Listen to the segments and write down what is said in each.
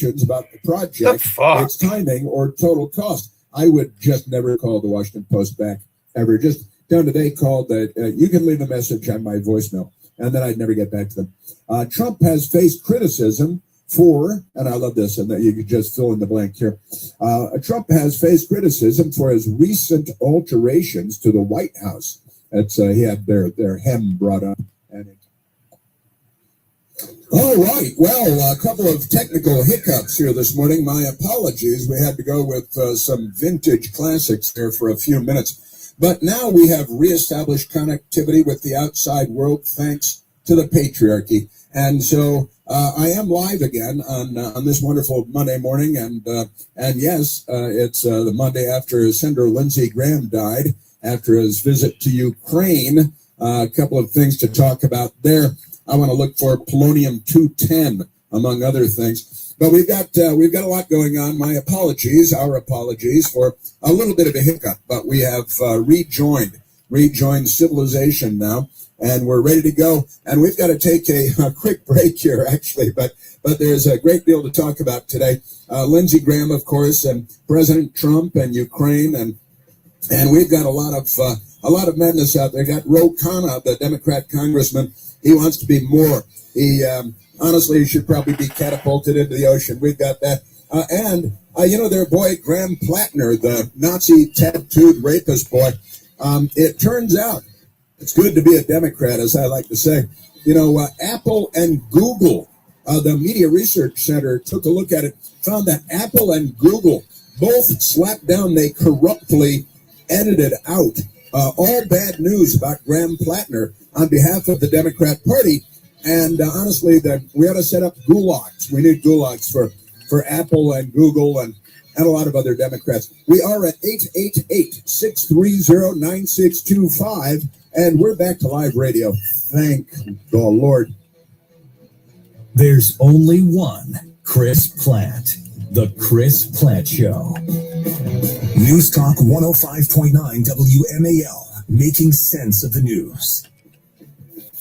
about the project, its timing, or total cost. I would just never call the Washington Post back, ever. Just down to they called that you can leave a message on my voicemail, and then I'd never get back to them. Trump has faced criticism for, and I love this, and that you could just fill in the blank here. Trump has faced criticism for his recent alterations to the White House. That's he had their hem brought up. All right. Well, a couple of technical hiccups here this morning. My apologies. We had to go with some vintage classics there for a few minutes. But now we have reestablished connectivity with the outside world thanks to the patriarchy. And so I am live again on this wonderful Monday morning. And yes, it's the Monday after Senator Lindsey Graham died after his visit to Ukraine. A couple of things to talk about there. I want to look for polonium-210, among other things. But we've got a lot going on. Our apologies for a little bit of a hiccup. But we have rejoined civilization now, and we're ready to go. And we've got to take a quick break here, actually. But there's a great deal to talk about today. Lindsey Graham, of course, and President Trump and Ukraine, and we've got a lot of madness out there. Got Ro Khanna, the Democrat congressman. He wants to be more. He honestly should probably be catapulted into the ocean. We've got that. And their boy, Graham Plattner, the Nazi tattooed rapist boy. It turns out it's good to be a Democrat, as I like to say. Apple and Google, the Media Research Center took a look at it, found that Apple and Google both slapped down, they corruptly edited out all bad news about Graham Plattner on behalf of the Democrat Party. And honestly, we ought to set up gulags. We need gulags for Apple and Google and a lot of other Democrats. We are at 888-630-9625, and we're back to live radio. Thank the Lord. There's only one Chris Platt. The Chris Platt Show. News Talk 105.9 WMAL, making sense of the news.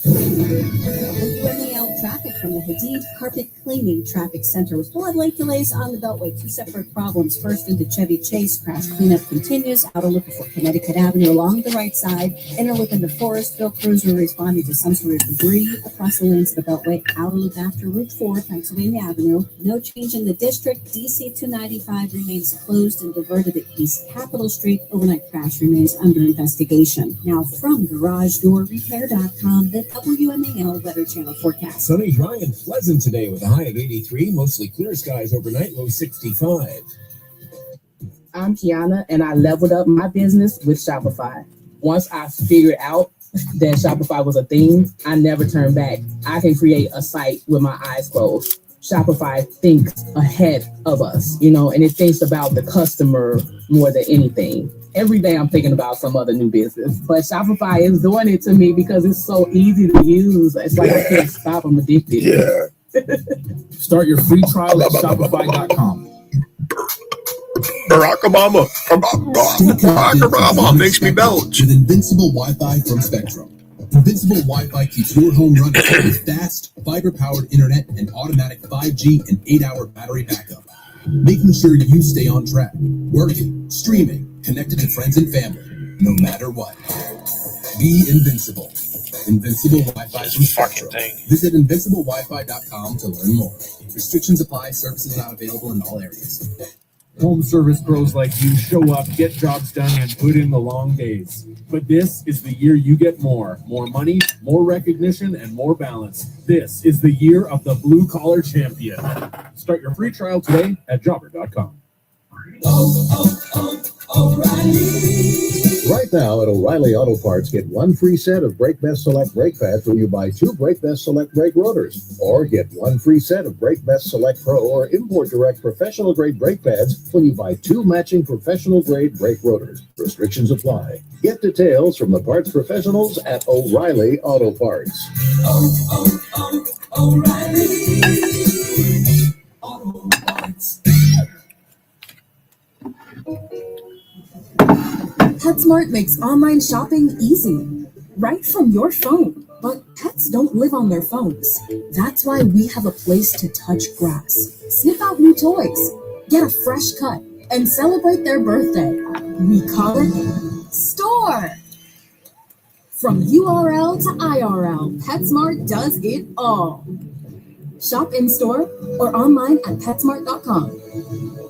WMAL traffic from the Hyden Carpet Cleaning Traffic Center. We still have late delays on the Beltway. Two separate problems. First, into Chevy Chase. Crash cleanup continues. Outer loop for Connecticut Avenue along the right side. Inner loop into Forestville. Crews are responding to some sort of debris across the lanes of the Beltway. Outer loop after Route 4, Pennsylvania Avenue. No change in the district. DC 295 remains closed and diverted at East Capitol Street. Overnight crash remains under investigation. Now from GarageDoorRepair.com, the WMAL Weather Channel forecast. Sunny, dry, and pleasant today with a high of 83. Mostly clear skies overnight, low 65. I'm Kiana, and I leveled up my business with Shopify. Once I figured out that Shopify was a thing, I never turned back. I can create a site with my eyes closed. Shopify thinks ahead of us, and it thinks about the customer more than anything. Every day I'm thinking about some other new business, but Shopify is doing it to me because it's so easy to use. It's like I can't stop. I'm addicted. Yeah. Start your free trial at Shopify.com. Barack Obama makes me belch. With Invincible Wi-Fi from Spectrum. Invincible Wi-Fi keeps your home running with fast, fiber-powered internet and automatic 5G and 8-hour battery backup, making sure you stay on track, working, streaming, connected to friends and family, no matter what. Be invincible. Invincible Wi-Fi from Spectrum. Visit invinciblewifi.com to learn more. Restrictions apply. Services not available in all areas. Home service pros like you show up, get jobs done, and put in the long days. But this is the year you get more. More money, more recognition, and more balance. This is the year of the blue-collar champion. Start your free trial today at jobber.com. O'Reilly. Right now at O'Reilly Auto Parts, get one free set of Brake Best Select brake pads when you buy two Brake Best Select brake rotors. Or get one free set of Brake Best Select Pro or Import Direct professional grade brake pads when you buy two matching professional grade brake rotors. Restrictions apply. Get details from the parts professionals at O'Reilly Auto Parts. O'Reilly Auto Parts. PetSmart makes online shopping easy, right from your phone. But pets don't live on their phones. That's why we have a place to touch grass, sniff out new toys, get a fresh cut, and celebrate their birthday. We call it Store. From URL to IRL, PetSmart does it all. Shop in store or online at PetSmart.com.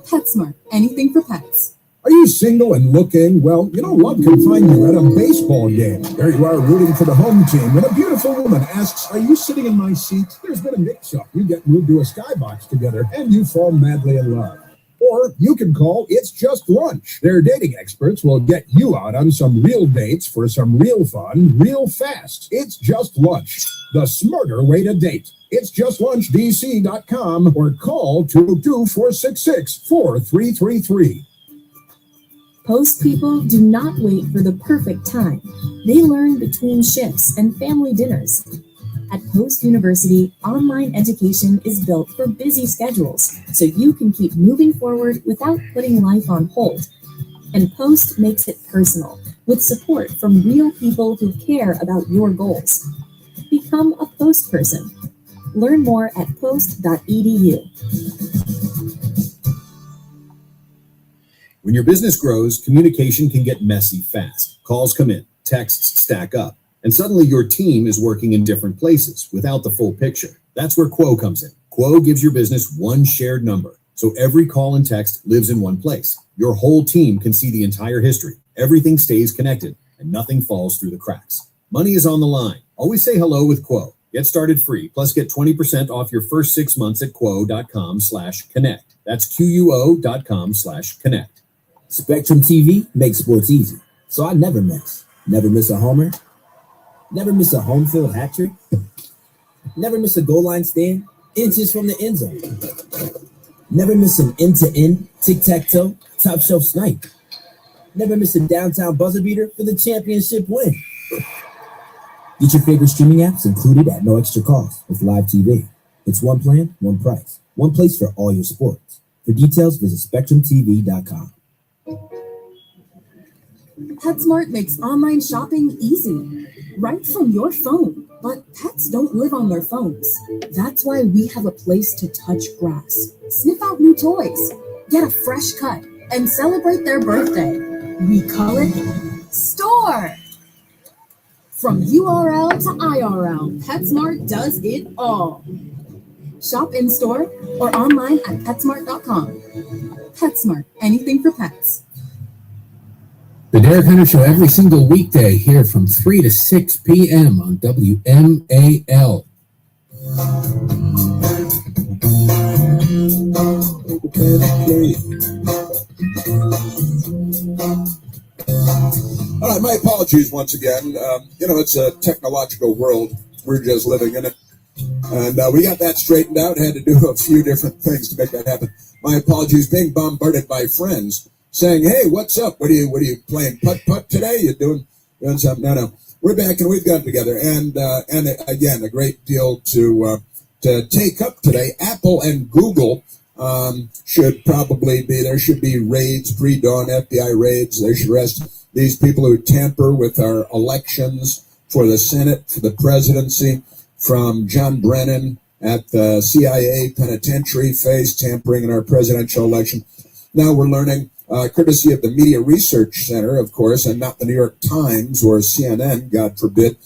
PetSmart, anything for pets. Are you single and looking? Well, love can find you at a baseball game. There you are rooting for the home team, and a beautiful woman asks, "Are you sitting in my seat?" There's been a mix-up. You get moved to a skybox together, and you fall madly in love. Or you can call It's Just Lunch. Their dating experts will get you out on some real dates for some real fun, real fast. It's Just Lunch, the smarter way to date. It's justllunchdc.com or call 202-466-4333. Post people do not wait for the perfect time. They learn between shifts and family dinners. At Post University, online education is built for busy schedules, so you can keep moving forward without putting life on hold. And Post makes it personal, with support from real people who care about your goals. Become a Post person. Learn more at post.edu. When your business grows, communication can get messy fast. Calls come in, texts stack up, and suddenly your team is working in different places without the full picture. That's where Quo comes in. Quo gives your business one shared number, so every call and text lives in one place. Your whole team can see the entire history. Everything stays connected, and nothing falls through the cracks. Money is on the line. Always say hello with Quo. Get started free, plus get 20% off your first 6 months at quo.com/connect. That's QUO.com/connect. Spectrum TV makes sports easy, so I never miss. Never miss a homer. Never miss a home field hat trick. Never miss a goal line stand inches from the end zone. Never miss an end-to-end tic-tac-toe top shelf snipe. Never miss a downtown buzzer beater for the championship win. Get your favorite streaming apps included at no extra cost with Live TV. It's one plan, one price, one place for all your sports. For details, visit SpectrumTV.com. PetSmart makes online shopping easy, right from your phone. But pets don't live on their phones. That's why we have a place to touch grass, sniff out new toys, get a fresh cut, and celebrate their birthday. We call it Store. From URL to IRL, PetSmart does it all. Shop in store or online at PetSmart.com. PetSmart, anything for pets. The Derek Hunter Show every single weekday here from 3 to 6 p.m. on WMAL. All right, my apologies once again. It's a technological world. We're just living in it. And we got that straightened out. Had to do a few different things to make that happen. My apologies. Being bombarded by friends saying, "Hey, what's up? What are you playing putt today? You doing something?" No. We're back and we've gotten together. And again, a great deal to take up today. Apple and Google should probably be, there should be raids, pre-dawn FBI raids. They should arrest these people who tamper with our elections for the Senate, for the presidency, from John Brennan at the CIA penitentiary, face tampering in our presidential election. Now we're learning, courtesy of the Media Research Center, of course, and not the New York Times or CNN, God forbid,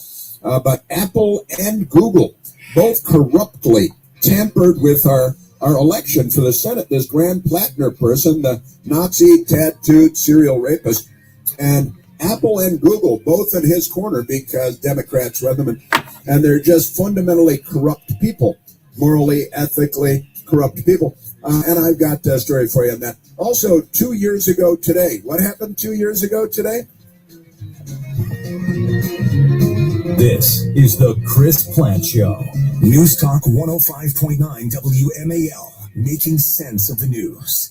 but Apple and Google both corruptly tampered with our election for the Senate. This Graham Plattner person, the Nazi tattooed serial rapist, and Apple and Google both in his corner because Democrats run them, and they're just fundamentally corrupt people, morally, ethically corrupt people. And I've got a story for you on that. Also, 2 years ago today, what happened 2 years ago today? This is the Chris Plant Show. News Talk 105.9 WMAL, making sense of the news.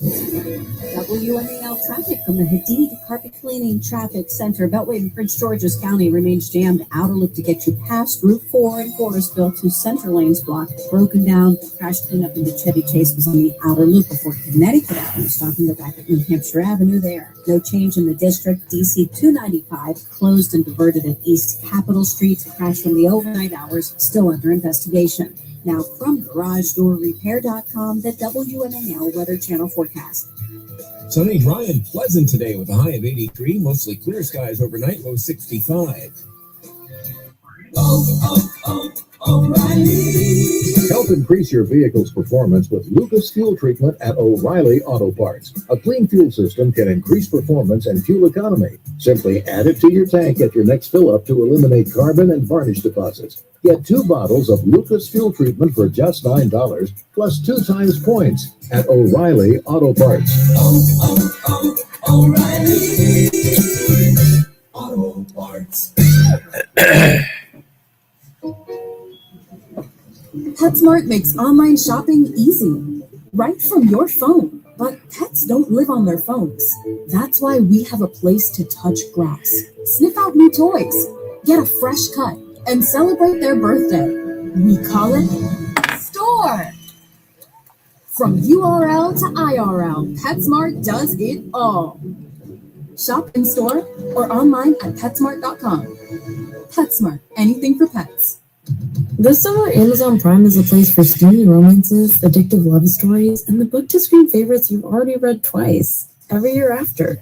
WMAL traffic from the Hadid Carpet Cleaning Traffic Center. Beltway in Prince George's County remains jammed. Outer loop to get you past Route 4 in Forestville to center lanes blocked. Broken down. Crash cleanup into Chevy Chase was on the outer loop before Connecticut Avenue, stopping the back at New Hampshire Avenue there. No change in the district. DC 295 closed and diverted at East Capitol Street. Crash from the overnight hours still under investigation. Now from GarageDoorRepair.com, the WMAL Weather Channel forecast. Sunny, dry, and pleasant today with a high of 83. Mostly clear skies overnight, low 65. O'Reilly. Help increase your vehicle's performance with Lucas Fuel Treatment at O'Reilly Auto Parts. A clean fuel system can increase performance and fuel economy. Simply add it to your tank at your next fill-up to eliminate carbon and varnish deposits. Get 2 bottles of Lucas Fuel Treatment for just $9, plus 2 times points at O'Reilly Auto Parts. O'Reilly Auto Parts. PetSmart makes online shopping easy, right from your phone. But pets don't live on their phones. That's why we have a place to touch grass, sniff out new toys, get a fresh cut, and celebrate their birthday. We call it Store. From URL to IRL, PetSmart does it all. Shop in store or online at PetSmart.com. PetSmart, anything for pets. This summer, Amazon Prime is a place for steamy romances, addictive love stories, and the book-to-screen favorites you've already read twice, every year after.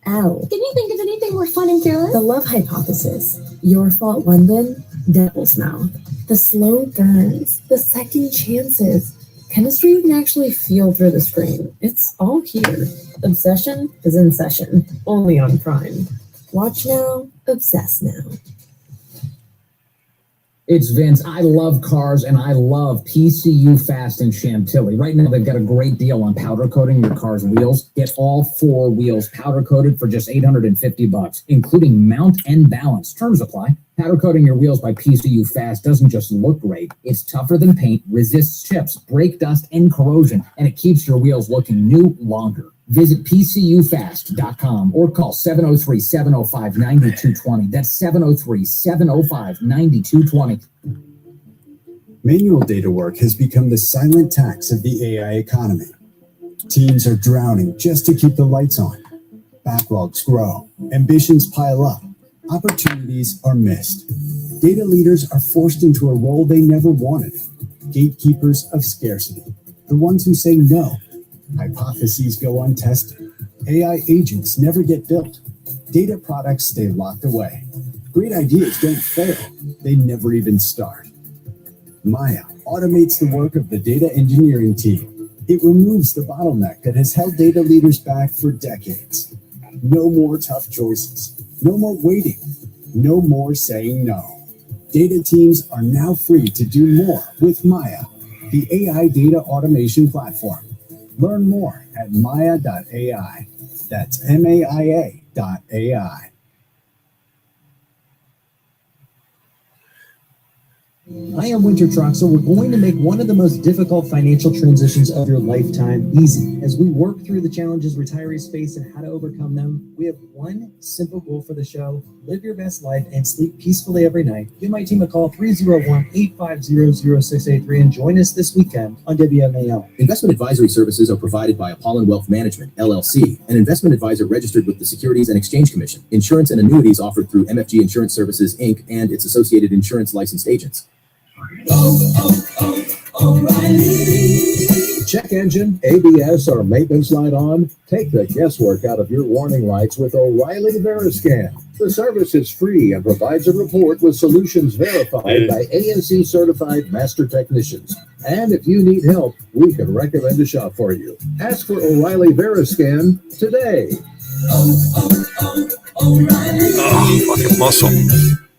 Ow. Can you think of anything more fun and fearless? The Love Hypothesis, Your Fault London, Devil's Mouth, The Slow Burns, The Second Chances. Chemistry you can actually feel through the screen. It's all here. Obsession is in session, only on Prime. Watch now, obsess now. It's Vince. I love cars and I love PCU Fast in Chantilly. Right now, they've got a great deal on powder coating your car's wheels. Get all 4 wheels powder coated for just $850, including mount and balance. Terms apply. Powder coating your wheels by PCU Fast doesn't just look great. It's tougher than paint, resists chips, brake dust, and corrosion, and it keeps your wheels looking new longer. Visit PCUfast.com or call 703-705-9220. That's 703-705-9220. Manual data work has become the silent tax of the AI economy. Teams are drowning just to keep the lights on. Backlogs grow, ambitions pile up, opportunities are missed. Data leaders are forced into a role they never wanted. Gatekeepers of scarcity, the ones who say no. Hypotheses go untested. AI agents never get built. Data products stay locked away. Great ideas don't fail. They never even start. Maya automates the work of the data engineering team. It removes the bottleneck that has held data leaders back for decades. No more tough choices. No more waiting. No more saying no. Data teams are now free to do more with Maya, the AI data automation platform. Learn more at maya.ai. That's MAIA.ai. I am Winter Truck, so we're going to make one of the most difficult financial transitions of your lifetime easy. As we work through the challenges retirees face and how to overcome them, we have one simple goal for the show: live your best life and sleep peacefully every night. Give my team a call, 301-850-0683, and join us this weekend on WMAL. Investment advisory services are provided by Apollon Wealth Management, LLC, an investment advisor registered with the Securities and Exchange Commission. Insurance and annuities offered through MFG Insurance Services, Inc. and its associated insurance licensed agents. O'Reilly. Check engine, ABS, or maintenance light on? Take the guesswork out of your warning lights with O'Reilly Veriscan. The service is free and provides a report with solutions verified by ANC certified master technicians. And if you need help, we can recommend a shop for you. Ask for O'Reilly Veriscan today. O'Reilly. Oh, fucking muscle.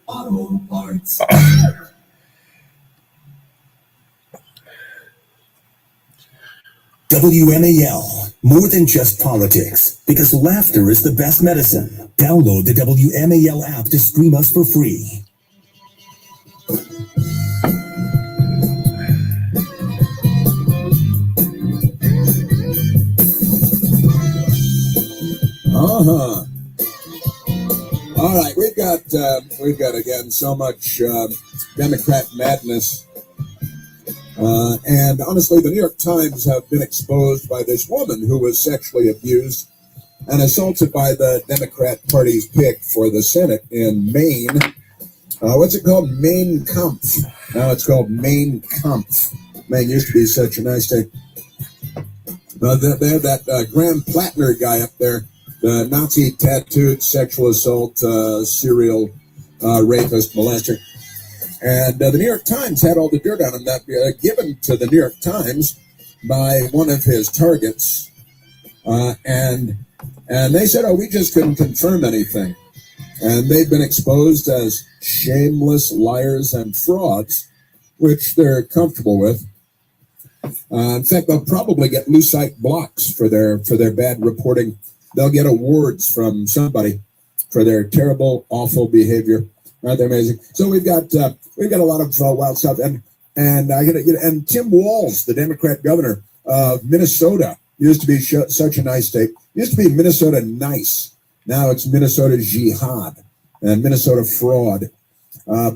Auto Parts. WMAL, more than just politics, because laughter is the best medicine. Download the WMAL app to stream us for free. Uh-huh. All right, we've got again so much Democrat madness, and honestly, the New York Times have been exposed by this woman who was sexually abused and assaulted by the Democrat Party's pick for the Senate in Maine. What's it called? Maine Kampf. Now it's called Maine Kampf. Maine used to be such a nice state. They have that Graham Plattner guy up there, the Nazi tattooed sexual assault serial rapist molester. And the New York Times had all the dirt on him that given to the New York Times by one of his targets. And they said, we just couldn't confirm anything. And they've been exposed as shameless liars and frauds, which they're comfortable with. In fact, they'll probably get Lucite blocks for their bad reporting. They'll get awards from somebody for their terrible, awful behavior. Aren't they amazing? So we've got a lot of wild stuff, and Tim Walz, the Democrat governor of Minnesota, used to be such a nice state. Used to be Minnesota nice. Now it's Minnesota jihad and Minnesota fraud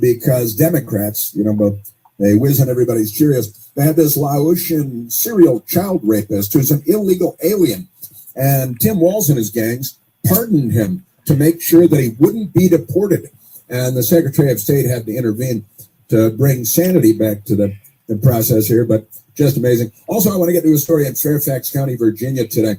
because Democrats, they whiz on everybody's Cheerios. They had this Laotian serial child rapist who's an illegal alien. And Tim Walz and his gangs pardoned him to make sure that he wouldn't be deported. And the Secretary of State had to intervene to bring sanity back to the process here, but just amazing. Also, I want to get to a story in Fairfax County, Virginia today,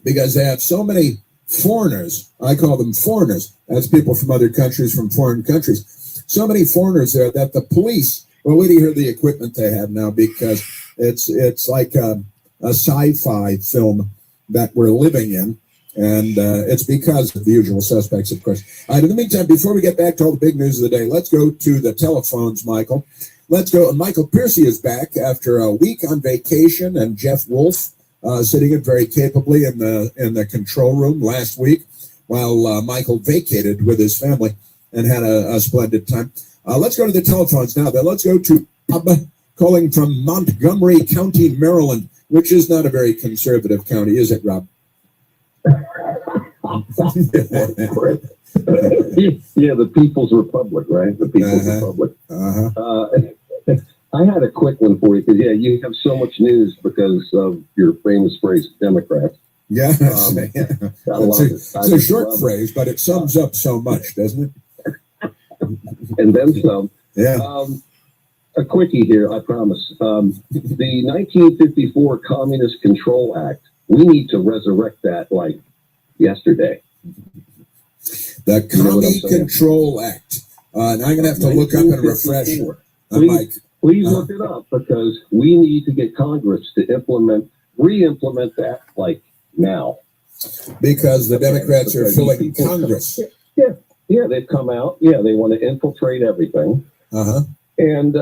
because they have so many foreigners. I call them foreigners. That's people from other countries, from foreign countries. So many foreigners there that the police, well, wait till you hear the equipment they have now, because it's like a sci-fi film that we're living in. And it's because of the usual suspects, of course. In the meantime, before we get back to all the big news of the day, let's go to the telephones, Michael. Let's go. Michael Piercy is back after a week on vacation, and Jeff Wolf sitting in very capably in the control room last week while Michael vacated with his family and had a splendid time. Let's go to the telephones now. Let's go to Bob calling from Montgomery County, Maryland, which is not a very conservative county, is it, Rob? Yeah, the People's Republic, right? The People's Republic. I had a quick one for you because, you have so much news because of your famous phrase, Democrats. Yeah, it's a short phrase, but it sums up so much, doesn't it? And then some. Yeah. A quickie here, I promise. The 1954 Communist Control Act, we need to resurrect that like yesterday. The Commie Control Act. And I'm going to have to look up and refresh. Please look it up, because we need to get Congress to re-implement that like now. Because the Democrats are filling Congress. Yeah, they've come out. Yeah, they want to infiltrate everything. And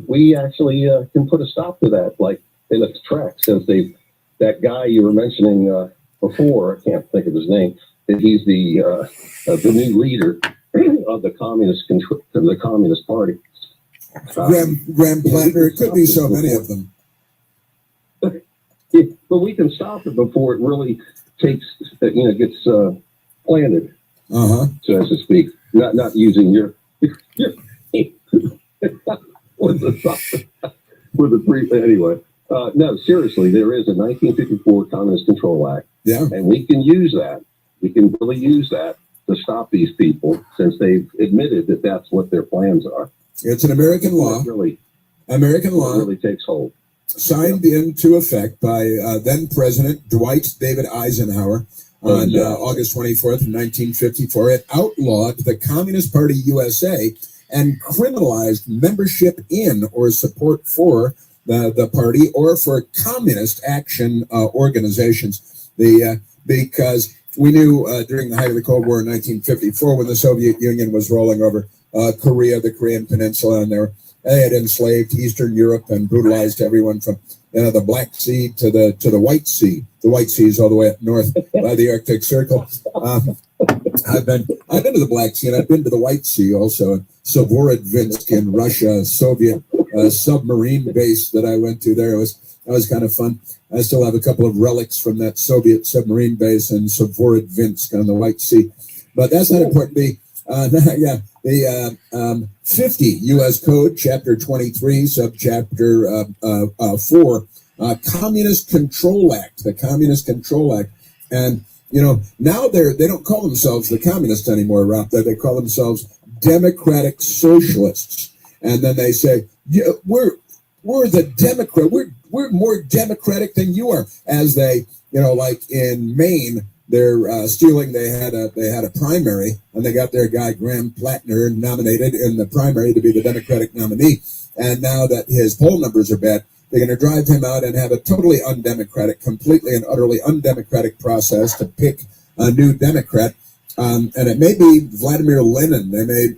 we actually can put a stop to that, like in its tracks, since that guy you were mentioning before, I can't think of his name, that he's the new leader of the Communist Party. Graham Plattner, it could be so many of them. But we can stop it before it really gets planted, so as to speak. Not using your with the three anyway. No, seriously, there is a 1954 Communist Control Act, and we can use that. We can really use that to stop these people, since they've admitted that that's what their plans are. It's an American law. American law really takes hold. Signed into effect by then President Dwight David Eisenhower on August 24th, 1954. It outlawed the Communist Party USA and criminalized membership in or support for the party or for communist action organizations. Because we knew during the height of the Cold War in 1954, when the Soviet Union was rolling over Korea, the Korean Peninsula, and they had enslaved Eastern Europe and brutalized everyone from the Black Sea to the White Sea. The White Sea is all the way up north by the Arctic Circle. I've been to the Black Sea, and I've been to the White Sea also. Severodvinsk in Russia, Soviet submarine base that I went to there. It That was kind of fun. I still have a couple of relics from that Soviet submarine base in Severodvinsk on the White Sea. But that's not important to me. The 50 U.S. Code, Chapter 23, Subchapter 4, Communist Control Act, the Communist Control Act. And, now they don't call themselves the communists anymore, Rob. They call themselves democratic socialists. And then they say, yeah, we're the Democrat. We're more democratic than you are. As they, like in Maine, they're stealing. They had a primary, and they got their guy Graham Plattner nominated in the primary to be the Democratic nominee. And now that his poll numbers are bad, they're going to drive him out and have a totally undemocratic, completely and utterly undemocratic process to pick a new Democrat. And it may be Vladimir Lenin. They may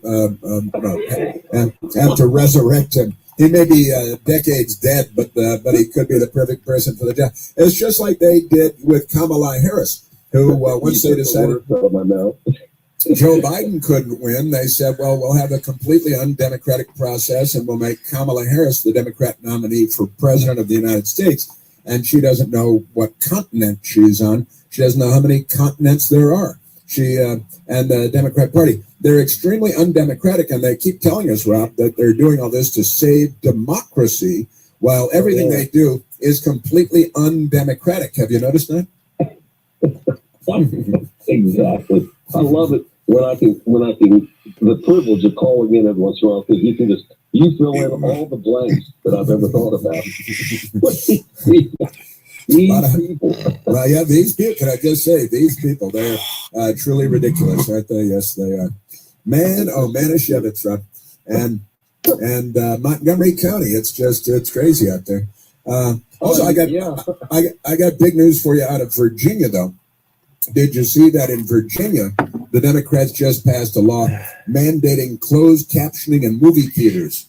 have to resurrect him. He may be decades dead, but he could be the perfect person for the job. It's just like they did with Kamala Harris, who once they decided Joe Biden couldn't win, they said, well, we'll have a completely undemocratic process and we'll make Kamala Harris the Democrat nominee for president of the United States. And she doesn't know what continent she's on. She doesn't know how many continents there are. She and the Democrat Party, they're extremely undemocratic, and they keep telling us, Rob, that they're doing all this to save democracy, while everything they do is completely undemocratic. Have you noticed that? Exactly. I love it when I can the privilege of calling in every once in a while, because you fill in all the blanks that I've ever thought about. These people. Well, yeah, these people, can I just say, these people, they're truly ridiculous, aren't they? Yes, they are. Man, oh, Manischewitz, Rob. And Montgomery County, it's crazy out there. Also, I got big news for you out of Virginia, though. Did you see that in Virginia, the Democrats just passed a law mandating closed captioning in movie theaters?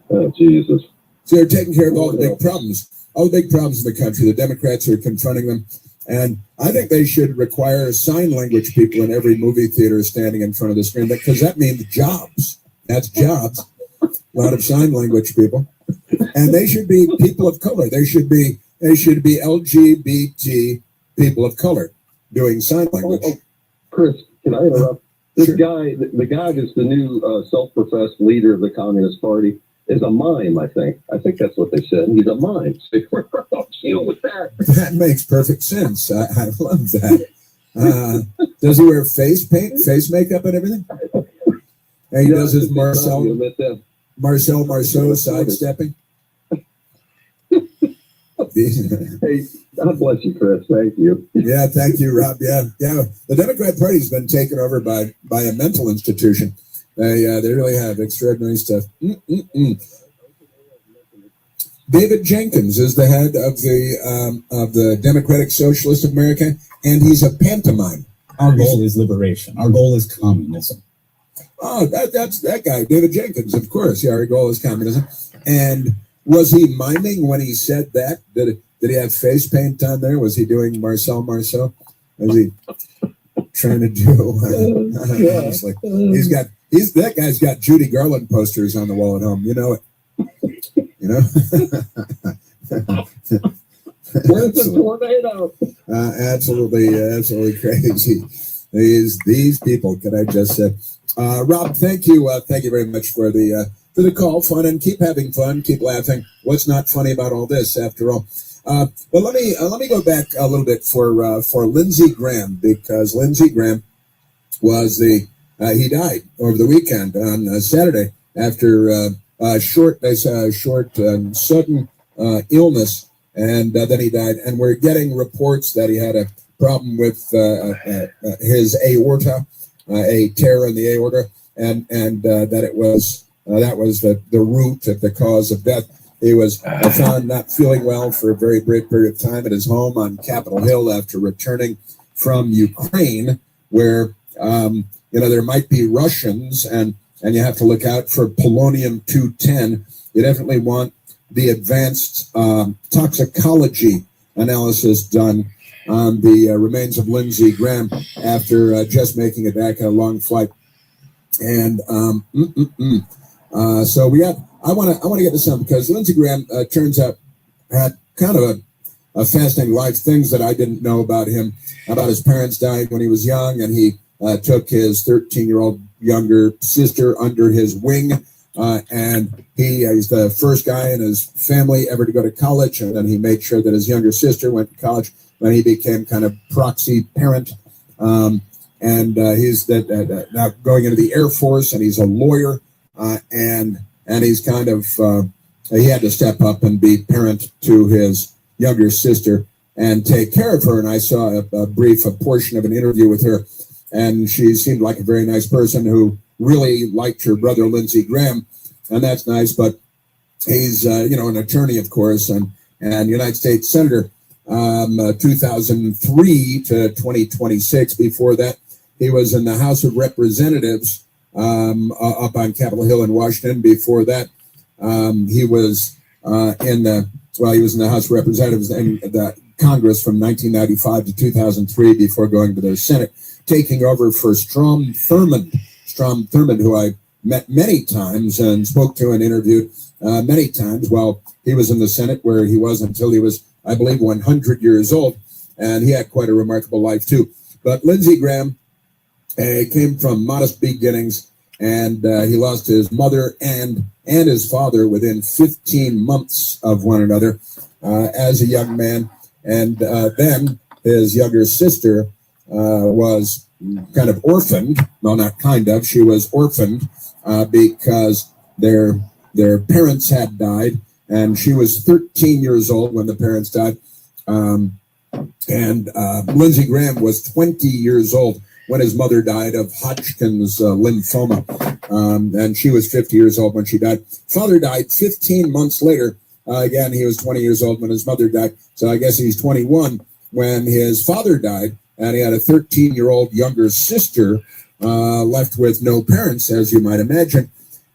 Oh, Jesus. So they're taking care of all the big problems. All the big problems in the country. The Democrats are confronting them. And I think they should require sign language people in every movie theater standing in front of the screen, because that means jobs. That's jobs. A lot of sign language people. And they should be people of color. They should be LGBT people of color doing sign language. Chris, can I interrupt? This guy, the guy that's the new self-professed leader of the Communist Party, is a mime, I think. I think that's what they said. He's a mime. So we're going to deal with that. That makes perfect sense. I love that. Does he wear face paint, face makeup, and everything? And he does his Marceau sidestepping. Hey, God bless you, Chris. Thank you. Yeah, thank you, Rob. Yeah. The Democrat Party's been taken over by a mental institution. They really have extraordinary stuff. David Jenkins is the head of the Democratic Socialist of America, and he's a pantomime. Our goal is liberation. Our goal is communism. Oh, that's that guy, David Jenkins, of course. Yeah, our goal is communism. And was he miming when he said that? Did he have face paint on there? Was he doing Marceau? Was he trying to do? Honestly, that guy's got Judy Garland posters on the wall at home. You know it. You know. Where's the tornado? Absolutely crazy. These people. Can I just say, Rob? Thank you very much for the call. Fun, and keep having fun. Keep laughing. What's not funny about all this, after all? But let me go back a little bit for Lindsey Graham, because Lindsey Graham was he died over the weekend on Saturday after a short sudden illness, and then he died. And we're getting reports that he had a problem with his aorta, a tear in the aorta, and that it was that was the root of the cause of death. He was found not feeling well for a very brief period of time at his home on Capitol Hill after returning from Ukraine, where there might be Russians, and you have to look out for polonium-210. You definitely want the advanced toxicology analysis done on the remains of Lindsey Graham after just making it back on a long flight. And so we have. I want to get to something, because Lindsey Graham turns out had kind of a fascinating life, things that I didn't know about him, about his parents dying when he was young, and he took his 13-year-old younger sister under his wing, and he's the first guy in his family ever to go to college, and then he made sure that his younger sister went to college when he became kind of proxy parent, and he's now going into the Air Force, and he's a lawyer, and he's kind of he had to step up and be parent to his younger sister and take care of her. And I saw a portion of an interview with her, and she seemed like a very nice person who really liked her brother Lindsey Graham, and that's nice. But he's an attorney, of course, and United States Senator, 2003 to 2026. Before that, he was in the House of Representatives up on Capitol Hill in Washington. Before that, he was in the House of Representatives and the Congress from 1995 to 2003 before going to the Senate, taking over for Strom Thurmond, who I met many times and spoke to and interviewed many times while he was in the Senate, where he was until he was, I believe, 100 years old, and he had quite a remarkable life too. But Lindsey Graham came from modest beginnings, and he lost his mother and his father within 15 months of one another as a young man. And then his younger sister was kind of orphaned. Well, not kind of. She was orphaned because their parents had died, and she was 13 years old when the parents died. And Lindsey Graham was 20 years old when his mother died of Hodgkin's lymphoma, and she was 50 years old when she died. Father died 15 months later. Again, he was 20 years old when his mother died, so I guess he's 21 when his father died, and he had a 13-year-old younger sister left with no parents, as you might imagine.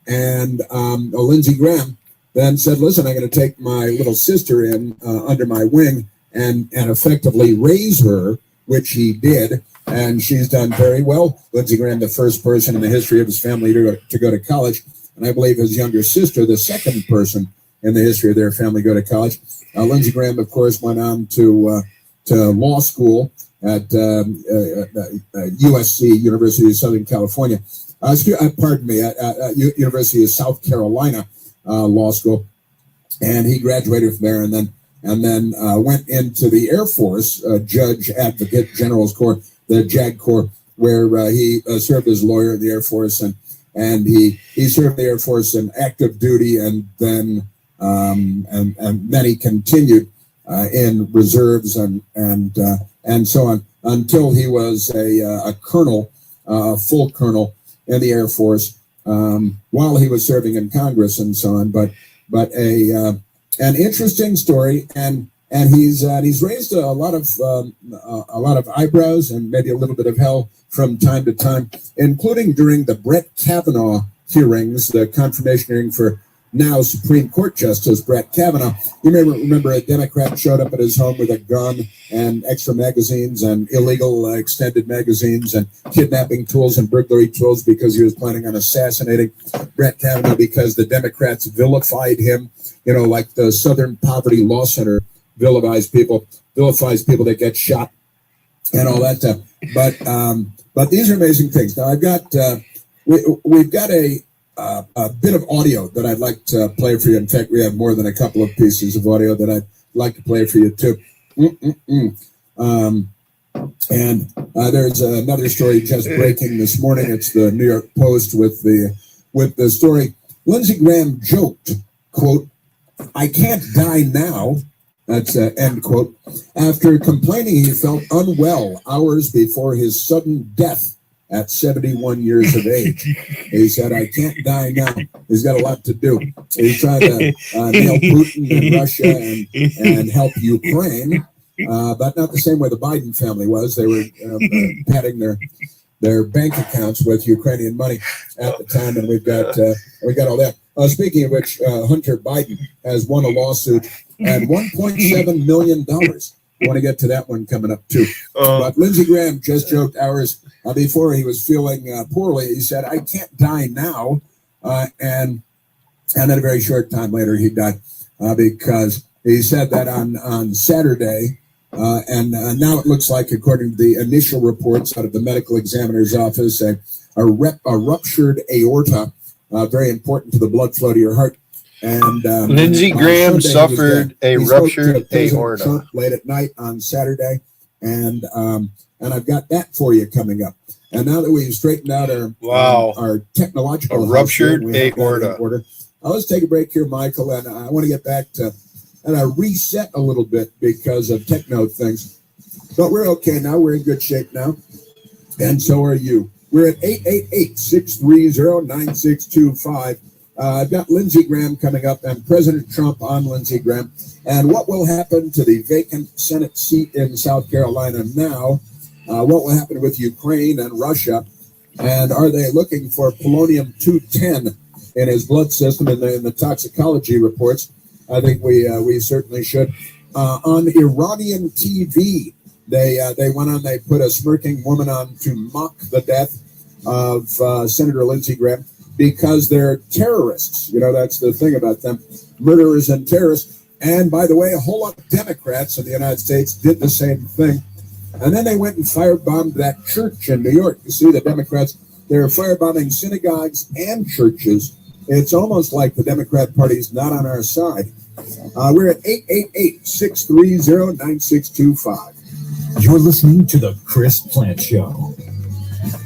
And Lindsey Graham then said, listen, I'm going to take my little sister in under my wing and effectively raise her, which he did. And she's done very well. Lindsey Graham, the first person in the history of his family to go to college. And I believe his younger sister, the second person in the history of their family to go to college. Lindsey Graham, of course, went on to law school at USC, University of Southern California. University of South Carolina Law School. And he graduated from there and then went into the Air Force, Judge Advocate General's Corps, the JAG Corps, where he served as a lawyer in the Air Force, and he served the Air Force in active duty, and then he continued in reserves and so on until he was a colonel, full colonel in the Air Force while he was serving in Congress and so on. But an interesting story, and he's raised a lot of eyebrows and maybe a little bit of hell from time to time, including during the Brett Kavanaugh hearings, the confirmation hearing for now Supreme Court Justice Brett Kavanaugh. You may remember a Democrat showed up at his home with a gun and extra magazines and illegal extended magazines and kidnapping tools and burglary tools because he was planning on assassinating Brett Kavanaugh because the Democrats vilified him, like the Southern Poverty Law Center vilifies people that get shot and all that stuff. But these are amazing things. Now I've got we've got a bit of audio that I'd like to play for you. In fact, we have more than a couple of pieces of audio that I'd like to play for you too. And there's another story just breaking this morning. It's the New York Post with the story. Lindsey Graham joked, quote, "I can't die now." That's end quote. After complaining he felt unwell hours before his sudden death at 71 years of age. He said, "I can't die now." He's got a lot to do. He's trying to nail Putin and Russia and help Ukraine, but not the same way the Biden family was. They were padding their bank accounts with Ukrainian money at the time, and we got all that. Speaking of which, Hunter Biden has won a lawsuit at $1.7 million. I want to get to that one coming up too. But Lindsey Graham just joked hours before he was feeling poorly. He said, "I can't die now," and then a very short time later he died because He said that on Saturday, and now it looks like, according to the initial reports out of the medical examiner's office, a ruptured aorta, very important to the blood flow to your heart. And Lindsey Graham Sunday, suffered a he spoke ruptured to President aorta. Trump late at night on Saturday, and I've got that for you coming up. And now that we've straightened out our technological ruptured house here, aorta. Let's take a break here, Michael, and I want to get back to reset a little bit because of techno things. But we're okay now. We're in good shape now, and so are you. We're at 888-630-9625. I've got Lindsey Graham coming up and President Trump on Lindsey Graham. And what will happen to the vacant Senate seat in South Carolina now? What will happen with Ukraine and Russia? And are they looking for polonium-210 in his blood system in the toxicology reports? I think we certainly should. On Iranian TV, they went on, they put a smirking woman on to mock the death of Senator Lindsey Graham, because they're terrorists. You know, that's the thing about them, murderers and terrorists. And by the way, a whole lot of Democrats in the United States did the same thing. And then they went and firebombed that church in New York. You see, the Democrats, they're firebombing synagogues and churches. It's almost like the Democrat Party's not on our side. We're at 888-630-9625. You're listening to The Chris Plant Show.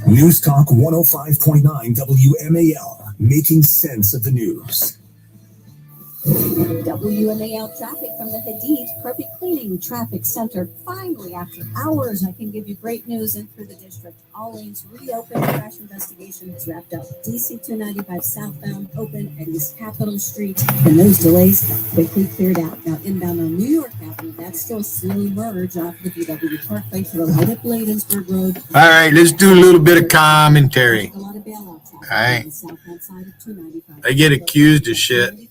News Talk 105.9 WMAL, making sense of the news. WMAL traffic from the Hyden Carpet Cleaning Traffic Center. Finally, after hours, I can give you great news in through the district. All lanes reopened. Crash investigation is wrapped up. DC 295 southbound open at East Capitol Street, and those delays quickly cleared out. Now inbound on New York Avenue, that's still a slow merge off the BW Parkway to the light up Bladensburg Road. All right, let's do a little bit of commentary. All right. I get accused of shit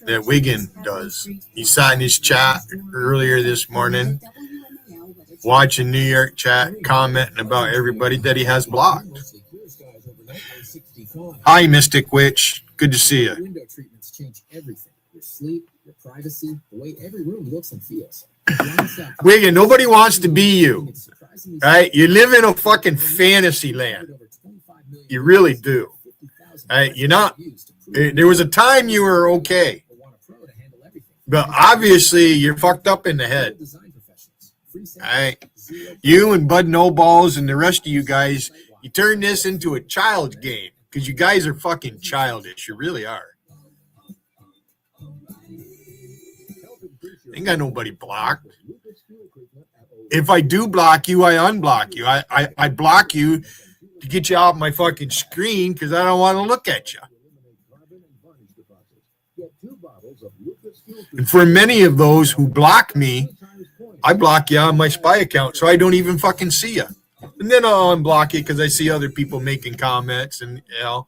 that Wiggin does. He saw in his chat earlier this morning, watching New York chat, commenting about everybody that he has blocked. Hi, Mystic Witch. Good to see you. Window treatments change everything. Your sleep, your privacy, the way every room looks and feels. Wiggin, nobody wants to be you. Right? You live in a fucking fantasy land. You really do. Right? You're not. There was a time you were okay. But obviously, you're fucked up in the head. All right? You and Bud No Balls and the rest of you guys, you turn this into a child's game because you guys are fucking childish. You really are. Ain't got nobody blocked. If I do block you, I unblock you. I block you to get you off my fucking screen because I don't want to look at you. And for many of those who block me, I block you on my spy account so I don't even fucking see you. And then I'll unblock you because I see other people making comments and, you know,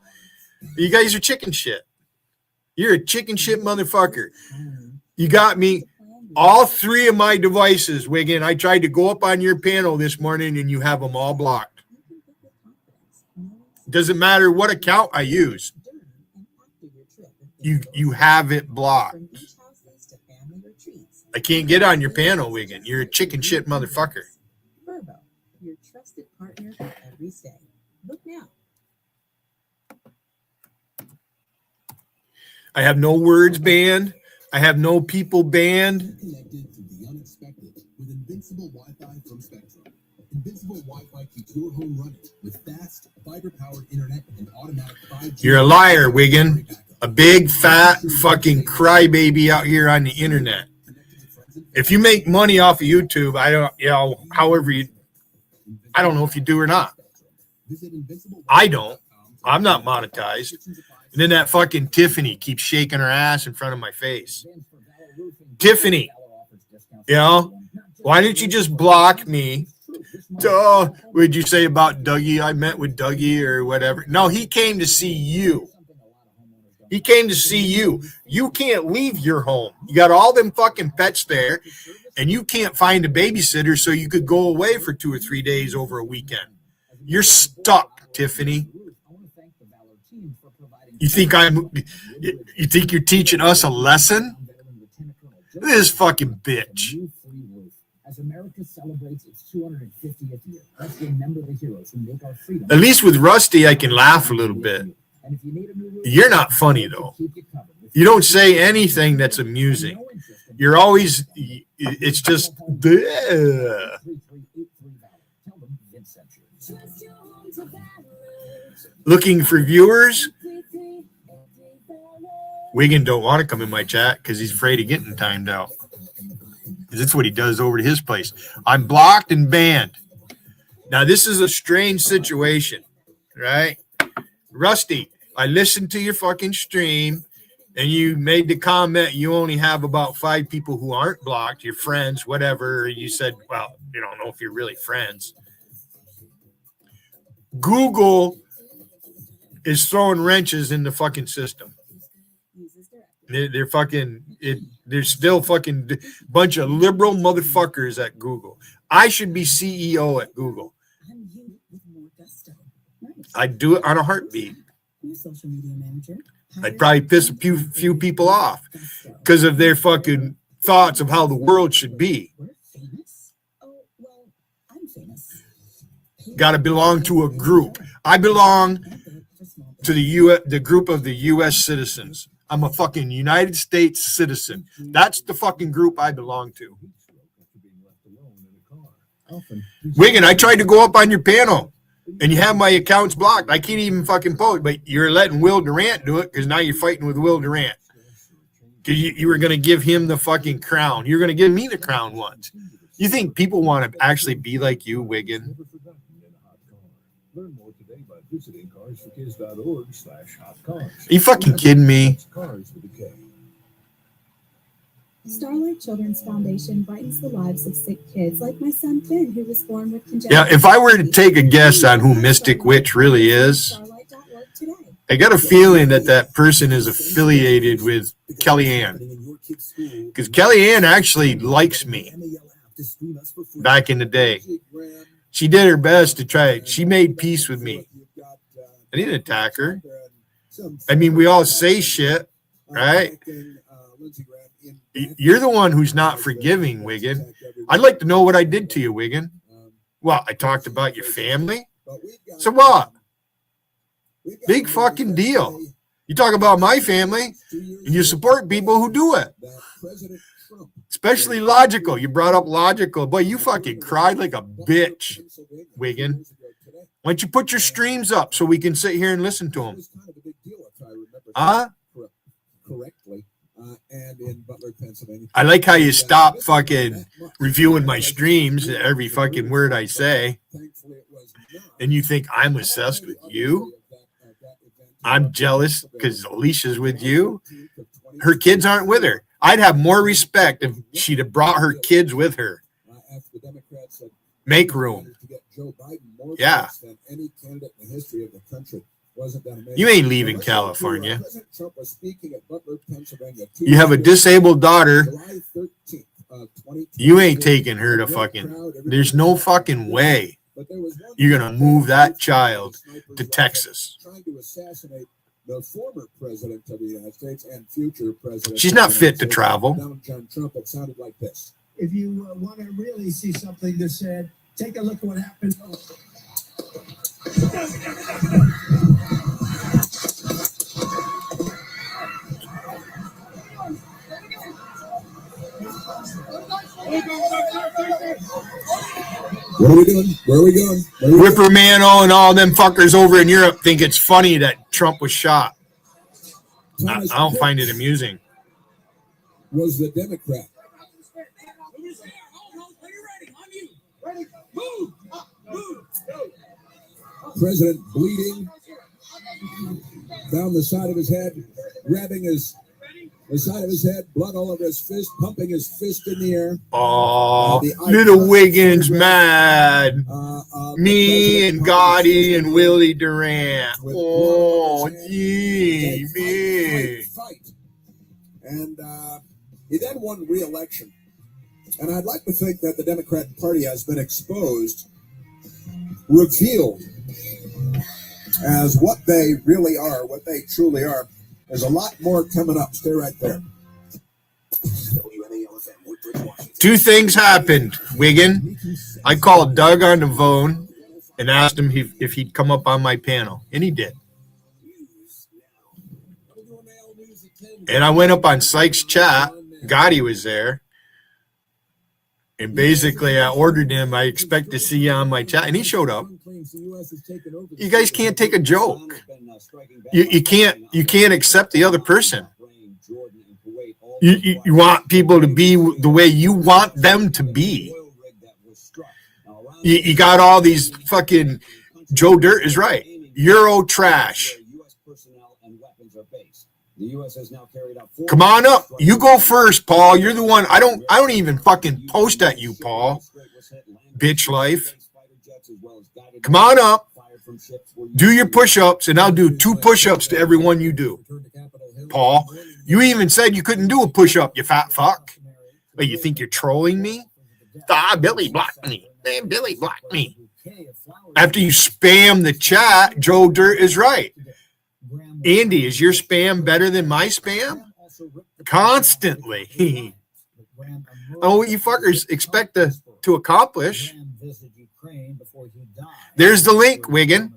you guys are chicken shit. You're a chicken shit motherfucker. You got me. All three of my devices, Wiggin, I tried to go up on your panel this morning and you have them all blocked. Doesn't matter what account I use. You have it blocked. I can't get on your panel, Wiggin. You're a chicken shit motherfucker. Verbo, your trusted partner for every stay. Book now. I have no words banned. I have no people banned. Connected to the unexpected with Invincible Wi-Fi from Spectrum. Invincible Wi-Fi keeps your home running with fast, fiber-powered internet and automatic 5G. You're a liar, Wiggin. A big, fat, fucking crybaby out here on the internet. If you make money off of YouTube, I don't, you know, however you, I don't know if you do or not. I don't. I'm not monetized. And then that fucking Tiffany keeps shaking her ass in front of my face. Tiffany, you know, why didn't you just block me? What did you say about Dougie? I met with Dougie or whatever. No, he came to see you. He came to see you. You can't leave your home. You got all them fucking pets there, and you can't find a babysitter so you could go away for 2 or 3 days over a weekend. You're stuck, Tiffany. You think you're teaching us a lesson? This fucking bitch. As America celebrates its 250th year, let's remember the heroes who make our freedom. At least with Rusty, I can laugh a little bit. You're not funny, though. You don't say anything that's amusing. You're always, it's just, bleh. Looking for viewers? Wiggin don't want to come in my chat because he's afraid of getting timed out. That's what he does over to his place. I'm blocked and banned. Now, this is a strange situation, right? Rusty, I listened to your fucking stream, and you made the comment you only have about 5 people who aren't blocked, your friends, whatever. You said, well, you don't know if you're really friends. Google is throwing wrenches in the fucking system. They're fucking it. They're still fucking bunch of liberal motherfuckers at Google. I should be CEO at Google. I'd do it on a heartbeat. I'd probably piss a few people off because of their fucking thoughts of how the world should be. Got to belong to a group. I belong to the group of the U.S. citizens. I'm a fucking United States citizen. That's the fucking group I belong to. Wiggin, I tried to go up on your panel, and you have my accounts blocked. I can't even fucking post, but you're letting Will Durant do it because now you're fighting with Will Durant. Because you were going to give him the fucking crown. You're going to give me the crown once. You think people want to actually be like you, Wiggin? Learn more today by visiting carsforkids.org/hotcars. Are you fucking kidding me? Starlight Children's Foundation brightens the lives of sick kids like my son Finn, who was born with congenital. Yeah, if I were to take a guess on who Mystic Witch really is, I got a feeling that person is affiliated with Kellyanne. Because Kellyanne actually likes me back in the day. She did her best to try. She made peace with me. I didn't attack her. I mean, we all say shit, right? You're the one who's not forgiving, Wiggin. I'd like to know what I did to you, Wiggin. Well, I talked about your family. So what? Big fucking deal. You talk about my family, and you support people who do it. Especially Logical. You brought up Logical. Boy, you fucking cried like a bitch, Wiggin. Why don't you put your streams up so we can sit here and listen to them? Huh? Correctly. And in Butler, Pennsylvania. I like how you stop fucking reviewing my streams, every fucking word I say. And you think I'm obsessed with you? I'm jealous because Alicia's with you. Her kids aren't with her. I'd have more respect if she'd have brought her kids with her. Make room. Yeah. You ain't leaving California. You have a disabled daughter. You ain't taking her to fucking. There's no fucking way you're going to move that child to Texas. The former president of the United States and future president. She's not fit to travel. John Trump, it sounded like this. If you want to really see something that's said, take a look at what happened. What are we doing? Where are we going? Ripper Mano and all them fuckers over in Europe think it's funny that Trump was shot. I don't find it amusing. Was the Democrat. President bleeding down the side of his head, grabbing the side of his head, blood all over his fist, pumping his fist in the air. Oh, little Wiggins mad. Me and Gotti and Willie Durant. Oh, gee, me. And he then won re-election. And I'd like to think that the Democrat Party has been exposed, revealed as what they really are, what they truly are. There's a lot more coming up. Stay right there. WMAL Two things happened, Wiggin. I called Doug on the phone and asked him if he'd come up on my panel, and he did. And I went up on Sykes' chat. Gotti was there. And basically, I ordered him. I expect to see you on my chat. And he showed up. You guys can't take a joke. You can't accept the other person. You want people to be the way you want them to be. You got all these fucking Joe Dirt is right. Euro trash. Come on up. You go first, Paul. You're the one. I don't even fucking post at you, Paul. Bitch life. Come on up. Do your push-ups, and I'll do 2 push-ups to every one you do. Paul, you even said you couldn't do a push-up, you fat fuck. But you think you're trolling me? Billy blocked me. Man, Billy blocked me. After you spam the chat, Joe Dirt is right. Andy, is your spam better than my spam? Constantly. Oh, what you fuckers expect to accomplish? There's the link, Wiggin.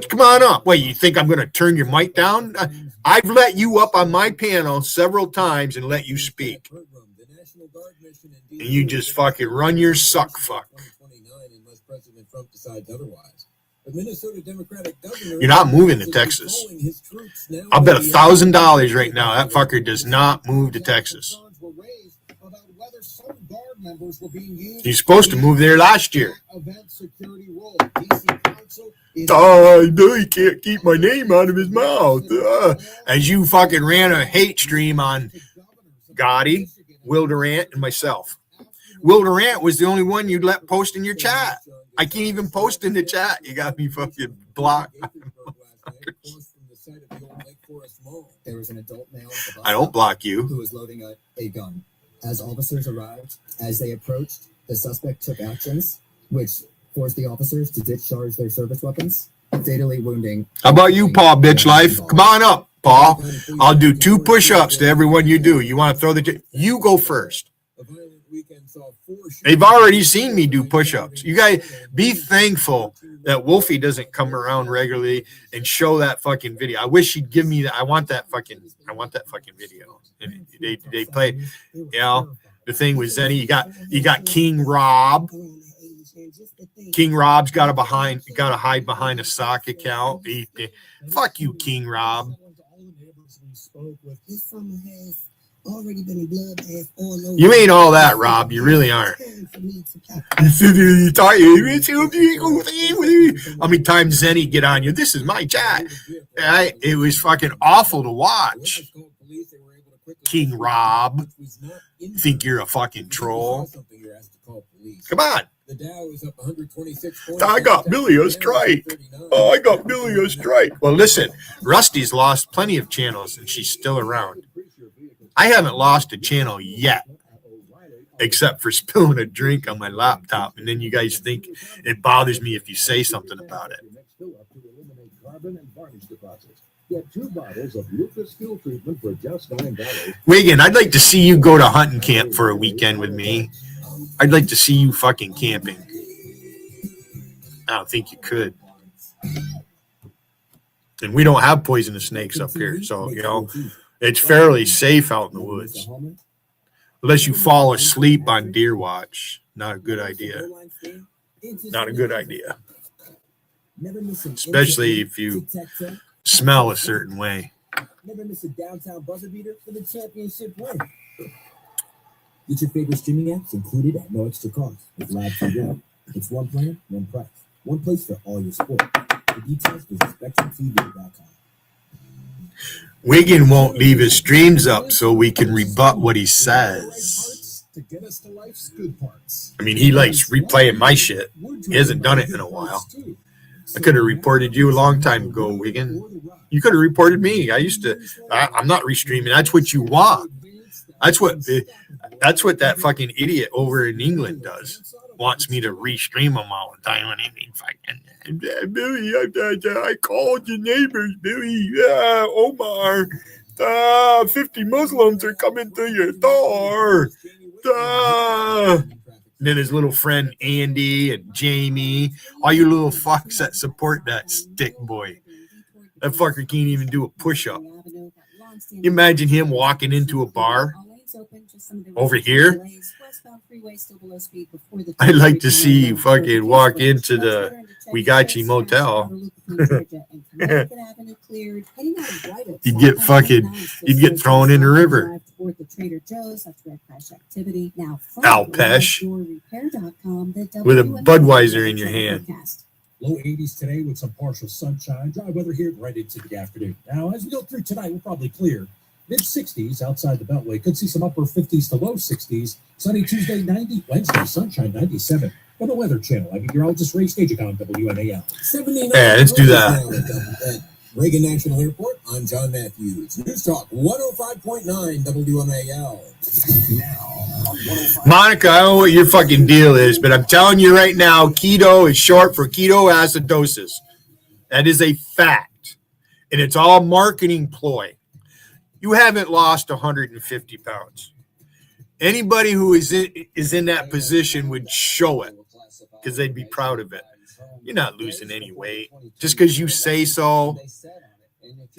Come on up. Wait, you think I'm going to turn your mic down? I've let you up on my panel several times and let you speak. And you just fucking run your suck fuck. You're not moving to Texas. I'll bet $1,000 right now that fucker does not move to Texas. He's supposed to move there last year. He can't keep my name out of his mouth. As you fucking ran a hate stream on Gotti, Will Durant, and myself. Will Durant was the only one you'd let post in your chat. I can't even post in the chat. You got me fucking blocked. There was an adult male at the I don't block you. who was loading a gun. As officers arrived, as they approached, the suspect took actions which forced the officers to discharge their service weapons, fatally wounding. How about you, Paul, bitch life? Come on up, Paul. I'll do 2 push-ups to everyone you do. You want to throw you go first. They've already seen me do push-ups. You guys be thankful that Wolfie doesn't come around regularly and show that fucking video. I wish he'd give me that. I want that fucking video. And they play, you know, the thing with Zenny. You got King Rob. King Rob's got to hide behind a sock account. Fuck you, King Rob. You ain't all that, Rob. You really aren't. How many times Zenny get on you? This is my chat. It was fucking awful to watch. King Rob. Think you're a fucking troll? Come on. I got Billy a strike. I got Billy a strike. Well, listen, Rusty's lost plenty of channels, and she's still around. I haven't lost a channel yet, except for spilling a drink on my laptop. And then you guys think it bothers me if you say something about it. Wiggin, I'd like to see you go to hunting camp for a weekend with me. I'd like to see you fucking camping. I don't think you could. And we don't have poisonous snakes up here, so, you know, it's fairly safe out in the woods. Unless you fall asleep on deer watch. Not a good idea. Not a good idea. Especially if you smell a certain way. Never miss a downtown buzzer beater for the championship win. Get your favorite streaming apps included at no extra cost with Live TV. It's one plan, one price. One place for all your sport. For details, visit SpectrumTV.com. Wiggin won't leave his streams up so we can rebut what he says. I mean, he likes replaying my shit. He hasn't done it in a while. I could have reported you a long time ago, Wiggin. You could have reported me. I'm not restreaming. That's what you want. That's what that fucking idiot over in England does. Wants me to restream them all the time. And I mean, fucking Billy, I called your neighbors, Billy. Yeah, Omar. 50 Muslims are coming to your door. And then his little friend Andy and Jamie, all you little fucks that support that stick boy. That fucker can't even do a push-up. You imagine him walking into a bar over here. I'd like to see you fucking walk into the Weegachi Motel. You'd get thrown in the river. Alpesh with a Budweiser in your hand. Low 80s today with some partial sunshine. Dry weather here right into the afternoon. Now, as we go through tonight, we'll probably clear. Mid-60s outside the Beltway. Could see some upper 50s to low 60s. Sunny Tuesday, 90. Wednesday, sunshine, 97. For the Weather Channel, I'm meteorologist Ray Stagicon, WNAL. 79. Yeah, let's do that. At Reagan National Airport, I'm John Matthews. News Talk 105.9 WMAL. Now, Monica, I don't know what your fucking deal is, but I'm telling you right now, keto is short for ketoacidosis. That is a fact. And it's all marketing ploy. You haven't lost 150 pounds. Anybody who is in that position would show it because they'd be proud of it. You're not losing any weight just because you say so.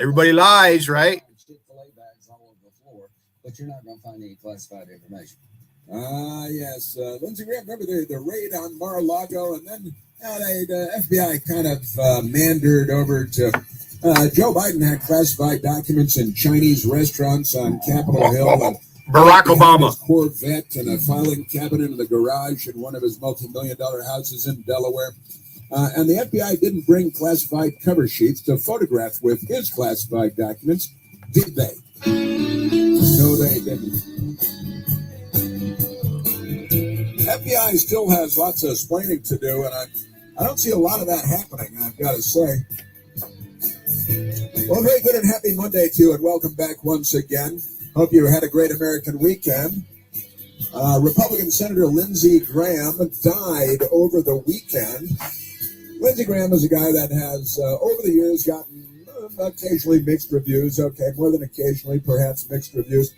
Everybody lies, right? But you're not going to find any classified information. Yes. Lindsey Graham, remember the raid on Mar-a-Lago, and then the FBI kind of meandered over to Joe Biden had classified documents in Chinese restaurants on Capitol Hill. And Barack Obama. His Corvette and a filing cabinet in the garage in one of his multi-million-dollar houses in Delaware. And the FBI didn't bring classified cover sheets to photograph with his classified documents, did they? No, they didn't. FBI still has lots of explaining to do, and I don't see a lot of that happening, I've got to say. Well, very good and happy Monday to you, and welcome back once again. Hope you had a great American weekend. Republican Senator Lindsey Graham died over the weekend. Lindsey Graham is a guy that has, over the years, gotten occasionally mixed reviews. Okay, more than occasionally, perhaps mixed reviews.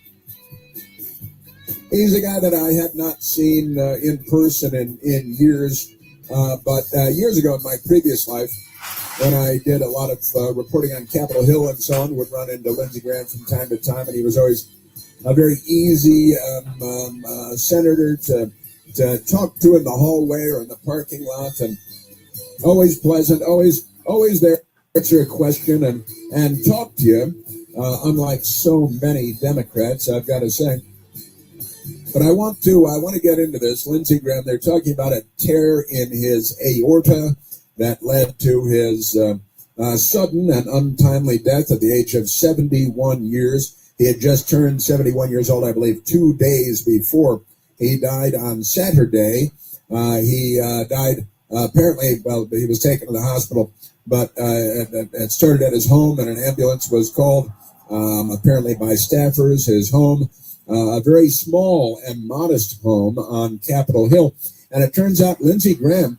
He's a guy that I had not seen in person in years, but years ago in my previous life, when I did a lot of reporting on Capitol Hill and so on, would run into Lindsey Graham from time to time, and he was always a very easy senator to talk to in the hallway or in the parking lot, and always pleasant, always there to answer a question and talk to you, unlike so many Democrats, I've got to say. But I want to get into this. Lindsey Graham, they're talking about a tear in his aorta that led to his sudden and untimely death at the age of 71 years. He had just turned 71 years old, I believe, 2 days before he died on Saturday. He died, apparently, well, he was taken to the hospital, but it started at his home, and an ambulance was called, apparently by staffers. His home, a very small and modest home on Capitol Hill. And it turns out Lindsey Graham,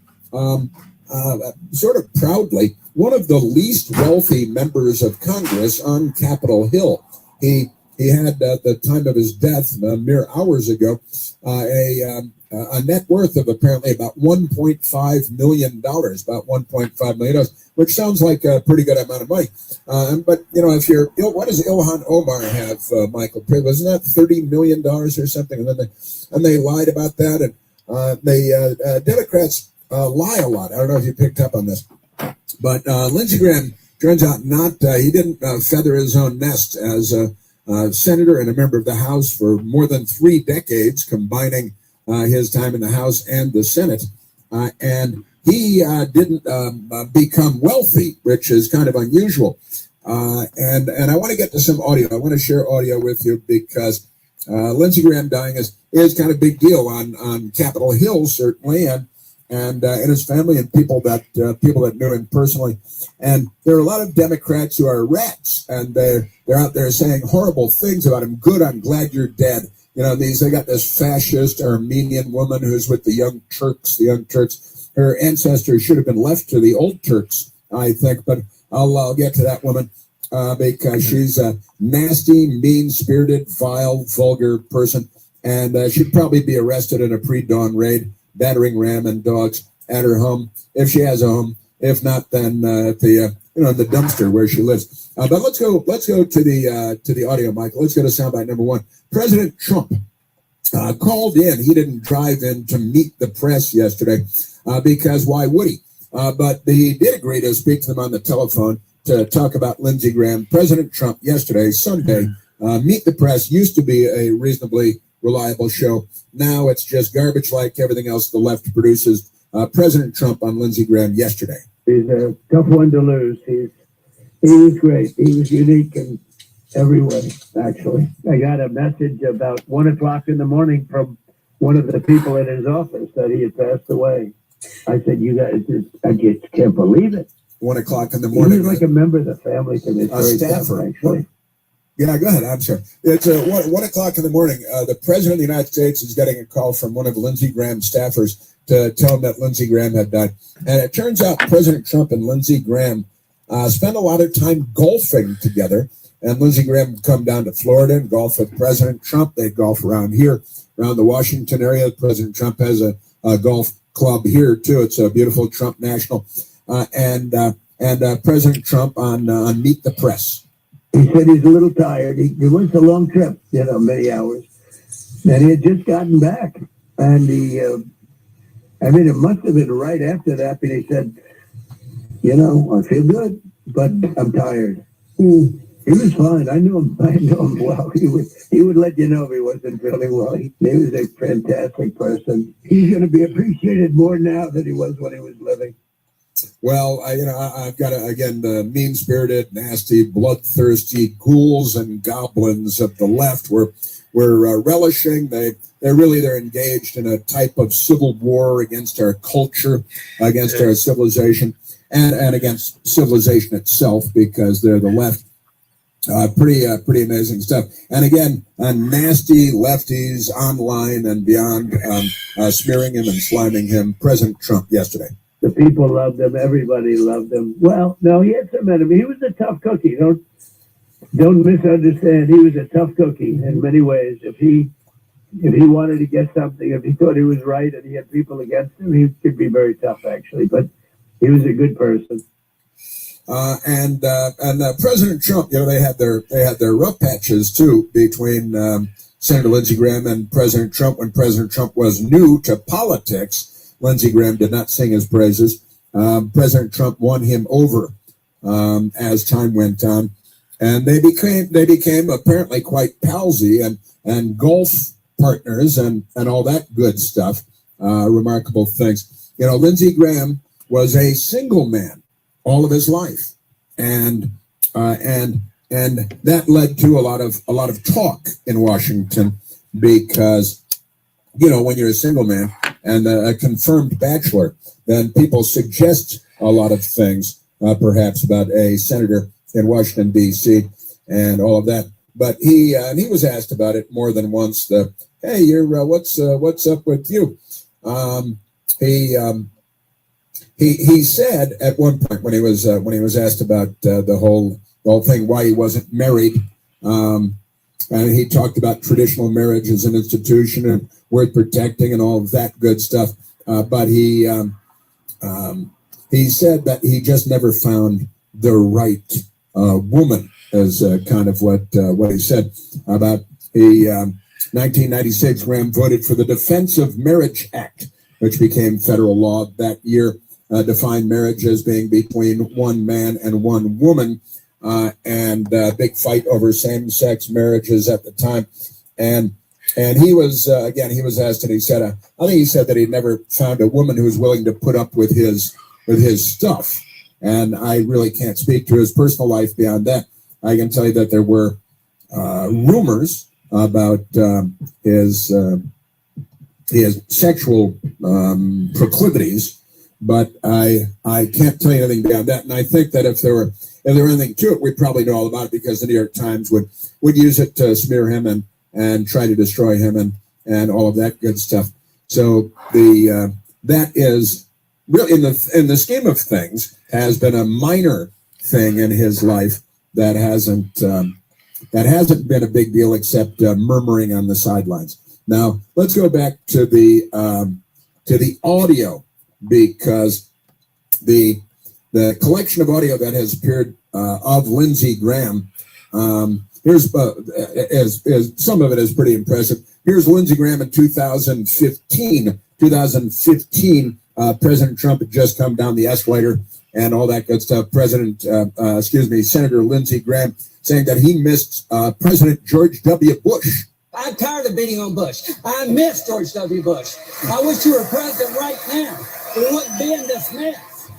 sort of proudly, one of the least wealthy members of Congress on Capitol Hill. He had, at the time of his death, mere hours ago, a net worth of apparently about $1.5 million, about $1.5 million, which sounds like a pretty good amount of money. But, you know, if you're, what does Ilhan Omar have, Michael? Wasn't that $30 million or something? And they lied about that. And Democrats lie a lot. I don't know if you picked up on this. But Lindsey Graham, turns out he didn't feather his own nest as a senator and a member of the House for more than 3 decades, combining his time in the House and the Senate. And he didn't become wealthy, which is kind of unusual. And I want to get to some audio. I want to share audio with you because Lindsey Graham dying is kind of a big deal on Capitol Hill, certainly, and his family and people that knew him personally. And there are a lot of Democrats who are rats, and they're out there saying horrible things about him. Good, I'm glad you're dead. You know, they got this fascist Armenian woman who's with the Young Turks. Her ancestors should have been left to the old Turks, I think, but I'll get to that woman because she's a nasty, mean-spirited, vile, vulgar person. and she'd probably be arrested in a pre-dawn raid, battering ram and dogs at her home, if she has a home. If not, then at the the dumpster where she lives. But let's go to the audio, Michael. Let's go to soundbite number one. President Trump called in. He didn't drive in to meet the press yesterday because why would he? But he did agree to speak to them on the telephone to talk about Lindsey Graham. President Trump yesterday, Sunday, Meet the Press used to be a reasonably reliable show. Now it's just garbage like everything else the left produces. President Trump on Lindsey Graham yesterday. He's a tough one to lose. He was great. He was unique in every way, actually. I got a message about 1 o'clock in the morning from one of the people in his office that he had passed away. I said, you guys, I just can't believe it. 1 o'clock in the morning. He was like a member of the family to me. A staffer. Actually. Yeah, go ahead. I'm sorry. It's 1 o'clock in the morning. The President of the United States is getting a call from one of Lindsey Graham's staffers to tell him that Lindsey Graham had died. And it turns out President Trump and Lindsey Graham spent a lot of time golfing together. And Lindsey Graham would come down to Florida and golf with President Trump. They'd golf around here, around the Washington area. President Trump has a golf club here, too. It's a beautiful Trump National. And President Trump on Meet the Press. He said he's a little tired. He went a long trip, many hours. And he had just gotten back. And it must have been right after that. And he said, I feel good, but I'm tired. He was fine. I knew him well. He would let you know if he wasn't feeling well. He was a fantastic person. He's going to be appreciated more now than he was when he was living. Well, I've got the mean-spirited, nasty, bloodthirsty ghouls and goblins of the left were relishing. They're engaged in a type of civil war against our culture, against our civilization, and against civilization itself, because they're the left. Pretty amazing stuff. And again, nasty lefties online and beyond, smearing him and sliming him. President Trump yesterday. The people loved him. Everybody loved him. Well, no, he had some enemy. He was a tough cookie. Don't misunderstand. He was a tough cookie in many ways. If he wanted to get something, if he thought he was right and he had people against him, he could be very tough, actually. But he was a good person. And President Trump, they had their rough patches too between Senator Lindsey Graham and President Trump when President Trump was new to politics. Lindsey Graham did not sing his praises. President Trump won him over as time went on, and they became apparently quite palsy and golf partners and all that good stuff. Remarkable things. Lindsey Graham was a single man all of his life, and that led to a lot of talk in Washington because when you're a single man and a confirmed bachelor, then people suggest a lot of things, perhaps about a senator in Washington D.C. and all of that. But he was asked about it more than once. Hey, you're what's up with you? He said at one point when he was asked about the whole thing, why he wasn't married, and he talked about traditional marriage as an institution and worth protecting and all of that good stuff. But he said that he just never found the right woman, as kind of what he said about the 1996. Graham voted for the Defense of Marriage Act, which became federal law that year. Defined marriage as being between one man and one woman, and big fight over same-sex marriages at the time. And he was he was asked, and he said, I think he said that he'd never found a woman who was willing to put up with his stuff. And I really can't speak to his personal life beyond that. I can tell you that there were rumors about his sexual proclivities. But I can't tell you anything beyond that. And I think that if there were anything to it, we'd probably know all about it, because the New York Times would use it to smear him and try to destroy him and all of that good stuff. So that is really in the scheme of things has been a minor thing in his life that hasn't been a big deal, except murmuring on the sidelines. Now let's go back to the audio, because the collection of audio that has appeared of Lindsey Graham. Here's as some of it is pretty impressive. Here's Lindsey Graham in 2015. 2015, President Trump had just come down the escalator and all that good stuff. Senator Lindsey Graham saying that he missed President George W. Bush. I'm tired of beating on Bush. I miss George W. Bush. I wish you were president right now. We wouldn't be in this mess.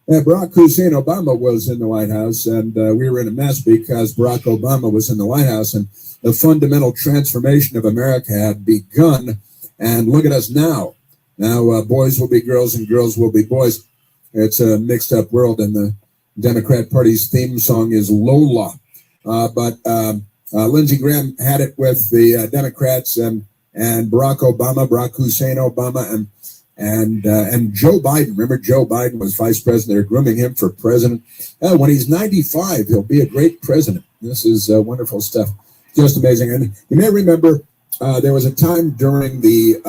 Barack Hussein Obama was in the White House, and we were in a mess because Barack Obama was in the White House, and the fundamental transformation of America had begun. And look at us now. Now boys will be girls and girls will be boys. It's a mixed up world, and the Democrat Party's theme song is Lola. But Lindsey Graham had it with the Democrats and Barack Obama, Barack Hussein Obama, and Joe Biden. Remember, Joe Biden was vice president. They're grooming him for president. When he's 95, he'll be a great president. This is wonderful stuff. Just amazing. And you may remember there was a time during the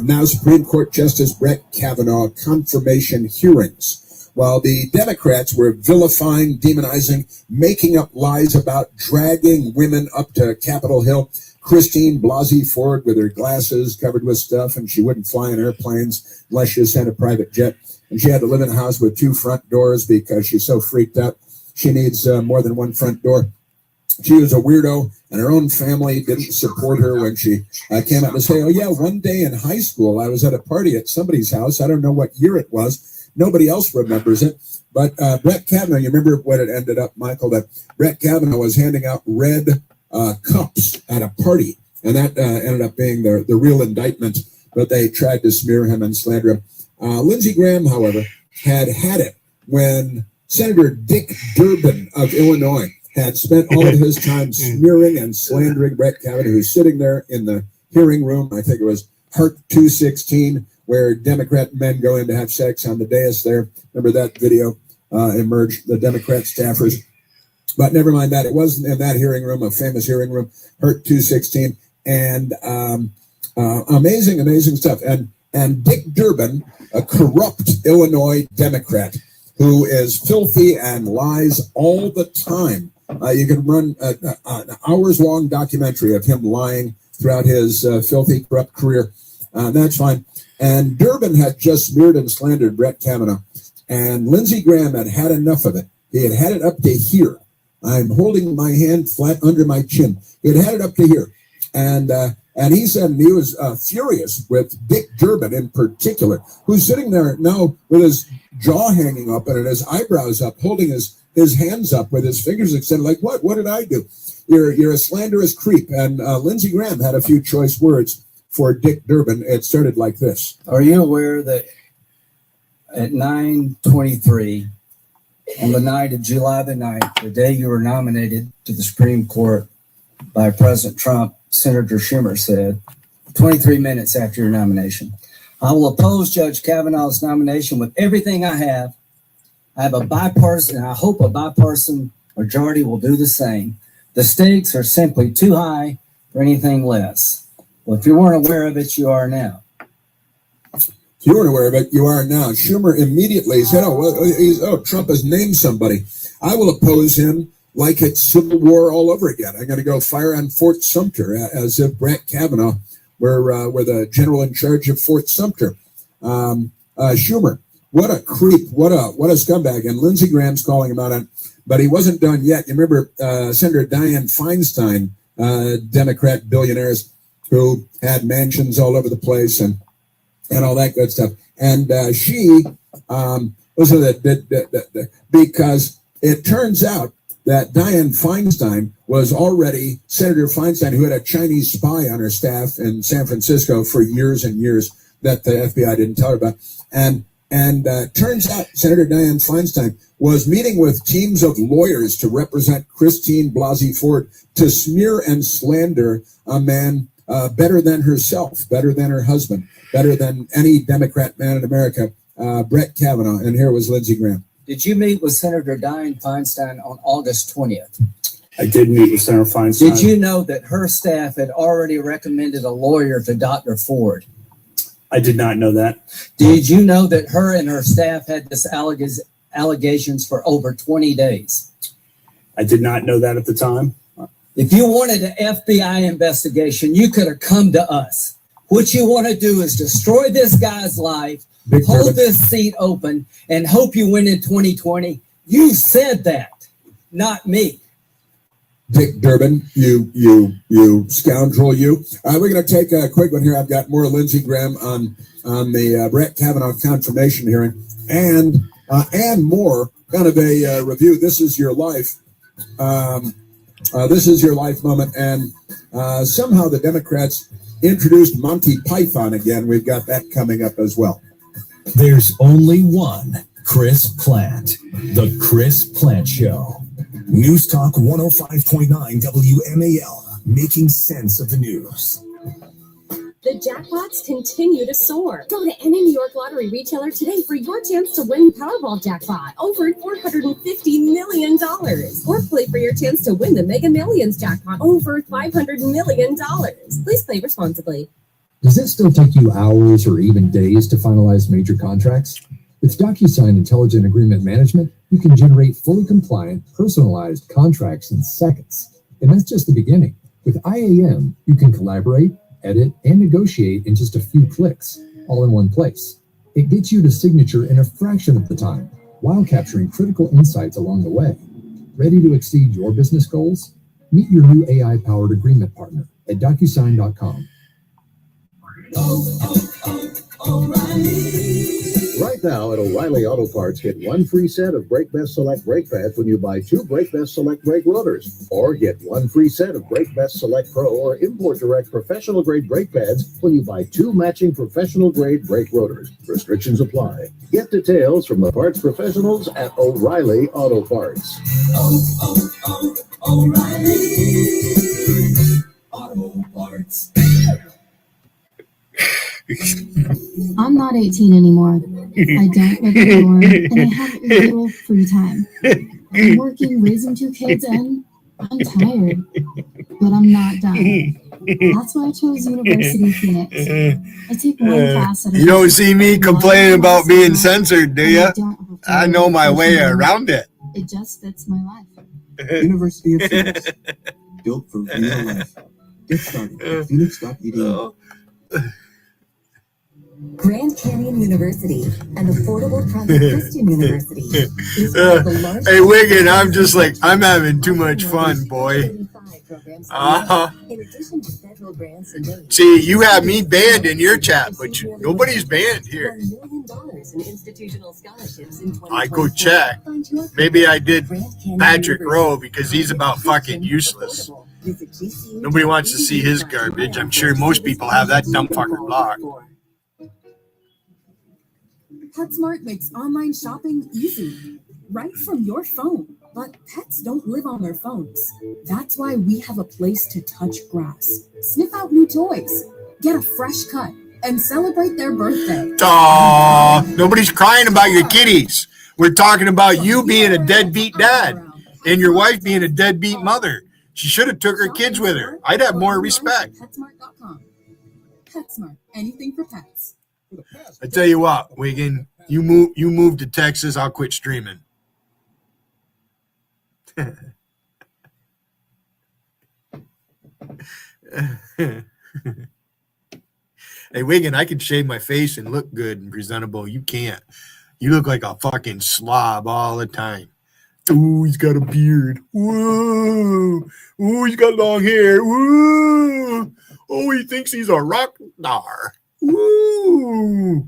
now Supreme Court Justice Brett Kavanaugh confirmation hearings, while the Democrats were vilifying, demonizing, making up lies about dragging women up to Capitol Hill. Christine Blasey Ford with her glasses covered with stuff, and she wouldn't fly in airplanes unless she sent a private jet. And she had to live in a house with 2 front doors because she's so freaked out. She needs more than 1 front door. She was a weirdo, and her own family didn't support her when she came out to say, oh, yeah, one day in high school, I was at a party at somebody's house. I don't know what year it was. Nobody else remembers it. But Brett Kavanaugh, you remember what it ended up, Michael, that Brett Kavanaugh was handing out red cups at a party, and that ended up being the real indictment, but they tried to smear him and slander him. Lindsey Graham, however, had it when Senator Dick Durbin of Illinois had spent all of his time smearing and slandering Brett Kavanaugh, who's sitting there in the hearing room. I think it was Part 216, where Democrat men go in to have sex on the dais there. Remember that video emerged, the Democrat staffers. But never mind that. It wasn't in that hearing room, a famous hearing room, Part 216. And amazing stuff. And Dick Durbin, a corrupt Illinois Democrat who is filthy and lies all the time. You can run an hours-long documentary of him lying throughout his filthy, corrupt career. That's fine. And Durbin had just smeared and slandered Brett Kavanaugh. And Lindsey Graham had enough of it. He had it up to here. I'm holding my hand flat under my chin. He had it up to here. And he said he was furious with Dick Durbin in particular, who's sitting there now with his jaw hanging up and his eyebrows up, holding his hands up with his fingers extended, like, what? What did I do? You're a slanderous creep. And Lindsey Graham had a few choice words for Dick Durbin. It started like this. Are you aware that at 9:23 on the night of July the 9th, the day you were nominated to the Supreme Court by President Trump, Senator Schumer said, 23 minutes after your nomination, I will oppose Judge Kavanaugh's nomination with everything I have. I have a bipartisan, and I hope a bipartisan majority will do the same. The stakes are simply too high for anything less. Well, if you weren't aware of it, you are now. If you weren't aware of it, you are now. Schumer immediately said, Trump has named somebody. I will oppose him like it's Civil War all over again. I'm going to go fire on Fort Sumter as if Brett Kavanaugh were the general in charge of Fort Sumter. Schumer, what a creep, what a scumbag. And Lindsey Graham's calling him out on, but he wasn't done yet. You remember Senator Dianne Feinstein, Democrat billionaires who had mansions all over the place and all that good stuff. And she was because it turns out that Dianne Feinstein was already Senator Feinstein, who had a Chinese spy on her staff in San Francisco for years and years that the FBI didn't tell her about. And turns out Senator Dianne Feinstein was meeting with teams of lawyers to represent Christine Blasey Ford to smear and slander a man better than herself, better than her husband, better than any Democrat man in America, Brett Kavanaugh. And here was Lindsey Graham. Did you meet with Senator Dianne Feinstein on August 20th? I did meet with Senator Feinstein. Did you know that her staff had already recommended a lawyer to Dr. Ford? I did not know that. Did you know that her and her staff had this allegations for over 20 days? I did not know that at the time. If you wanted an FBI investigation, you could have come to us. What you want to do is destroy this guy's life, hold this seat open, and hope you win in 2020. You said that, not me. Dick Durbin, you scoundrel, you. We're going to take a quick one here. I've got more Lindsey Graham on the Brett Kavanaugh confirmation hearing and more kind of a review. This is your life. This is your life moment. And somehow the Democrats introduced Monty Python again. We've got that coming up as well. There's only one Chris Plant, the Chris Plant Show. News Talk 105.9 WMAL, making sense of the news. The jackpots continue to soar. Go to any New York Lottery retailer today for your chance to win Powerball jackpot over $450 million. Or play for your chance to win the Mega Millions jackpot over $500 million. Please play responsibly. Does it still take you hours or even days to finalize major contracts? With DocuSign Intelligent Agreement Management, you can generate fully compliant, personalized contracts in seconds. And that's just the beginning. With IAM, you can collaborate, edit, and negotiate in just a few clicks, all in one place. It gets you to signature in a fraction of the time, while capturing critical insights along the way. Ready to exceed your business goals? Meet your new AI-powered agreement partner at DocuSign.com. Right now at O'Reilly Auto Parts, get one free set of Brake Best Select brake pads when you buy two Brake Best Select brake rotors. Or get one free set of Brake Best Select Pro or Import Direct professional grade brake pads when you buy two matching professional grade brake rotors. Restrictions apply. Get details from the parts professionals at O'Reilly Auto Parts. O'Reilly Auto Parts. I'm not 18 anymore. I don't live alone, and I have little free time. I'm working, raising two kids, and I'm tired. But I'm not done. That's why I chose University of Phoenix. I take one class at a You don't see me complaining about being censored, do you? I know my way around it. It just fits my life. University of Phoenix. Built for real life. Get started at phoenix.edu. Grand Canyon University, an affordable private Christian university, is one of the largest. Hey, Wiggin, I'm just like, I'm having too much fun, boy. In addition to federal grants and aid, See, you have me banned in your chat, but nobody's banned here. $1 million in institutional scholarships in I go check. Maybe I did Patrick Rowe because he's about fucking useless. Nobody wants to see his garbage. I'm sure most people have that dumb fucker blocked. PetSmart makes online shopping easy, right from your phone. But pets don't live on their phones. That's why we have a place to touch grass, sniff out new toys, get a fresh cut, and celebrate their birthday. Aw, nobody's crying about your kitties. We're talking about you being a deadbeat dad and your wife being a deadbeat mother. She should have took her kids with her. I'd have more respect. PetSmart.com. PetSmart, anything for pets. I tell you what, Wiggin, you move to Texas, I'll quit streaming. Hey, Wiggin, I can shave my face and look good and presentable. You can't. You look like a fucking slob all the time. Ooh, he's got a beard. Whoa. Ooh, he's got long hair. Whoa. Oh, he thinks he's a rock star. Woo!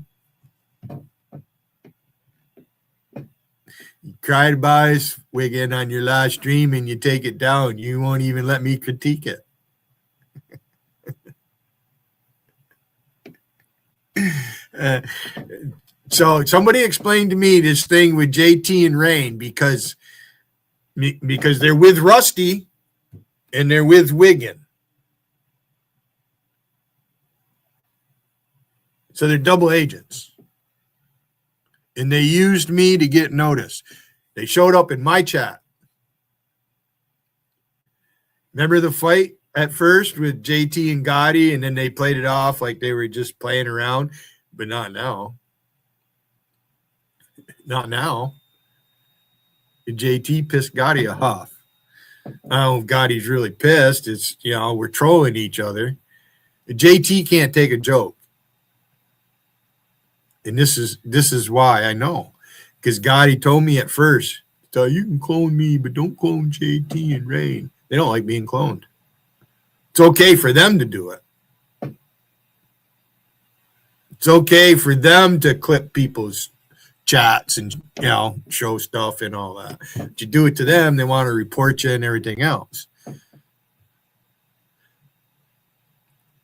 You cried about us, Wiggin, on your last stream, and you take it down. You won't even let me critique it. So somebody explained to me this thing with JT and Rain because they're with Rusty and they're with Wiggin. So they're double agents. And they used me to get noticed. They showed up in my chat. Remember the fight at first with JT and Gotti, and then they played it off like they were just playing around, but not now. Not now. JT pissed Gotti off. I don't know if Gotti's really pissed. It's, we're trolling each other. JT can't take a joke. And this is why I know. Because Gotti told me at first, so you can clone me, but don't clone JT and Rain. They don't like being cloned. It's okay for them to do it. It's okay for them to clip people's chats and, show stuff and all that. But you do it to them, they want to report you and everything else.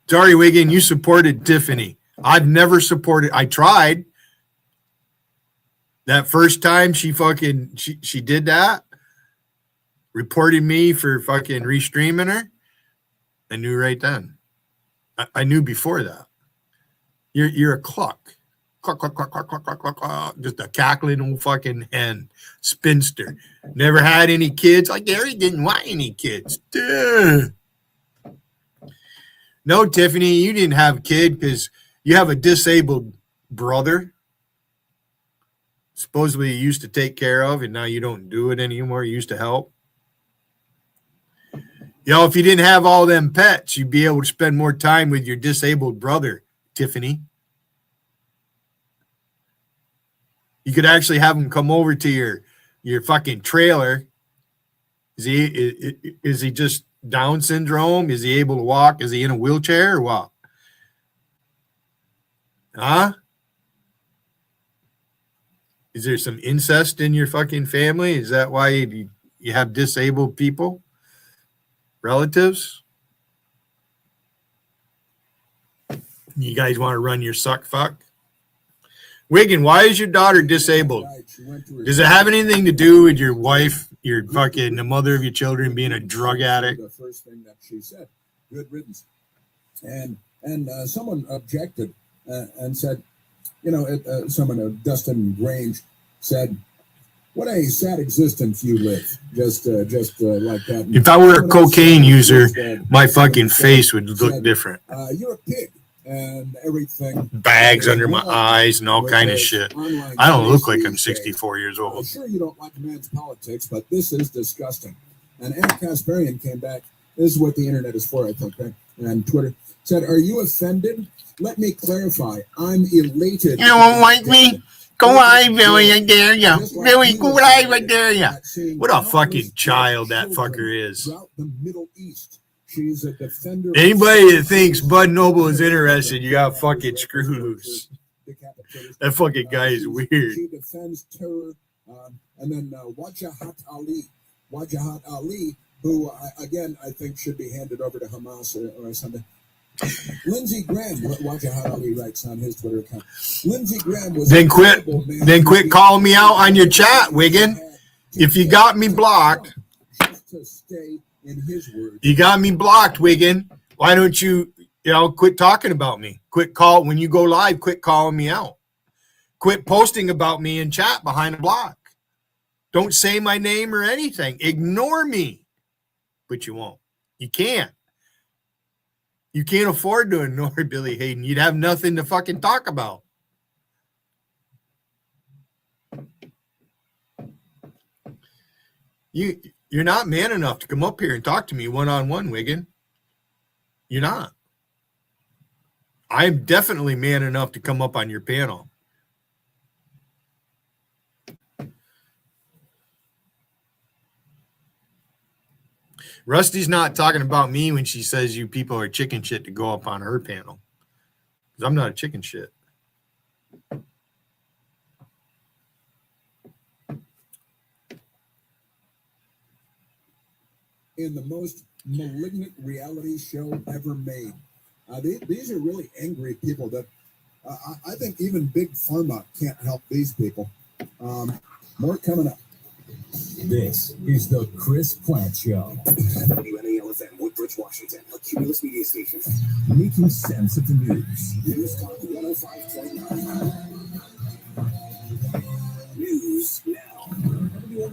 Sorry, Wiggin, you supported Tiffany. I've never supported. I tried. That first time she did that, reported me for fucking restreaming her. I knew right then. I knew before that. You're a cluck. Cluck, cluck, cluck, cluck, cluck, cluck, cluck, cluck. Just a cackling old fucking hen. Spinster. Never had any kids. Like Gary didn't want any kids. Duh. No, Tiffany, you didn't have a kid because you have a disabled brother. Supposedly you used to take care of, and now you don't do it anymore. You used to help. If you didn't have all them pets, you'd be able to spend more time with your disabled brother, Tiffany. You could actually have him come over to your fucking trailer. Is he just Down syndrome? Is he able to walk? Is he in a wheelchair or what? Huh? Is there some incest in your fucking family? Is that why you have disabled people? Relatives? You guys want to run your suck fuck? Wiggin, why is your daughter disabled? Does it have anything to do with your wife, the mother of your children being a drug addict? The first thing that she said, good riddance. And someone objected and said, Dustin Grange said, what a sad existence you live. Just like that. If I were a cocaine user, my fucking face would look different. You're a pig. And everything. Bags under my eyes and all kind of shit. I don't look like I'm 64 years old. I'm sure you don't like a man's politics, but this is disgusting. And Ann Kasparian came back. This is what the internet is for, I think, right? And Twitter said, are you offended? Let me clarify. I'm elated. You don't like me? Go live, Billy, I dare you. Billy, go live, I dare you. What a fucking child that fucker is. The Middle East. She's a defender. Anybody that thinks Bud Noble is interested, you got fucking screw loose. That fucking guy is weird. She defends terror. And then Wajahat Ali, who, again, I think should be handed over to Hamas or something. Lindsey Graham, Wajahat Ali writes on his Twitter account. Lindsey Graham was Then quit calling me out on your chat, Wiggin. If you got me blocked. Just to stay in his words. You got me blocked, Wiggin. Why don't you, quit talking about me? When you go live, quit calling me out. Quit posting about me in chat behind a block. Don't say my name or anything. Ignore me. But you won't. You can't. You can't afford to ignore Billy Hayden. You'd have nothing to fucking talk about. You're not man enough to come up here and talk to me one-on-one, Wiggin. You're not. I'm definitely man enough to come up on your panel. Rusty's not talking about me when she says you people are chicken shit to go up on her panel. Because I'm not a chicken shit. In the most malignant reality show ever made. These are really angry people that I think even Big Pharma can't help these people. More coming up. This is the Chris Plant Show. WMAL-FM, Woodbridge, Washington, a Cumulus media station. Making sense of the news. News Talk 105.9. News now.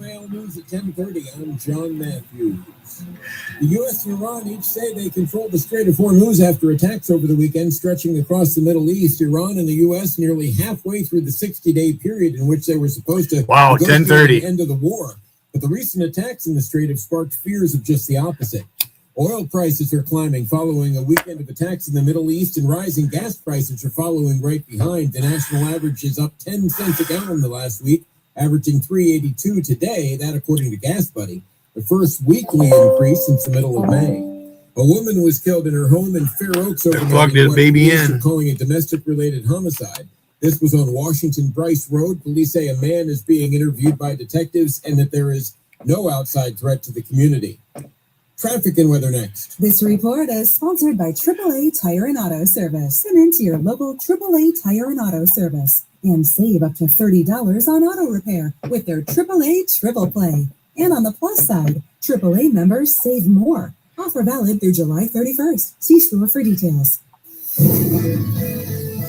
WMAL News at 10:30. I'm John Matthews. The U.S. and Iran each say they control the Strait of Hormuz after attacks over the weekend stretching across the Middle East. Iran and the U.S. nearly halfway through the 60-day period in which they were supposed to negotiate 10:30. the end of the war. But the recent attacks in the Strait have sparked fears of just the opposite. Oil prices are climbing following a weekend of attacks in the Middle East, and rising gas prices are following right behind. The national average is up 10 cents a gallon the last week, averaging $3.82 today, that according to Gas Buddy, the first weekly increase since the middle of May. A woman was killed in her home in Fair Oaks overnight. Plugged his baby in. Calling a domestic-related homicide. This was on Washington Bryce Road. Police say a man is being interviewed by detectives and that there is no outside threat to the community. Traffic and weather next. This report is sponsored by AAA Tire and Auto Service. Come into your local AAA Tire and Auto Service and save up to $30 on auto repair with their AAA Triple Play. And on the plus side, AAA members save more. Offer valid through July 31st. See store for details.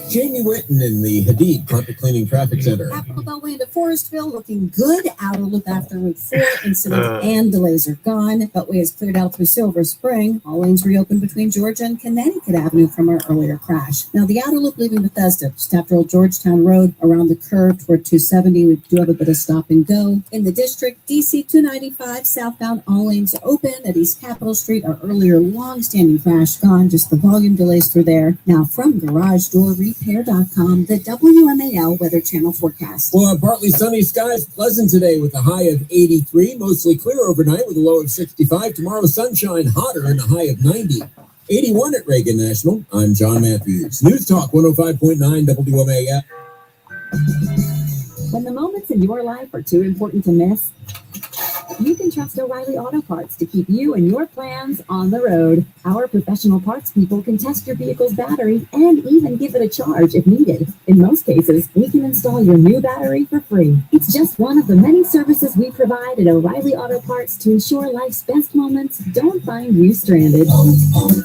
Jamie Witten in the Hadid Carpet Cleaning Traffic Center. Capital Beltway into Forestville looking good. Outer loop after Route 4. Incidents and delays are gone. Beltway is cleared out through Silver Spring. All lanes reopened between Georgia and Connecticut Avenue from our earlier crash. Now the outer loop leaving Bethesda, just after Old Georgetown Road, around the curve toward 270. We do have a bit of stop and go. In the district, DC 295 southbound, all lanes are open. At East Capitol Street, our earlier long-standing crash gone. Just the volume delays through there. Now from Garage Door Repair.com, the WMAL Weather Channel forecast. Well, partly sunny skies, pleasant today with a high of 83, mostly clear overnight with a low of 65. Tomorrow, sunshine, hotter and a high of 90. 81 at Reagan National. I'm John Matthews. News Talk 105.9 WMAL. When the moments in your life are too important to miss, you can trust O'Reilly Auto Parts to keep you and your plans on the road. Our professional parts people can test your vehicle's battery and even give it a charge if needed. In most cases, we can install your new battery for free. It's just one of the many services we provide at O'Reilly Auto Parts to ensure life's best moments don't find you stranded. O'Reilly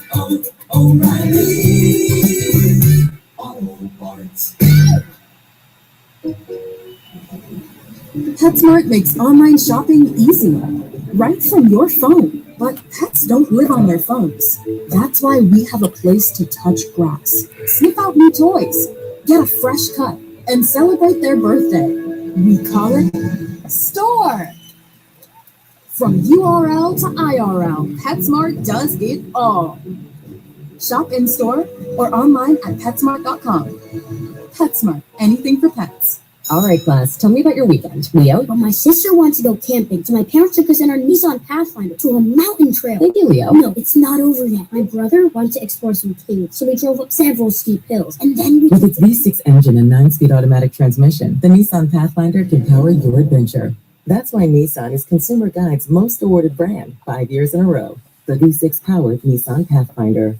Auto Parts. PetSmart makes online shopping easy, right from your phone. But pets don't live on their phones. That's why we have a place to touch grass, sniff out new toys, get a fresh cut, and celebrate their birthday. We call it Store. From URL to IRL, PetSmart does it all. Shop in store or online at PetSmart.com. PetSmart, anything for pets. All right, class, tell me about your weekend. Leo? Well, my sister wants to go camping, so my parents took us in our Nissan Pathfinder to a mountain trail. Thank you, Leo. No, it's not over yet. My brother wanted to explore some caves, so we drove up several steep hills, and then we... With its V6 engine and 9-speed automatic transmission, the Nissan Pathfinder can power your adventure. That's why Nissan is Consumer Guide's most awarded brand, 5 years in a row. The V6-powered Nissan Pathfinder.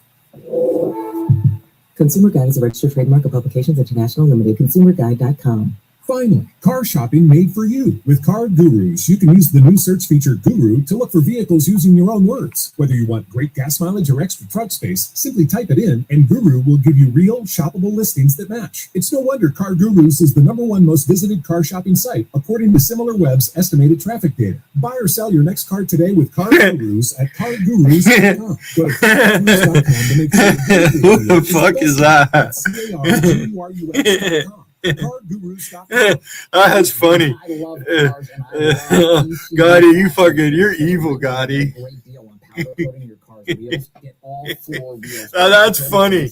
Consumer Guide is a registered trademark of Publications International Limited. ConsumerGuide.com. Finally, car shopping made for you. With Car Gurus, you can use the new search feature Guru to look for vehicles using your own words. Whether you want great gas mileage or extra trunk space, simply type it in and Guru will give you real, shoppable listings that match. It's no wonder Car Gurus is the #1 most visited car shopping site, according to SimilarWeb's estimated traffic data. Buy or sell your next car today with Car Gurus at CarGurus.com. Go to CarGurus.com to make sure What the fuck is that? CarGurus.com. That's funny. Gotti, you're evil, Gotti. That's funny.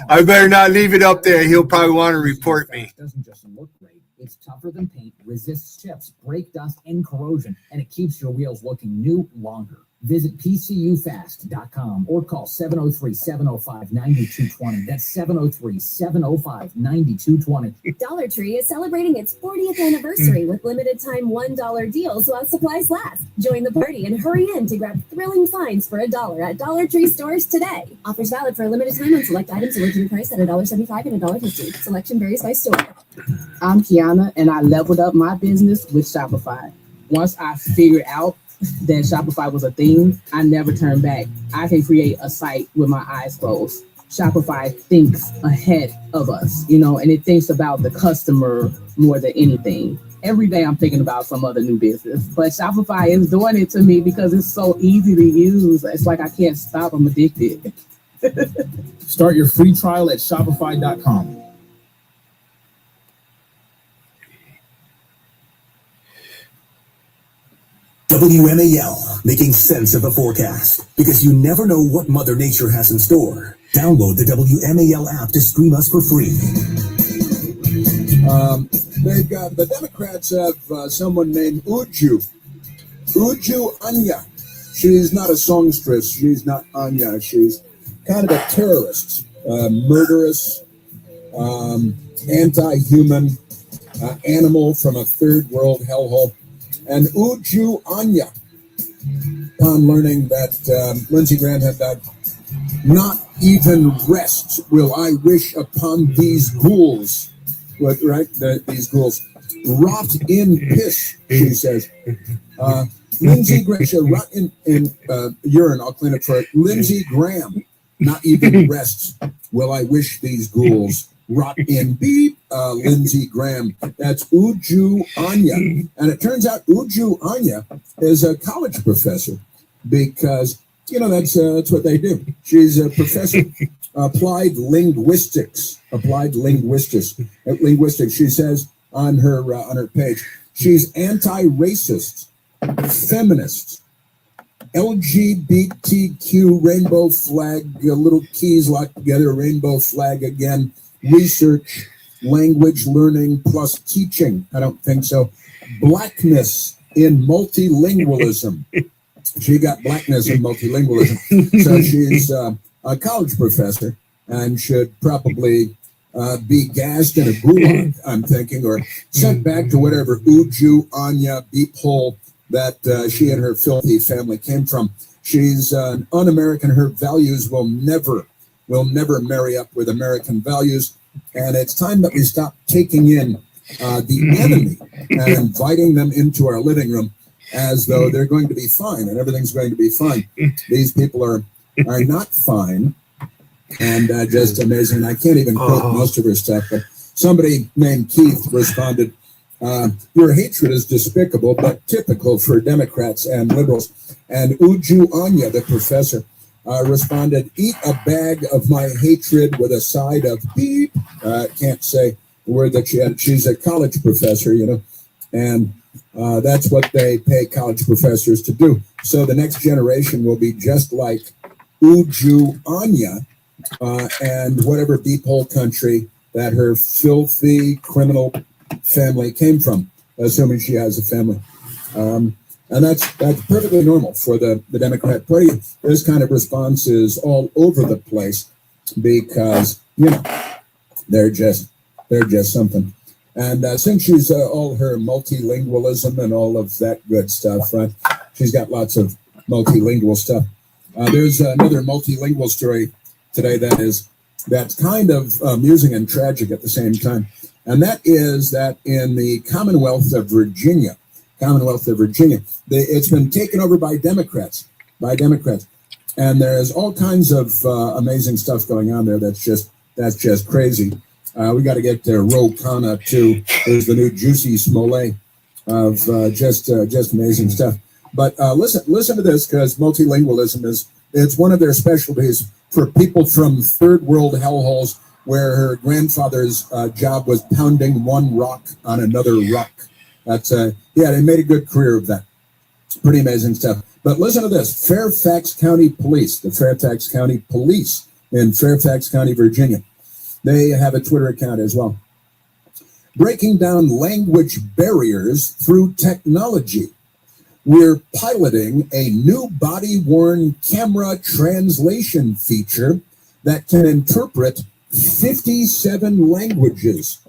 I better not leave it up there. He'll probably want to report me. Doesn't just look great. It's tougher than paint, resists chips, brake dust, and corrosion, and it keeps your wheels looking new longer. Visit PCUfast.com or call 703-705-9220. That's 703-705-9220. Dollar Tree is celebrating its 40th anniversary with limited time $1 deals while supplies last. Join the party and hurry in to grab thrilling finds for $1 at Dollar Tree stores today. Offers valid for a limited time on select items originally priced at $1.75 and $1.50. Selection varies by store. I'm Kiana, and I leveled up my business with Shopify. Once I figured out that Shopify was a thing, I never turned back. I can create a site with my eyes closed. Shopify thinks ahead of us, and it thinks about the customer more than anything. every day I'm thinking about some other new business. But Shopify is doing it to me because it's so easy to use. It's like I can't stop. I'm addicted. Start your free trial at Shopify.com. WMAL, making sense of the forecast. Because you never know what Mother Nature has in store. Download the WMAL app to stream us for free. They've got, the Democrats have someone named Uju Anya. She's not a songstress. She's not Anya. She's kind of a terrorist, murderous, anti-human animal from a third world hellhole. And Uju Anya, upon learning that Lindsey Graham had died, not even rest will I wish upon these ghouls. Right? These ghouls. Rot in piss, she says. Lindsey Graham, rot in urine, I'll clean it for it. Lindsey Graham, not even rest will I wish these ghouls. Rot in beep, Lindsey Graham. That's Uju Anya. And it turns out Uju Anya is a college professor because, you know, that's what they do. She's a professor applied linguistics. She says on her page, she's anti-racist, feminist, LGBTQ rainbow flag, little keys locked together, rainbow flag again, research, language learning plus teaching. I don't think so. Blackness in multilingualism. She got blackness in multilingualism. So she's a college professor and should probably be gassed in a gulag, I'm thinking, or sent back to whatever Uju Anya beep hole that she and her filthy family came from. She's an un-American. Her values will never marry up with American values. And it's time that we stop taking in the enemy and inviting them into our living room as though they're going to be fine and everything's going to be fine. These people are not fine and just amazing. I can't even quote most of her stuff, but somebody named Keith responded, your hatred is despicable, but typical for Democrats and liberals. And Uju Anya, the professor, responded, eat a bag of my hatred with a side of beep. Can't say the word that she had. She's a college professor, you know, and that's what they pay college professors to do. So the next generation will be just like Uju Anya and whatever beep hole country that her filthy criminal family came from, assuming she has a family. And that's perfectly normal for the Democrat Party. This kind of response is all over the place because, you know, they're just something. And since she's all her multilingualism and all of that good stuff, right? She's got lots of multilingual stuff. There's another multilingual story today that's kind of amusing and tragic at the same time. And that is that in the Commonwealth of Virginia, it's been taken over by Democrats. And there's all kinds of amazing stuff going on there that's just crazy. We got to get to Ro Khanna too. There's the new Juicy Smollett of just amazing stuff. But listen to this, because multilingualism it's one of their specialties for people from third world hellholes where her grandfather's job was pounding one rock on another rock. That's they made a good career of that. Pretty amazing stuff. But listen to this. Fairfax County Police, the Fairfax County Police in Fairfax County, Virginia. They have a Twitter account as well. Breaking down language barriers through technology. We're piloting a new body-worn camera translation feature that can interpret 57 languages,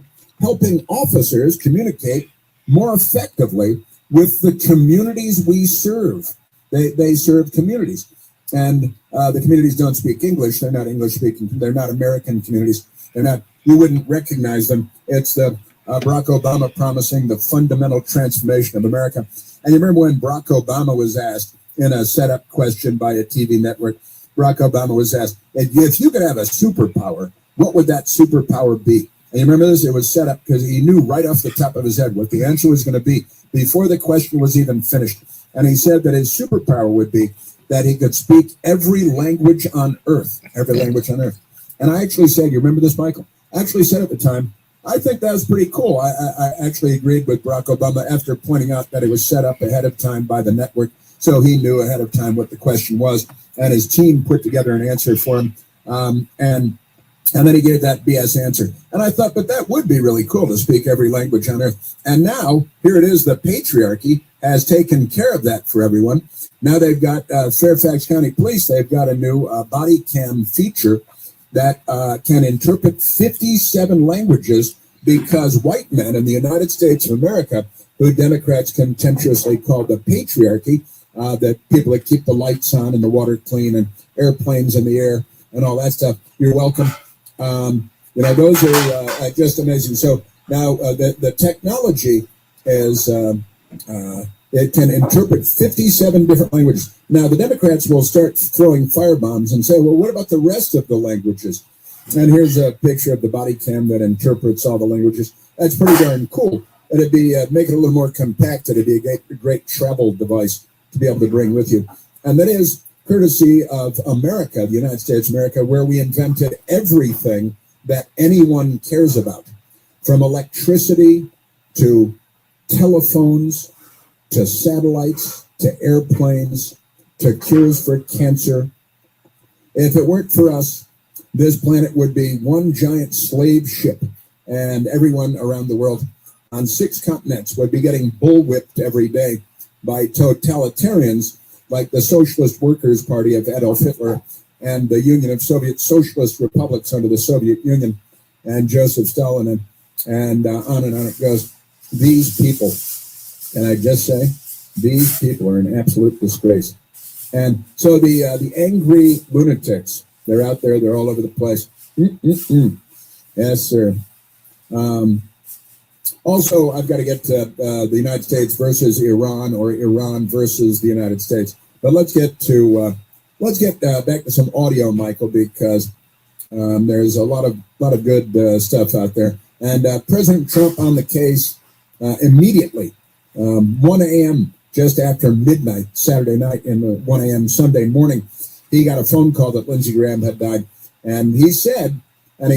helping officers communicate more effectively with the communities we serve. They serve communities, and the communities don't speak English. They're not English speaking. They're not American communities. They're not. You wouldn't recognize them. It's the Barack Obama promising the fundamental transformation of America. And you remember when Barack Obama was asked in a setup question by a TV network, Barack Obama was asked, if you could have a superpower, what would that superpower be? And you remember this? It was set up because he knew right off the top of his head what the answer was going to be before the question was even finished. And he said that his superpower would be that he could speak every language on earth, every language on earth. And I actually said, you remember this, Michael? I actually said at the time, I think that was pretty cool. I actually agreed with Barack Obama after pointing out that it was set up ahead of time by the network. So he knew ahead of time what the question was. And his team put together an answer for him. And then he gave that BS answer. And I thought, but that would be really cool to speak every language on earth. And now, here it is, the patriarchy has taken care of that for everyone. Now they've got Fairfax County Police, they've got a new body cam feature that can interpret 57 languages because white men in the United States of America, who Democrats contemptuously call the patriarchy, that people that keep the lights on and the water clean and airplanes in the air and all that stuff, you're welcome. Those are just amazing. So now the technology is, it can interpret 57 different languages. Now the Democrats will start throwing firebombs and say, well, what about the rest of the languages? And here's a picture of the body cam that interprets all the languages. That's pretty darn cool. It'd be, make it a little more compact. It'd be a great travel device to be able to bring with you. And that is courtesy of America, the United States of America, where we invented everything that anyone cares about, from electricity to telephones to satellites to airplanes to cures for cancer. If it weren't for us, this planet would be one giant slave ship, and everyone around the world on 6 continents would be getting bullwhipped every day by totalitarians like the Socialist Workers' Party of Adolf Hitler and the Union of Soviet Socialist Republics under the Soviet Union and Joseph Stalin, and on it goes. These people, can I just say, these people are an absolute disgrace. And so the angry lunatics, they're out there, they're all over the place. Yes, sir. Also, I've got to get to the United States versus Iran, or Iran versus the United States. But let's get back to some audio, Michael, because there's a lot of good stuff out there. And President Trump on the case immediately, 1 a.m. just after midnight Saturday night and 1 a.m. Sunday morning, he got a phone call that Lindsey Graham had died, and he said, one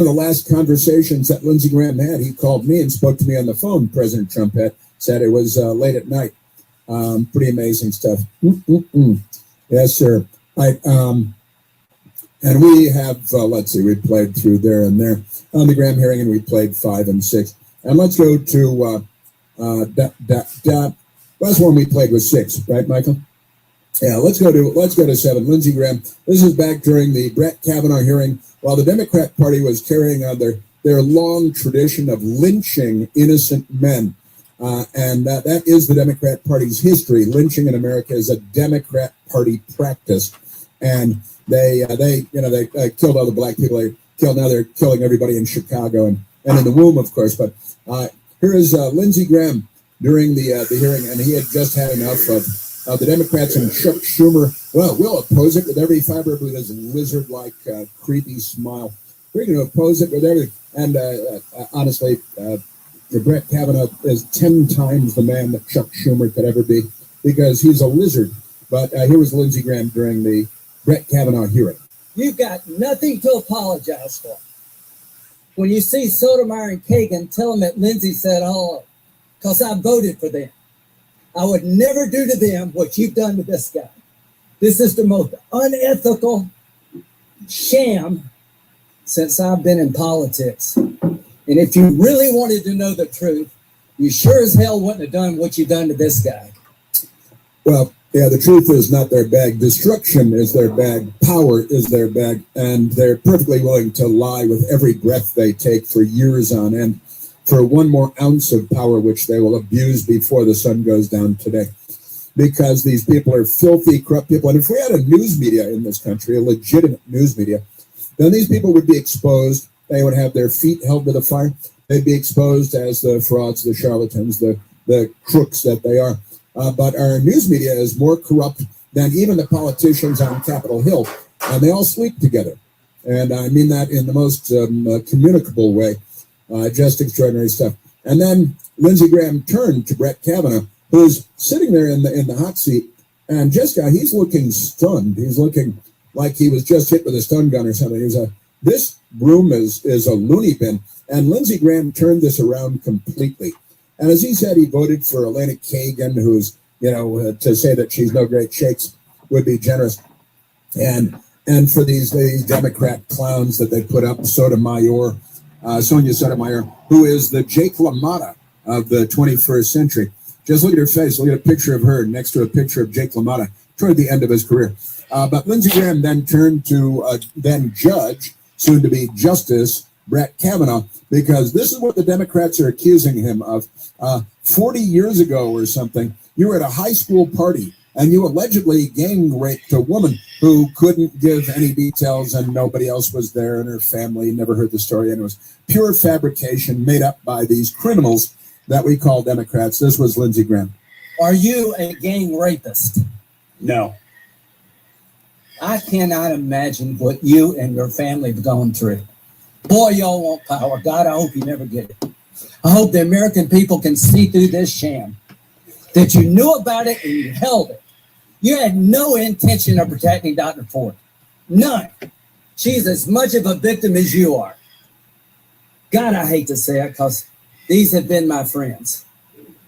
of the last conversations that Lindsey Graham had, he called me and spoke to me on the phone. President Trump had said it was late at night. Pretty amazing stuff. Yes, sir. And we have, let's see, we played through there and there on the Graham hearing, and we played 5 and 6. And let's go to, last one we played was 6, right, Michael? Yeah, let's go to 7. Lindsey Graham. This is back during the Brett Kavanaugh hearing, while the Democrat Party was carrying on their long tradition of lynching innocent men. And that is the Democrat Party's history. Lynching in America is a Democrat Party practice, and they killed all the black people. Now they're killing everybody in Chicago and in the womb, of course. But here is Lindsey Graham during the hearing, and he had just had enough of the Democrats and Chuck Schumer. Well, we'll oppose it with every fiber of his lizard-like creepy smile. We're going to oppose it with everything. And honestly, Brett Kavanaugh is 10 times the man that Chuck Schumer could ever be, because he's a lizard. But here was Lindsey Graham during the Brett Kavanaugh hearing. You've got nothing to apologize for. When you see Sotomayor and Kagan, tell them that Lindsey said all, because I voted for them. I would never do to them what you've done to this guy. This is the most unethical sham since I've been in politics. And if you really wanted to know the truth, you sure as hell wouldn't have done what you've done to this guy. Well, yeah, the truth is not their bag. Destruction is their bag. Power is their bag. And they're perfectly willing to lie with every breath they take for years on end for one more ounce of power, which they will abuse before the sun goes down today. Because these people are filthy, corrupt people. And if we had a news media in this country, a legitimate news media, then these people would be exposed. They would have their feet held to the fire. They'd be exposed as the frauds, the charlatans, the crooks that they are. But our news media is more corrupt than even the politicians on Capitol Hill, and they all sleep together. And I mean that in the most communicable way. Just extraordinary stuff. And then Lindsey Graham turned to Brett Kavanaugh, who's sitting there in the hot seat, and he's looking stunned. He's looking like he was just hit with a stun gun or something. This room is a loony bin. And Lindsey Graham turned this around completely. And as he said, he voted for Elena Kagan, who's, to say that she's no great shakes would be generous. And for these Democrat clowns that they put up, Sonia Sotomayor, who is the Jake LaMotta of the 21st century. Just look at her face. Look at a picture of her next to a picture of Jake LaMotta toward the end of his career. But Lindsey Graham then turned to then Judge, soon to be Justice, Brett Kavanaugh, because this is what the Democrats are accusing him of. 40 years ago or something, you were at a high school party and you allegedly gang raped a woman who couldn't give any details and nobody else was there and her family never heard the story, and it was pure fabrication made up by these criminals that we call Democrats. This was Lindsey Graham. Are you a gang rapist? No. I cannot imagine what you and your family have gone through. Boy, y'all want power. God, I hope you never get it. I hope the American people can see through this sham, that you knew about it and you held it. You had no intention of protecting Dr. Ford. None. She's as much of a victim as you are. God, I hate to say it because these have been my friends.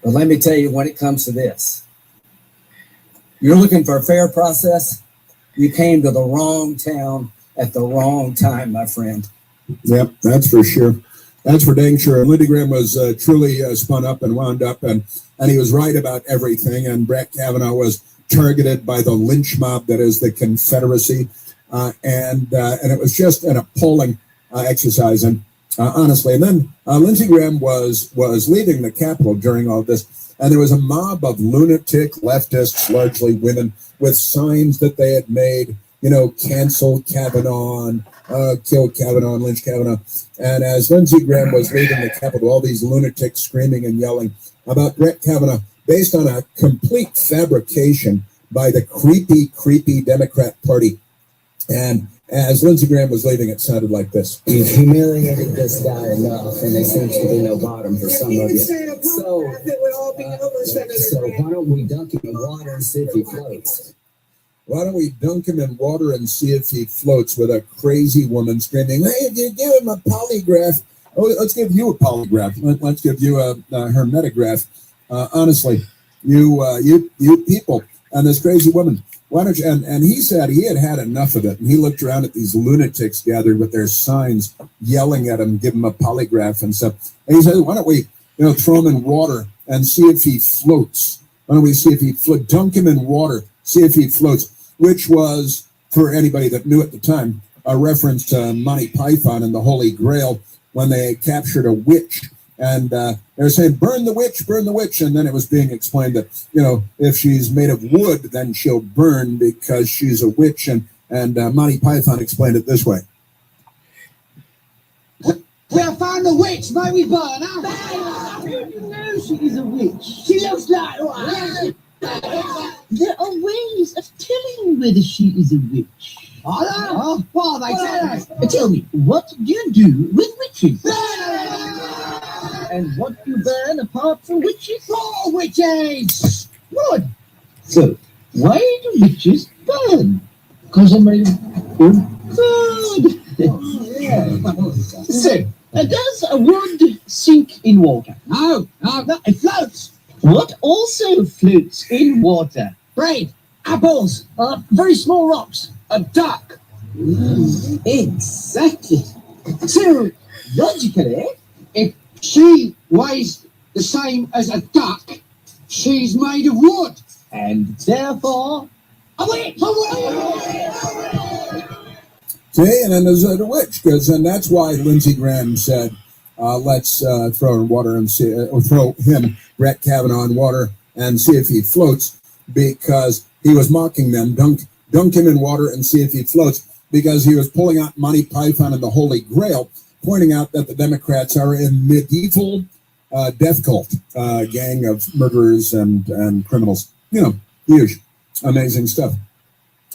But let me tell you, when it comes to this, you're looking for a fair process. You came to the wrong town at the wrong time, my friend. Yep, that's for sure. That's for dang sure. Lindsey Graham was truly spun up and wound up, and he was right about everything. And Brett Kavanaugh was targeted by the lynch mob that is the Confederacy, and it was just an appalling exercise. And honestly, and then Lindsey Graham was leaving the Capitol during all this, and there was a mob of lunatic leftists, largely women, with signs that they had made, cancel Kavanaugh, and kill Kavanaugh and lynch Kavanaugh. And as Lindsey Graham was leaving the Capitol, all these lunatics screaming and yelling about Brett Kavanaugh, based on a complete fabrication by the creepy Democrat Party. And as Lindsey Graham was leaving, it sounded like this. You've humiliated this guy enough, and there seems to be no bottom for some of you. So why don't we dunk him in water and see if he floats? Why don't we dunk him in water and see if he floats, with a crazy woman screaming, hey, if you give him a polygraph, let's give you a polygraph. Let's give you her metograph. Honestly, you people, and this crazy woman, why don't you? And he said he had enough of it, and he looked around at these lunatics gathered with their signs, yelling at him, give him a polygraph and stuff. And he said, why don't we, throw him in water and see if he floats? Why don't we see if he floats? Dunk him in water, see if he floats. Which was, for anybody that knew at the time, a reference to Monty Python and the Holy Grail when they captured a witch. And they were saying, burn the witch. And then it was being explained that, if she's made of wood, then she'll burn because she's a witch. And Monty Python explained it this way. We'll find the witch, may we burn her? How do you know she is a witch? She looks like one. There are ways of telling whether she is a witch. Are there? Oh, what are they telling us? Tell me, what do you do with witches? And what do you burn apart from witches? More witches! Good. So, why do witches burn? Because they're made of good. So, does a wood sink in water? No, it floats. What also floats in water? Bread, apples, very small rocks, a duck. Exactly. So, logically, if she weighs the same as a duck, she's made of wood. And therefore, a witch! See, and then there's the witch, and that's why Lindsey Graham said, let's throw in water and see, throw him, Brett Kavanaugh, in water and see if he floats, because he was mocking them. Dunk him in water and see if he floats, because he was pulling out Monty Python and the Holy Grail, pointing out that the Democrats are a medieval death cult, gang of murderers and criminals. Huge, amazing stuff.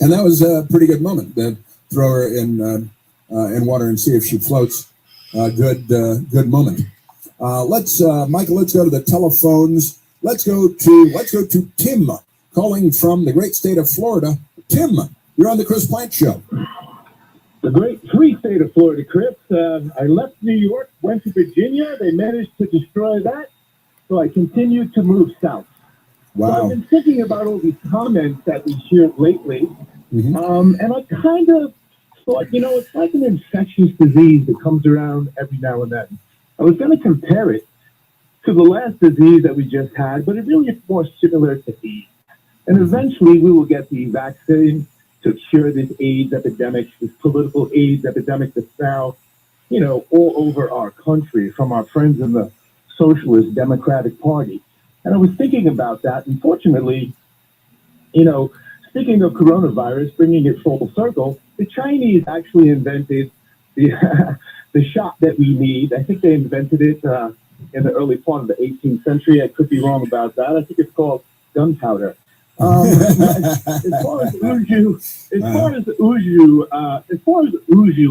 And that was a pretty good moment. The throw her in in water and see if she floats. Good moment. Michael, let's go to the telephones. Let's go to Tim, calling from the great state of Florida. Tim, you're on the Chris Plant Show. The great free state of Florida, Chris. I left New York, went to Virginia. They managed to destroy that, so I continued to move south. Wow. So I've been thinking about all these comments that we heard lately, and I kind of thought, it's like an infectious disease that comes around every now and then. I was going to compare it to the last disease that we just had, but it really is more similar to AIDS. And eventually we will get the vaccine to cure this AIDS epidemic, this political AIDS epidemic that's now, all over our country from our friends in the Socialist Democratic Party. And I was thinking about that. Unfortunately, speaking of coronavirus, bringing it full circle, the Chinese actually invented the shot that we need. I think they invented it in the early part of the 18th century. I could be wrong about that. I think it's called gunpowder. As far as Uju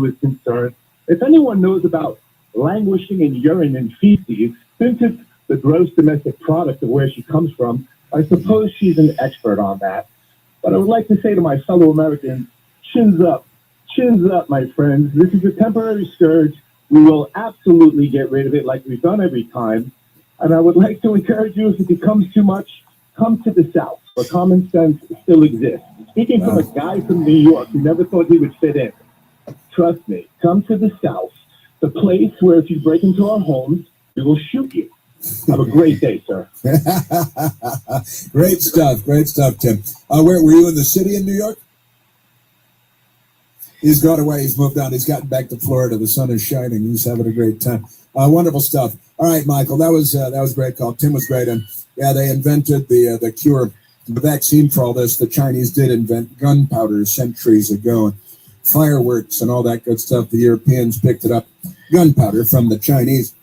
is concerned, if anyone knows about languishing in urine and feces, since it's the gross domestic product of where she comes from, I suppose she's an expert on that. But I would like to say to my fellow Americans, chins up, my friends. This is a temporary scourge. We will absolutely get rid of it like we've done every time. And I would like to encourage you, if it becomes too much, come to the South, where common sense still exists. Speaking from a guy from New York who never thought he would fit in, trust me, come to the South, the place where if you break into our homes, we will shoot you. Have a great day, sir. Great stuff, Tim. Where were you in the city in New York? He's gone away. He's moved on. He's gotten back to Florida. The sun is shining. He's having a great time. Wonderful stuff. All right, Michael, that was a great call. Tim was great, and yeah, they invented the cure, the vaccine for all this. The Chinese did invent gunpowder centuries ago, and fireworks and all that good stuff. The Europeans picked it up. Gunpowder from the Chinese,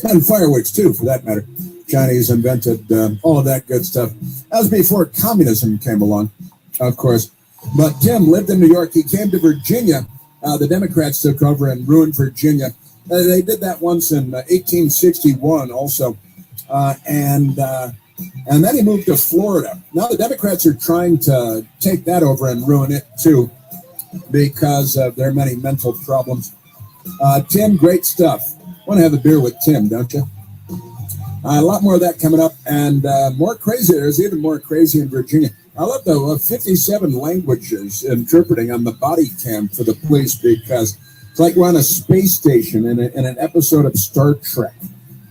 and fireworks too, for that matter. Chinese invented all of that good stuff. That was before communism came along, of course. But Tim lived in New York. He came to Virginia. The Democrats took over and ruined Virginia. They did that once in 1861 also. And then he moved to Florida. Now the Democrats are trying to take that over and ruin it too, because of their many mental problems. Tim, great stuff. Want to have a beer with Tim, don't you? A lot more of that coming up, and more crazy. There's even more crazy in Virginia. I love the 57 languages interpreting on the body cam for the police, because it's like we're on a space station in an episode of Star Trek.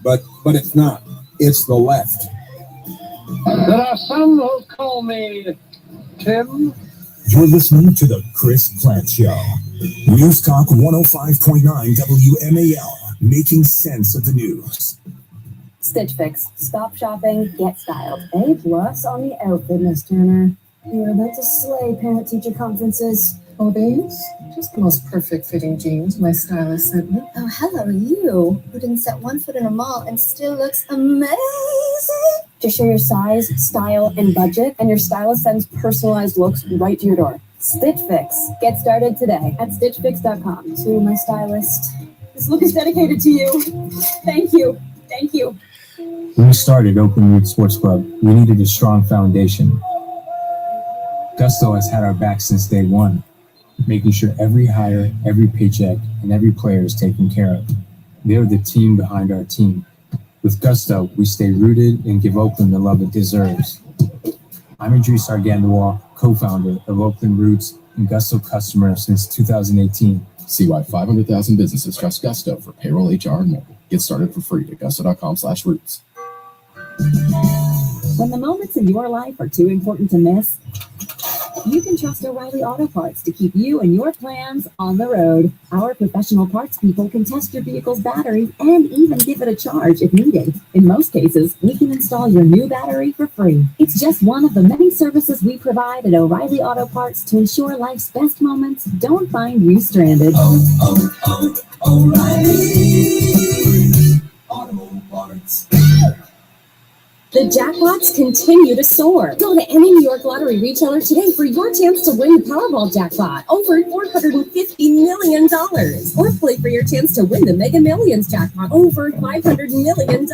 But it's not. It's the left. There are some who call me Tim. You're listening to the Chris Plant Show. News Talk 105.9 WMAL, making sense of the news. Stitch Fix. Stop shopping, get styled. A plus on the outfit, Miss Turner. You're about to slay parent-teacher conferences. Oh, babes, just the most perfect fitting jeans my stylist sent me. Oh, hello, you, who didn't set one foot in a mall and still looks amazing. Just share your size, style, and budget, and your stylist sends personalized looks right to your door. Stitch Fix. Get started today at stitchfix.com. To my stylist, this look is dedicated to you. Thank you. Thank you. When we started Oakland Root Sports Club, we needed a strong foundation. Gusto has had our back since day one, making sure every hire, every paycheck, and every player is taken care of. They're the team behind our team. With Gusto, we stay rooted and give Oakland the love it deserves. I'm Idris Argandois, co-founder of Oakland Roots and Gusto customer since 2018. See why 500,000 businesses trust Gusto for payroll, HR, and more. Get started for free at gusto.com/roots. When the moments in your life are too important to miss, you can trust O'Reilly Auto Parts to keep you and your plans on the road. Our professional parts people can test your vehicle's battery and even give it a charge if needed. In most cases, we can install your new battery for free. It's just one of the many services we provide at O'Reilly Auto Parts to ensure life's best moments don't find you stranded. O'Reilly Auto Parts. The jackpots continue to soar. Go to any New York Lottery retailer today for your chance to win the Powerball jackpot, over $450 million. Or play for your chance to win the Mega Millions jackpot, over $500 million.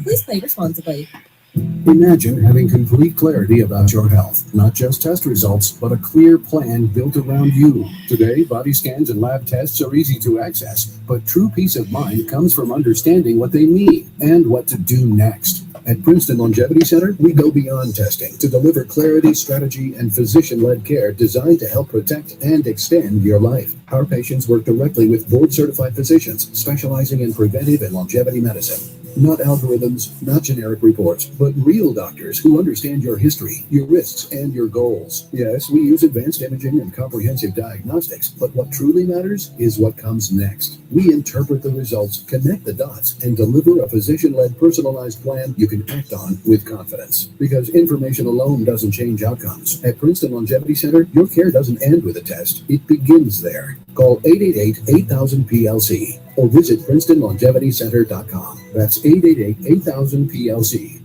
Please play responsibly. Imagine having complete clarity about your health, not just test results, but a clear plan built around you. Today, body scans and lab tests are easy to access, but true peace of mind comes from understanding what they mean and what to do next. At Princeton Longevity Center, we go beyond testing to deliver clarity, strategy, and physician-led care designed to help protect and extend your life. Our patients work directly with board-certified physicians specializing in preventive and longevity medicine. Not algorithms, not generic reports, but real doctors who understand your history, your risks, and your goals. Yes, we use advanced imaging and comprehensive diagnostics, but what truly matters is what comes next. We interpret the results, connect the dots, and deliver a physician-led personalized plan you can act on with confidence. Because information alone doesn't change outcomes. At Princeton Longevity Center, your care doesn't end with a test. It begins there. Call 888-8000-PLC or visit PrincetonLongevityCenter.com. That's 888-8000-PLC.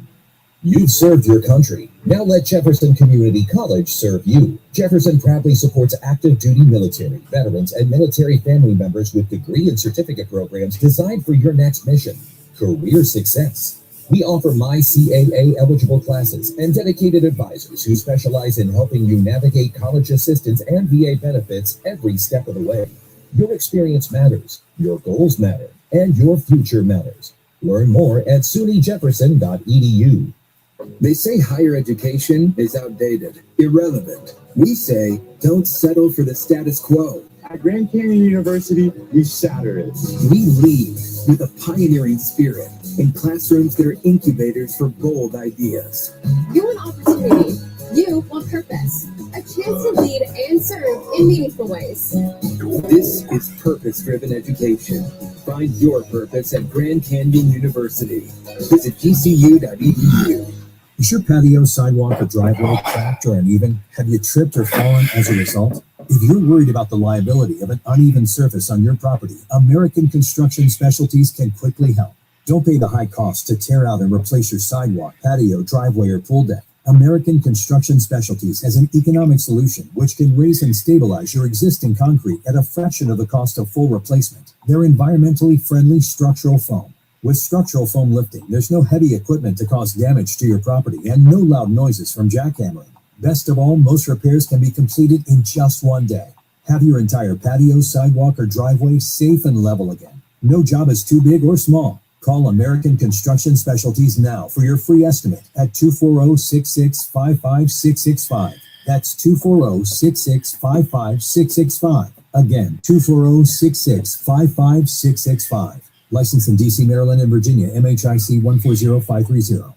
You've served your country. Now let Jefferson Community College serve you. Jefferson proudly supports active duty military, veterans, and military family members with degree and certificate programs designed for your next mission, career success. We offer MyCAA eligible classes and dedicated advisors who specialize in helping you navigate college assistance and VA benefits every step of the way. Your experience matters, your goals matter, and your future matters. Learn more at sunyjefferson.edu. They say higher education is outdated, irrelevant. We say don't settle for the status quo. At Grand Canyon University, we shatter it. We lead with a pioneering spirit in classrooms that are incubators for bold ideas. You want opportunity. You want purpose. A chance to lead and serve in meaningful ways. This is purpose-driven education. Find your purpose at Grand Canyon University. Visit gcu.edu. Is your patio, sidewalk, or driveway cracked or uneven? Have you tripped or fallen as a result? If you're worried about the liability of an uneven surface on your property, American Construction Specialties can quickly help. Don't pay the high cost to tear out and replace your sidewalk, patio, driveway, or pool deck. American Construction Specialties has an economic solution which can raise and stabilize your existing concrete at a fraction of the cost of full replacement. They're environmentally friendly structural foam. With structural foam lifting, there's no heavy equipment to cause damage to your property and no loud noises from jackhammering. Best of all, most repairs can be completed in just one day. Have your entire patio, sidewalk, or driveway safe and level again. No job is too big or small. Call American Construction Specialties now for your free estimate at 240-6655665. That's 240-6655665. Again, 240-6655665. Licensed in D.C., Maryland, and Virginia, MHIC 140530.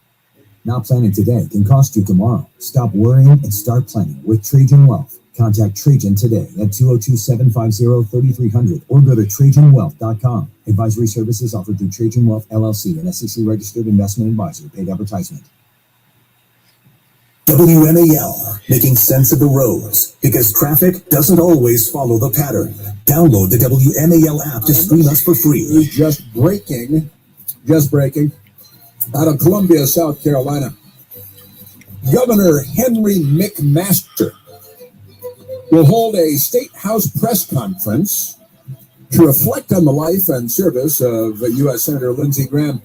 Not planning today can cost you tomorrow. Stop worrying and start planning with Trajan Wealth. Contact Trajan today at 202-750-3300 or go to TrajanWealth.com. Advisory services offered through Trajan Wealth, LLC, an SEC-registered investment advisor. Paid advertisement. WMAL, making sense of the roads, because traffic doesn't always follow the pattern. Download the WMAL app to stream us for free. Just breaking, out of Columbia, South Carolina. Governor Henry McMaster will hold a State House press conference to reflect on the life and service of U.S. Senator Lindsey Graham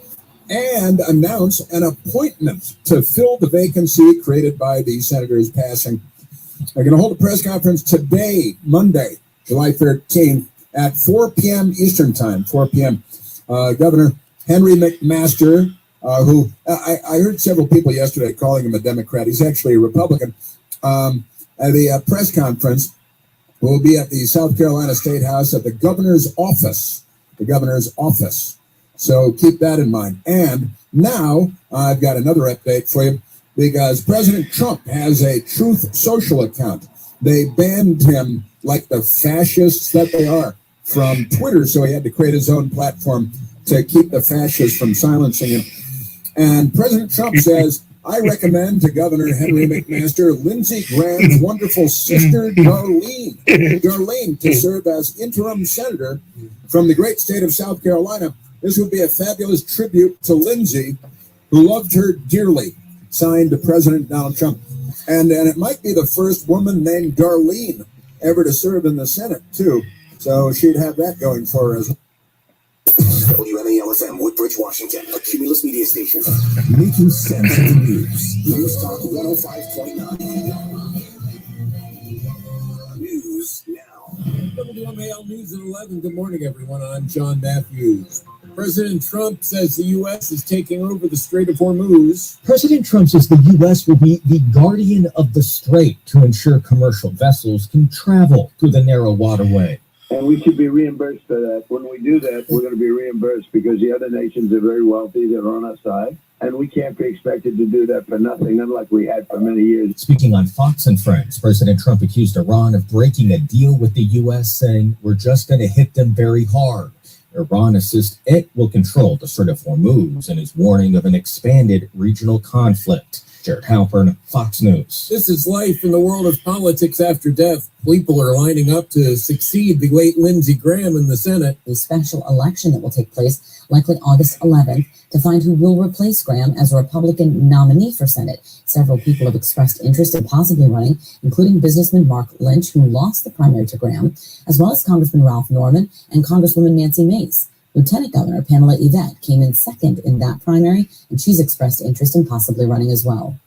and announce an appointment to fill the vacancy created by the senator's passing. They're going to hold a press conference today, Monday, July 13th at 4 p.m. Eastern Time, 4 p.m. Governor Henry McMaster, who I heard several people yesterday calling him a Democrat. He's actually a Republican. At the press conference will be at the South Carolina State House at the governor's office. So keep that in mind. And now I've got another update for you because President Trump has a Truth Social account. They banned him like the fascists that they are from Twitter, so he had to create his own platform to keep the fascists from silencing him. And President Trump says, I recommend to Governor Henry McMaster Lindsey Graham's wonderful sister, Darlene, to serve as interim senator from the great state of South Carolina. This would be a fabulous tribute to Lindsey who loved her dearly, signed to President Donald Trump. And it might be the first woman named Darlene ever to serve in the Senate, too. So she'd have that going for her as well. WMAL-FM, Woodbridge, Washington, a Cumulus media station. Making sense of the news. News Talk 105.9. News now. WMAL News at 11. Good morning, everyone. I'm John Matthews. President Trump says the U.S. is taking over the Strait of Hormuz. President Trump says the U.S. will be the guardian of the strait to ensure commercial vessels can travel through the narrow waterway. And we should be reimbursed for that. When we do that, we're going to be reimbursed because the other nations are very wealthy. They're on our side. And we can't be expected to do that for nothing, unlike we had for many years. Speaking on Fox and Friends, President Trump accused Iran of breaking a deal with the U.S., saying, "We're just going to hit them very hard." Iran insists it will control the Strait of Hormuz and is warning of an expanded regional conflict. Jared Halpern, Fox News. This is life in the world of politics after death. People are lining up to succeed the late Lindsey Graham in the Senate. A special election that will take place likely August 11th to find who will replace Graham as a Republican nominee for Senate. Several people have expressed interest in possibly running, including businessman Mark Lynch, who lost the primary to Graham, as well as Congressman Ralph Norman and Congresswoman Nancy Mace. Lieutenant Governor Pamela Yvette came in second in that primary, and she's expressed interest in possibly running as well.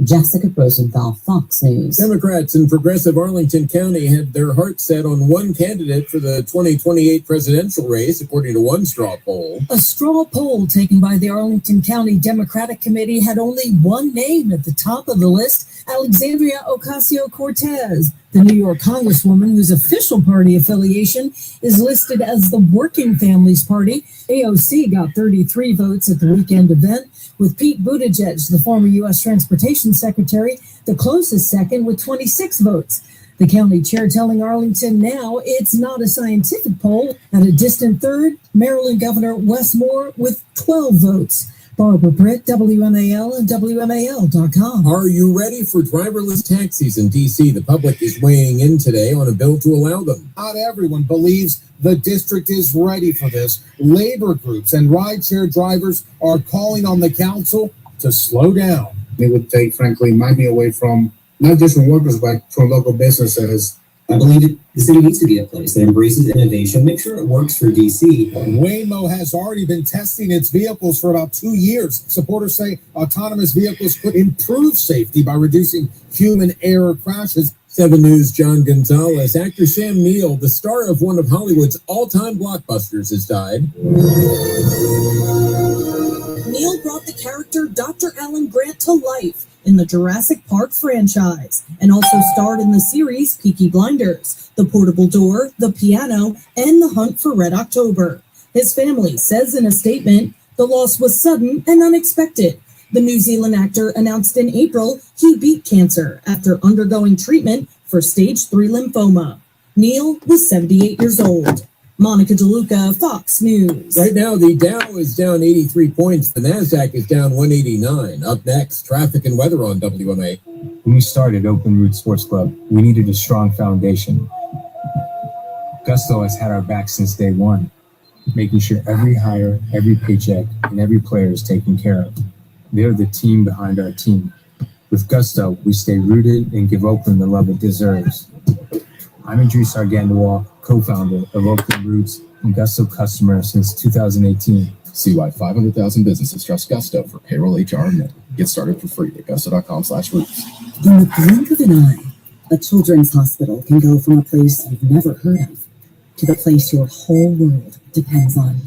Jessica Rosenthal, Fox News. Democrats in progressive Arlington County had their hearts set on one candidate for the 2028 presidential race, according to one straw poll. A straw poll taken by the Arlington County Democratic Committee had only one name at the top of the list, Alexandria Ocasio-Cortez. The New York Congresswoman, whose official party affiliation is listed as the Working Families Party, AOC got 33 votes at the weekend event, with Pete Buttigieg, the former U.S. Transportation Secretary, the closest second with 26 votes. The county chair telling Arlington now it's not a scientific poll. At a distant third, Maryland Governor Wes Moore with 12 votes. Barbara Britt, WMAL and WMAL.com. Are you ready for driverless taxis in D.C.? The public is weighing in today on a bill to allow them. Not everyone believes the district is ready for this. Labor groups and rideshare drivers are calling on the council to slow down. It would take, frankly, money away from not just from workers, but from local businesses. I believe the city needs to be a place that embraces innovation. Make sure it works for DC. Waymo has already been testing its vehicles for about 2 years. Supporters say autonomous vehicles could improve safety by reducing human error crashes. 7 News' John Gonzalez. Actor Sam Neill, the star of one of Hollywood's all-time blockbusters, has died. Neill brought the character Dr. Alan Grant to life in the Jurassic Park franchise, and also starred in the series Peaky Blinders, The Portable Door, The Piano, and The Hunt for Red October. His family says in a statement, the loss was sudden and unexpected. The New Zealand actor announced in April he beat cancer after undergoing treatment for stage 3 lymphoma. Neill was 78 years old. Monica DeLuca, Fox News. Right now, the Dow is down 83 points. The NASDAQ is down 189. Up next, traffic and weather on WMA. When we started Open Route Sports Club, we needed a strong foundation. Gusto has had our back since day one, making sure every hire, every paycheck, and every player is taken care of. They're the team behind our team. With Gusto, we stay rooted and give Oakland the love it deserves. I'm Idris Argandawal, co-founder of Oakland Roots and Gusto customer since 2018. See why 500,000 businesses trust Gusto for payroll, HR, and more. Get started for free at gusto.com/roots. In the blink of an eye, a children's hospital can go from a place you've never heard of to the place your whole world depends on.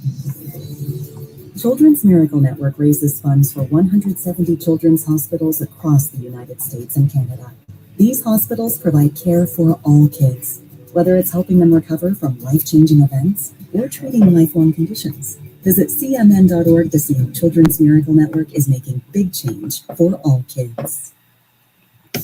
Children's Miracle Network raises funds for 170 children's hospitals across the United States and Canada. These hospitals provide care for all kids, whether it's helping them recover from life-changing events or treating lifelong conditions. Visit cmn.org to see how Children's Miracle Network is making big change for all kids.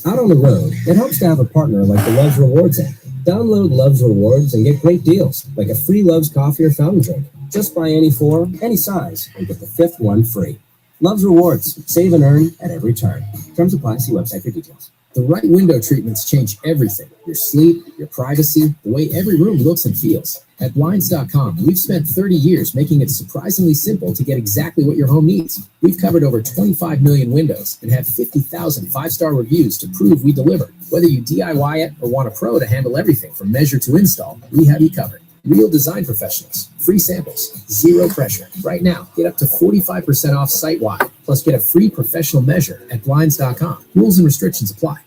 Out on the road, it helps to have a partner like the Loves Rewards app. Download Loves Rewards and get great deals, like a free Loves coffee or fountain drink. Just buy any 4, any size, and get the 5th one free. Loves Rewards. Save and earn at every turn. Terms apply. See website for details. The right window treatments change everything. Your sleep, your privacy, the way every room looks and feels. At Blinds.com, we've spent 30 years making it surprisingly simple to get exactly what your home needs. We've covered over 25 million windows and have 50,000 five-star reviews to prove we deliver. Whether you DIY it or want a pro to handle everything from measure to install, we have you covered. Real design professionals, free samples, zero pressure. Right now, get up to 45% off site-wide, plus get a free professional measure at Blinds.com. Rules and restrictions apply.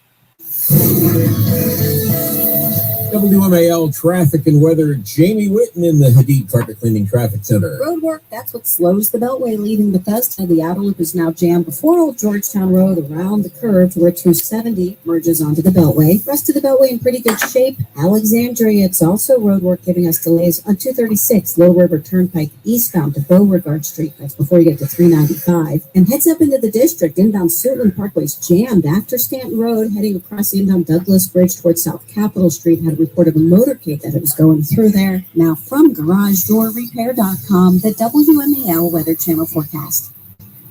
WMAL traffic and weather. Jamie Whitten in the Hyden Carpet Cleaning Traffic Center. Road work, that's what slows the Beltway leaving Bethesda. The outer loop is now jammed before Old Georgetown Road around the curve to where 270 merges onto the Beltway. Rest of the Beltway in pretty good shape. Alexandria, it's also road work giving us delays on 236 Little River Turnpike eastbound to Beauregard Street. That's before you get to 395. And heads up into the district. Inbound Suitland Parkway's jammed after Stanton Road, heading across the inbound Douglas Bridge towards South Capitol Street. Had a report of a motorcade that it was going through there. Now from GarageDoorRepair.com, the WMAL Weather Channel forecast.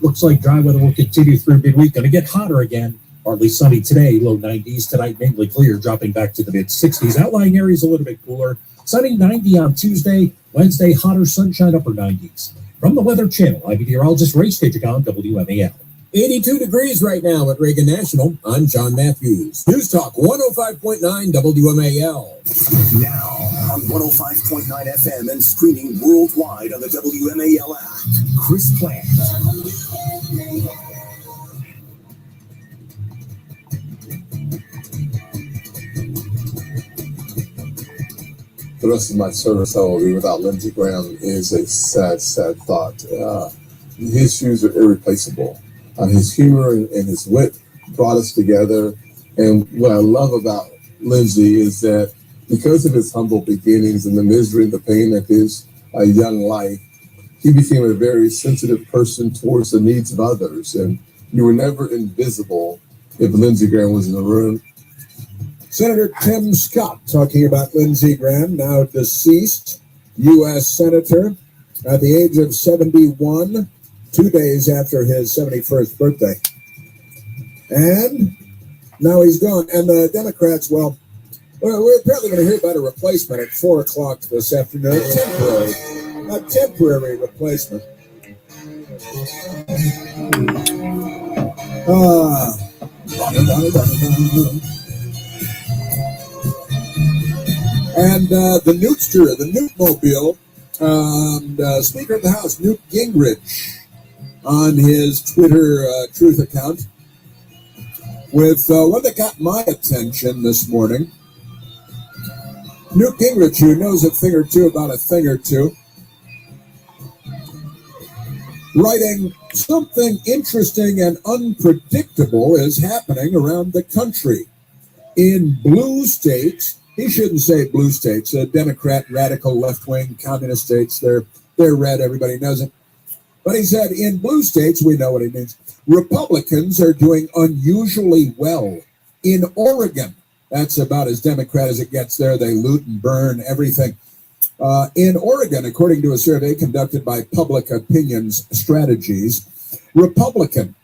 Looks like dry weather will continue through midweek. Going to get hotter again. Partly sunny today, low 90s. Tonight, mainly clear, dropping back to the mid-60s. Outlying areas a little bit cooler. Sunny 90 on Tuesday. Wednesday, hotter, sunshine, upper 90s. From the Weather Channel, I'm meteorologist Ray Stagicon, WMAL. 82 degrees right now at Reagan National. I'm John Matthews. News Talk 105.9 WMAL. Now on 105.9 FM and streaming worldwide on the WMAL app. Chris Plant. The rest of my service I will be without Lindsey Graham is a sad, sad thought. His shoes are irreplaceable. His humor and his wit brought us together. And what I love about Lindsey is that because of his humble beginnings and the misery and the pain of his young life, he became a very sensitive person towards the needs of others. And you were never invisible if Lindsey Graham was in the room. Senator Tim Scott talking about Lindsey Graham, now deceased U.S. Senator at the age of 71, 2 days after his 71st birthday. And now he's gone. And the Democrats, well, we're apparently going to hear about a replacement at 4 o'clock this afternoon. A temporary replacement. And the Newtster, the Newtmobile, Speaker of the House, Newt Gingrich, on his Twitter Truth account, with one that got my attention this morning. Newt Gingrich, who knows a thing or two about a thing or two, writing, something interesting and unpredictable is happening around the country. In blue states, he shouldn't say blue states, Democrat, radical, left-wing, communist states, they're red, everybody knows it. But he said, in blue states, we know what he means, Republicans are doing unusually well. In Oregon, that's about as Democrat as it gets there. They loot and burn everything. In Oregon, according to a survey conducted by Public Opinions Strategies, Republican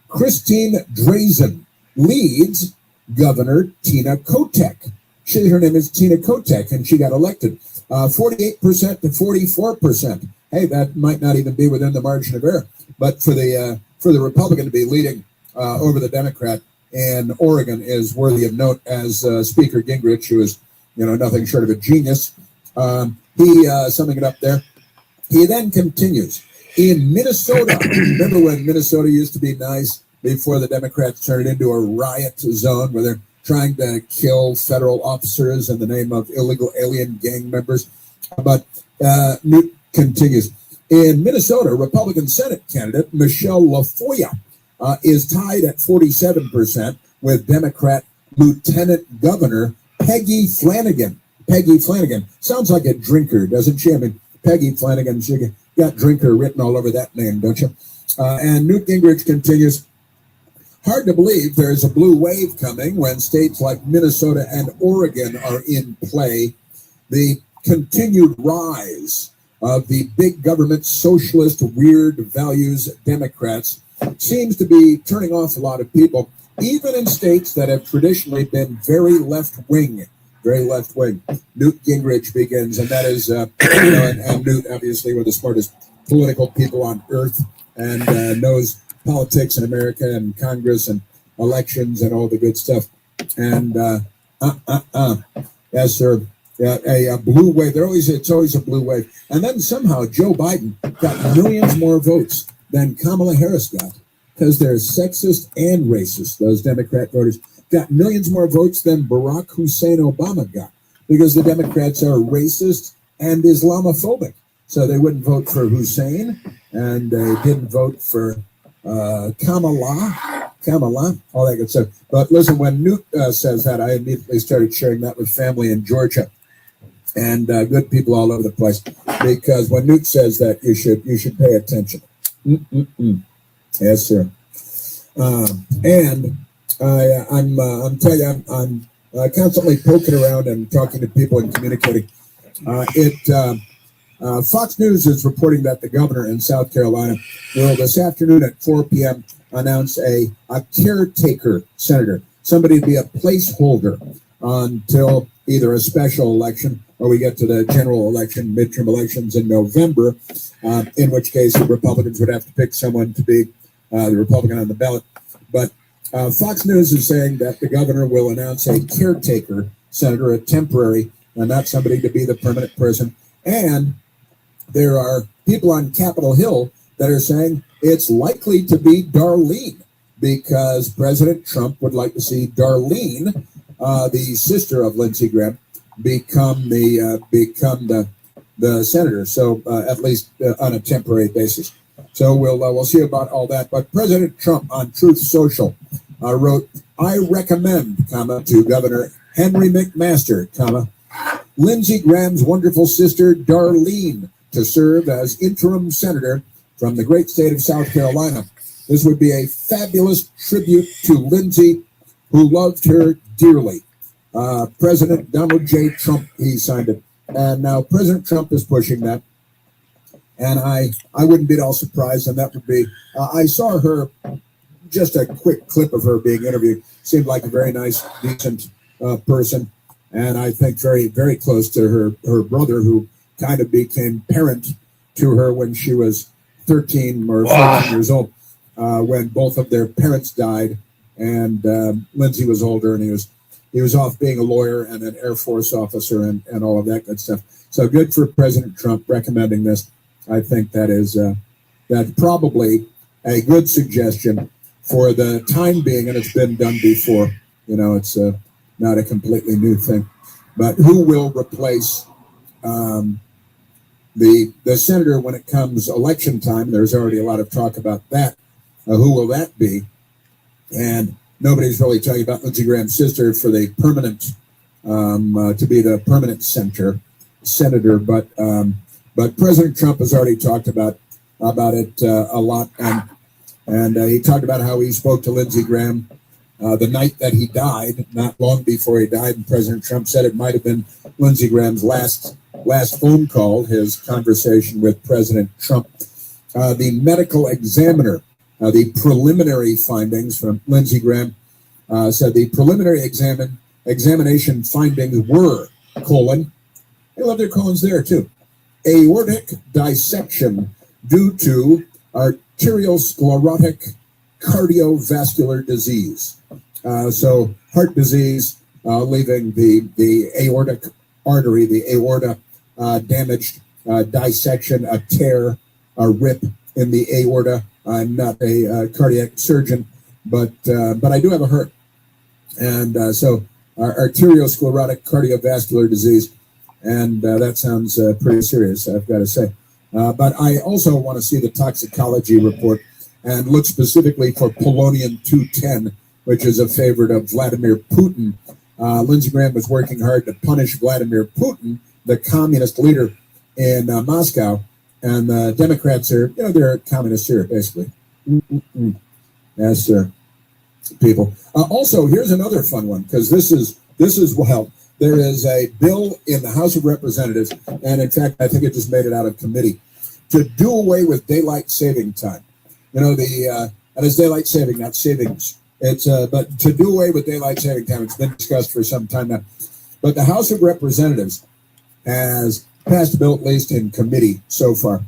Christine Drazan leads Governor Tina Kotek. Her name is Tina Kotek, and she got elected 48% to 44%. Hey, that might not even be within the margin of error. But for the Republican to be leading over the Democrat in Oregon is worthy of note. As Speaker Gingrich, who is nothing short of a genius, he summing it up there. He then continues in Minnesota. Remember when Minnesota used to be nice before the Democrats turned it into a riot zone where they're trying to kill federal officers in the name of illegal alien gang members? But Newt continues. In Minnesota, Republican Senate candidate Michelle LaFoya is tied at 47% with Democrat Lieutenant Governor Peggy Flanagan. Peggy Flanagan. Sounds like a drinker, doesn't she? I mean, Peggy Flanagan, she got drinker written all over that name, don't you? And Newt Gingrich continues, hard to believe there's a blue wave coming when states like Minnesota and Oregon are in play. The continued rise of the big government socialist weird values Democrats seems to be turning off a lot of people, even in states that have traditionally been very left-wing. very left wing. Newt Gingrich begins, and that is, and Newt obviously one of the smartest political people on earth, and knows politics in America and Congress and elections and all the good stuff. And yes, sir. Yeah, a blue wave. It's always a blue wave. And then somehow Joe Biden got millions more votes than Kamala Harris got, because they're sexist and racist. Those Democrat voters got millions more votes than Barack Hussein Obama got, because the Democrats are racist and Islamophobic. So they wouldn't vote for Hussein, and they didn't vote for Kamala, all that good stuff. But listen, when Newt says that, I immediately started sharing that with family in Georgia and good people all over the place, because when Newt says that, you should pay attention. Yes, sir. And I'm telling you, I'm constantly poking around and talking to people and communicating. Fox News is reporting that the governor in South Carolina will this afternoon at 4 p.m. announce a caretaker senator, somebody to be a placeholder until either a special election or we get to the general election, midterm elections in November, in which case the Republicans would have to pick someone to be the Republican on the ballot. But Fox News is saying that the governor will announce a caretaker senator, a temporary, not somebody to be the permanent person. And there are people on Capitol Hill that are saying it's likely to be Darlene, because President Trump would like to see Darlene, the sister of Lindsey Graham, become the senator. So at least on a temporary basis. So we'll see about all that. But President Trump on Truth Social wrote, "I recommend, to Governor Henry McMaster, Lindsey Graham's wonderful sister Darlene to serve as interim senator from the great state of South Carolina. This would be a fabulous tribute to Lindsey, who loved her dearly." President Donald J. Trump, he signed it. And now President Trump is pushing that. And I wouldn't be at all surprised. And that would be, I saw her, just a quick clip of her being interviewed. Seemed like a very nice, decent person. And I think very, very close to her brother, who kind of became parent to her when she was 13 or 14 years old, when both of their parents died. And Lindsey was older, and he was off being a lawyer and an Air Force officer and all of that good stuff. So good for President Trump recommending this. I think that is that's probably a good suggestion for the time being, and it's been done before. It's not a completely new thing. But who will replace the senator when it comes election time? There's already a lot of talk about that. Who will that be? And nobody's really talking about Lindsey Graham's sister for the permanent, to be the permanent senator. But President Trump has already talked about it a lot, and he talked about how he spoke to Lindsey Graham the night that he died, not long before he died. And President Trump said it might have been Lindsey Graham's last phone call, his conversation with President Trump. The medical examiner, the preliminary findings from Lindsey Graham said the preliminary examination findings were, they love their colons there too, aortic dissection due to arteriosclerotic cardiovascular disease. So heart disease, leaving the aortic artery, the aorta damaged, dissection, a tear, a rip in the aorta. I'm not a cardiac surgeon, but I do have a heart. And so arteriosclerotic cardiovascular disease. And that sounds pretty serious, I've got to say. But I also want to see the toxicology report and look specifically for polonium-210, which is a favorite of Vladimir Putin. Lindsey Graham was working hard to punish Vladimir Putin, the communist leader in Moscow. And the Democrats are, they're communists here, basically. Yes, sir. People. Also, here's another fun one, because this is well, there is a bill in the House of Representatives, and in fact, I think it just made it out of committee, to do away with daylight saving time. And it's daylight saving, not savings. It's but to do away with daylight saving time. It's been discussed for some time now. But the House of Representatives has passed a bill, at least in committee so far,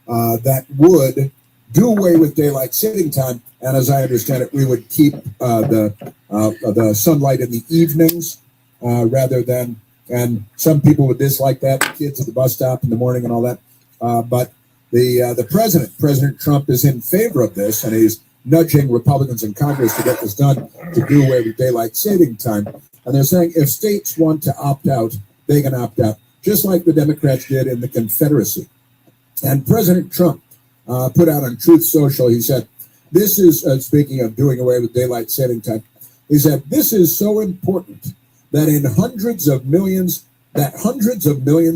that would do away with daylight saving time. And as I understand it, we would keep the sunlight in the evenings rather than, and some people would dislike that, kids at the bus stop in the morning and all that. But the President Trump, is in favor of this, and he's nudging Republicans in Congress to get this done, to do away with daylight saving time. And they're saying if states want to opt out, they can opt out, just like the Democrats did in the Confederacy. And President Trump put out on Truth Social, he said, this is, speaking of doing away with daylight saving time, he said, this is so important that hundreds of millions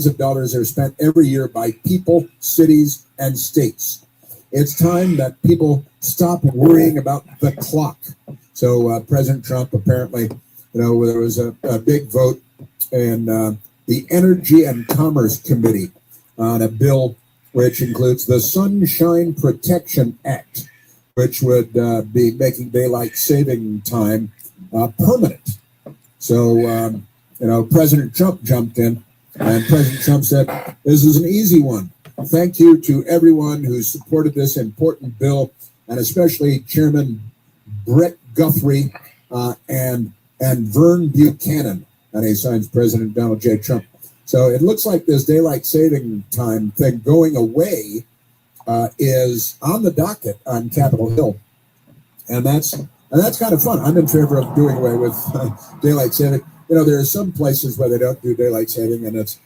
of dollars are spent every year by people, cities, and states. It's time that people stop worrying about the clock. So President Trump apparently, there was a big vote in the Energy and Commerce Committee on a bill which includes the Sunshine Protection Act, which would be making daylight saving time permanent. So, President Trump jumped in, and President Trump said, this is an easy one. Thank you to everyone who supported this important bill, and especially Chairman Brett Guthrie and Vern Buchanan. And he signs President Donald J. Trump. So it looks like this daylight saving time thing going away is on the docket on Capitol Hill. And that's kind of fun. I'm in favor of doing away with daylight saving. There are some places where they don't do daylight saving, and it's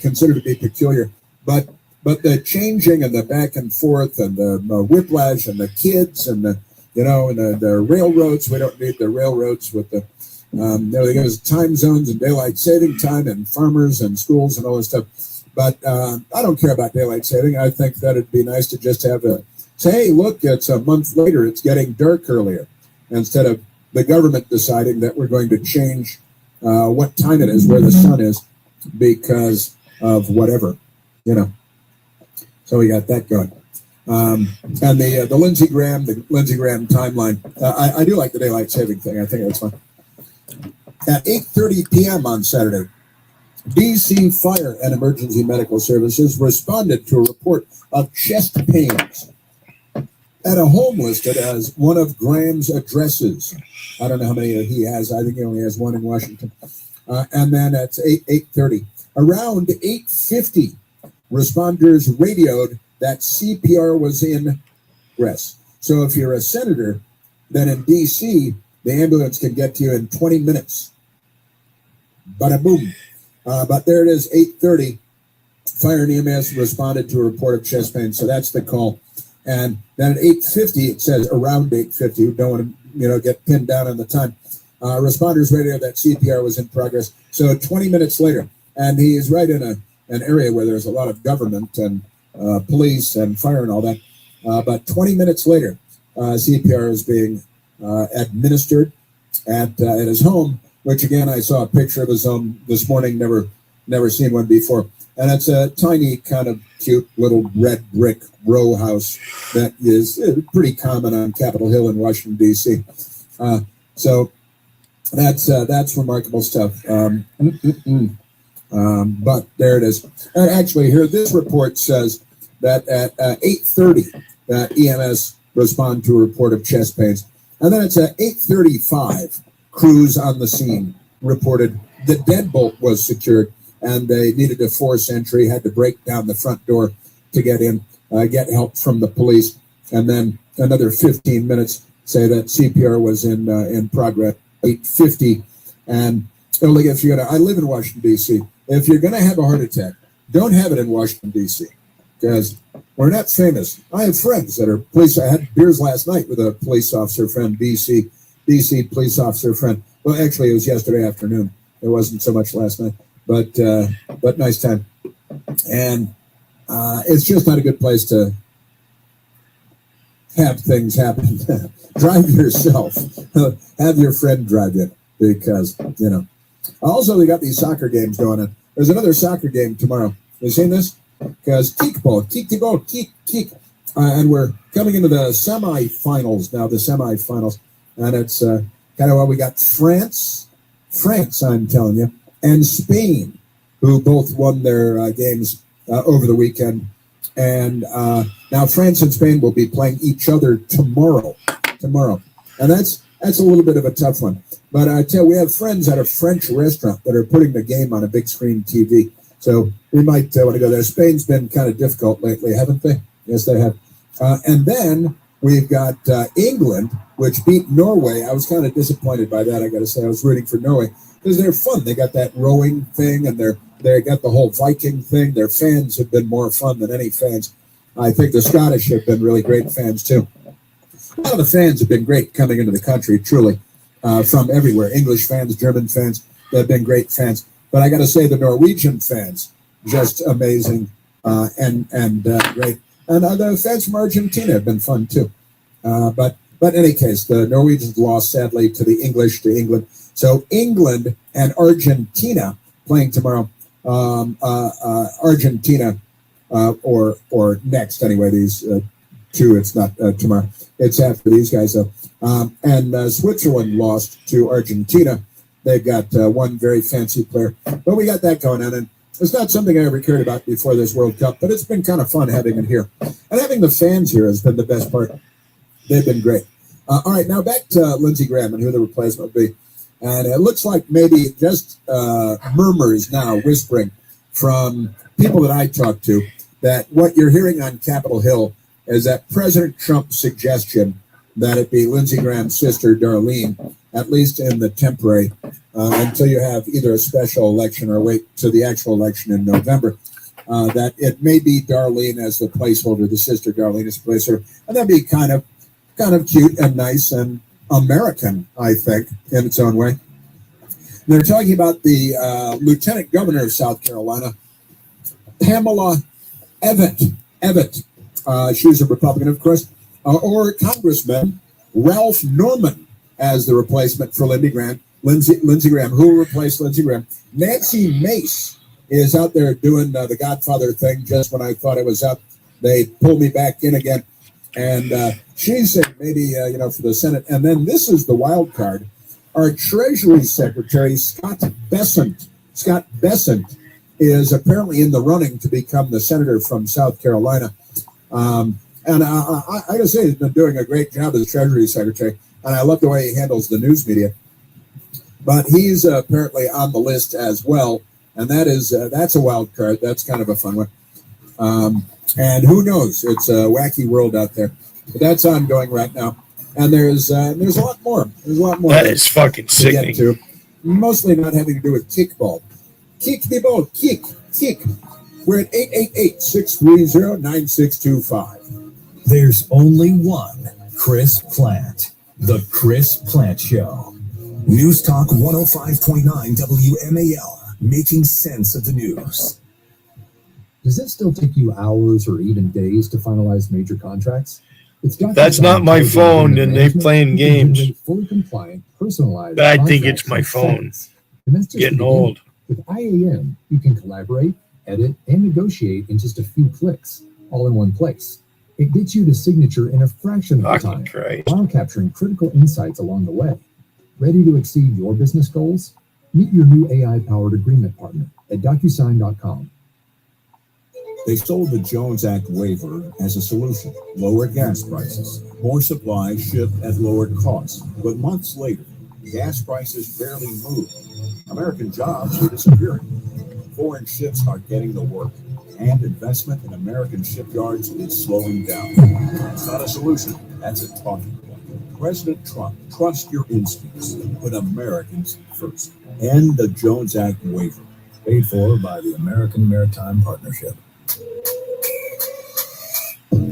considered to be peculiar. But the changing and the back and forth and the whiplash and the kids and the railroads, we don't need the railroads with the there's time zones and daylight saving time and farmers and schools and all this stuff. But I don't care about daylight saving. I think that it'd be nice to just have say, hey, look, it's a month later, it's getting dark earlier, instead of the government deciding that we're going to change what time it is, where the sun is, because of whatever, So we got that going. And the Lindsey Graham timeline. I do like the daylight saving thing. I think that's fun. At 8:30 p.m. on Saturday, D.C. Fire and Emergency Medical Services responded to a report of chest pains at a home listed as one of Graham's addresses. I don't know how many he has. I think he only has one in Washington. And then at 8:30. Around 8:50, responders radioed that CPR was in progress. So if you're a senator, then in D.C., the ambulance can get to you in 20 minutes. Bada boom. But there it is, 8:30. Fire and EMS responded to a report of chest pain. So that's the call. And then at 8:50, it says around 8:50. We don't want to, get pinned down on the time. Responders radioed that CPR was in progress. So 20 minutes later, and he is right in an area where there's a lot of government and police and fire and all that. But 20 minutes later, CPR is being administered at his home, which again, I saw a picture of his home this morning, never seen one before. And it's a tiny, kind of cute little red brick row house that is pretty common on Capitol Hill in Washington, D.C. So that's remarkable stuff. But there it is. And actually here, this report says that at 8:30, that EMS respond to a report of chest pains. And then it's at 8:35, crews on the scene reported the deadbolt was secured, and they needed to force entry, had to break down the front door to get in, get help from the police. And then another 15 minutes say that CPR was in progress, 8:50. And only if you're I live in Washington, D.C. If you're going to have a heart attack, don't have it in Washington, D.C. because we're not famous. I have friends that are police. I had beers last night with a police officer friend, D.C. police officer friend. Well, actually, it was yesterday afternoon. It wasn't so much last night, but nice time. And it's just not a good place to have things happen. Drive yourself. Have your friend drive you because, Also, they got these soccer games going on. There's another soccer game tomorrow. You seen this? Because kick. And we're coming into the semifinals now, And it's kind of we got France, I'm telling you. and Spain, who both won their games over the weekend. And now France and Spain will be playing each other tomorrow. And that's a little bit of a tough one. But I tell you, we have friends at a French restaurant that are putting the game on a big screen TV. So we might want to go there. Spain's been kind of difficult lately, haven't they? Yes, they have. And then we've got England, which beat Norway. I was kind of disappointed by that, I got to say. I was rooting for Norway because they're fun. They got that rowing thing, and they got the whole Viking thing. Their fans have been more fun than any fans. I think the Scottish have been really great fans, too. A lot of the fans have been great coming into the country, truly, from everywhere. English fans, German fans, they've been great fans. But I got to say, the Norwegian fans, just amazing and great. And the fans from Argentina have been fun, too. But in any case, the Norwegians lost, sadly, to the English, to England. So England and Argentina playing tomorrow. Argentina, or next, anyway, these two, it's not tomorrow. It's after these guys, though. And Switzerland lost to Argentina. They've got one very fancy player. But we got that going on. And it's not something I ever cared about before this World Cup, but it's been kind of fun having it here. And having the fans here has been the best part. They've been great. All right, now back to Lindsey Graham and who the replacement will be. And it looks like maybe just murmurs now, whispering from people that I talk to, that what you're hearing on Capitol Hill is that President Trump's suggestion that it be Lindsey Graham's sister, Darlene, at least in the temporary, until you have either a special election or wait to the actual election in November, that it may be Darlene as the placeholder, the sister Darlene as the placeholder, and that'd be kind of cute and nice and American, I think, in its own way. They're talking about the Lieutenant Governor of South Carolina, Pamela Evett. She's a Republican, of course, or Congressman Ralph Norman as the replacement for Lindsey Graham. Who will replace Lindsey Graham? Nancy Mace is out there doing the Godfather thing. Just when I thought it was up, they pulled me back in again. And she said maybe, for the Senate. And then this is the wild card. Our Treasury Secretary, Scott Bessent, is apparently in the running to become the senator from South Carolina. And I got to say, he's been doing a great job as Treasury Secretary. And I love the way he handles the news media. But he's apparently on the list as well. And that's a wild card. That's kind of a fun one. And who knows? It's a wacky world out there. But that's ongoing right now. And there's a lot more. There's a lot more. That is fucking sickening. To, mostly not having to do with kickball. Kick the ball. Kick. We're at 888-630-9625. There's only one Chris Plant. The Chris Plant Show. News Talk 105.9 WMAL. Making sense of the news. Does it still take you hours or even days to finalize major contracts? That's not my phone, and they're playing games. Fully compliant, personalized. I think it's my phone. Getting old. With IAM, you can collaborate, edit, and negotiate in just a few clicks, all in one place. It gets you to signature in a fraction of the time, while capturing critical insights along the way. Ready to exceed your business goals? Meet your new AI-powered agreement partner at DocuSign.com. They sold the Jones Act waiver as a solution. Lower gas prices, more supply shipped at lowered costs. But months later, gas prices barely moved. American jobs are disappearing. Foreign ships are getting the work. And investment in American shipyards is slowing down. It's not a solution. That's a talking point. President Trump, trust your instincts. Put Americans first. End the Jones Act waiver. Paid for by the American Maritime Partnership.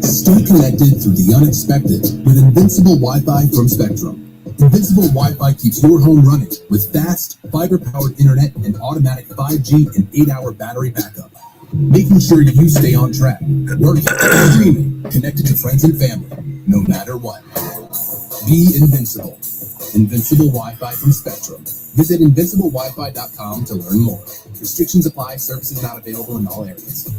Stay connected through the unexpected with Invincible Wi-Fi from Spectrum. Invincible Wi-Fi keeps your home running with fast, fiber-powered internet and automatic 5G and 8-hour battery backup, making sure you stay on track, working, streaming, connected to friends and family, no matter what. Be invincible. Invincible Wi-Fi from Spectrum. Visit invinciblewifi.com to learn more. Restrictions apply. Services not available in all areas.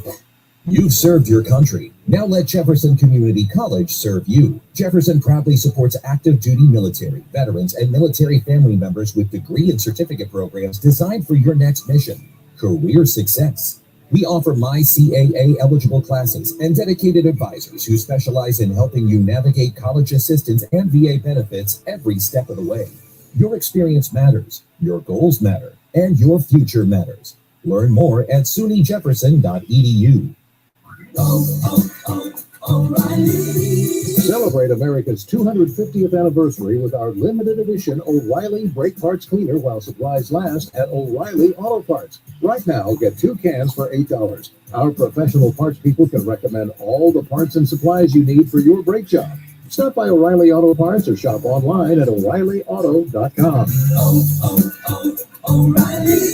You've served your country. Now let Jefferson Community College serve you. Jefferson proudly supports active duty military, veterans, and military family members with degree and certificate programs designed for your next mission, career success. We offer MyCAA eligible classes and dedicated advisors who specialize in helping you navigate college assistance and VA benefits every step of the way. Your experience matters, your goals matter, and your future matters. Learn more at sunyjefferson.edu. Celebrate America's 250th anniversary with our limited edition O'Reilly Brake Parts Cleaner while supplies last at O'Reilly Auto Parts. Right now, get 2 cans for $8. Our professional parts people can recommend all the parts and supplies you need for your brake job. Stop by O'Reilly Auto Parts or shop online at O'ReillyAuto.com. O'Reilly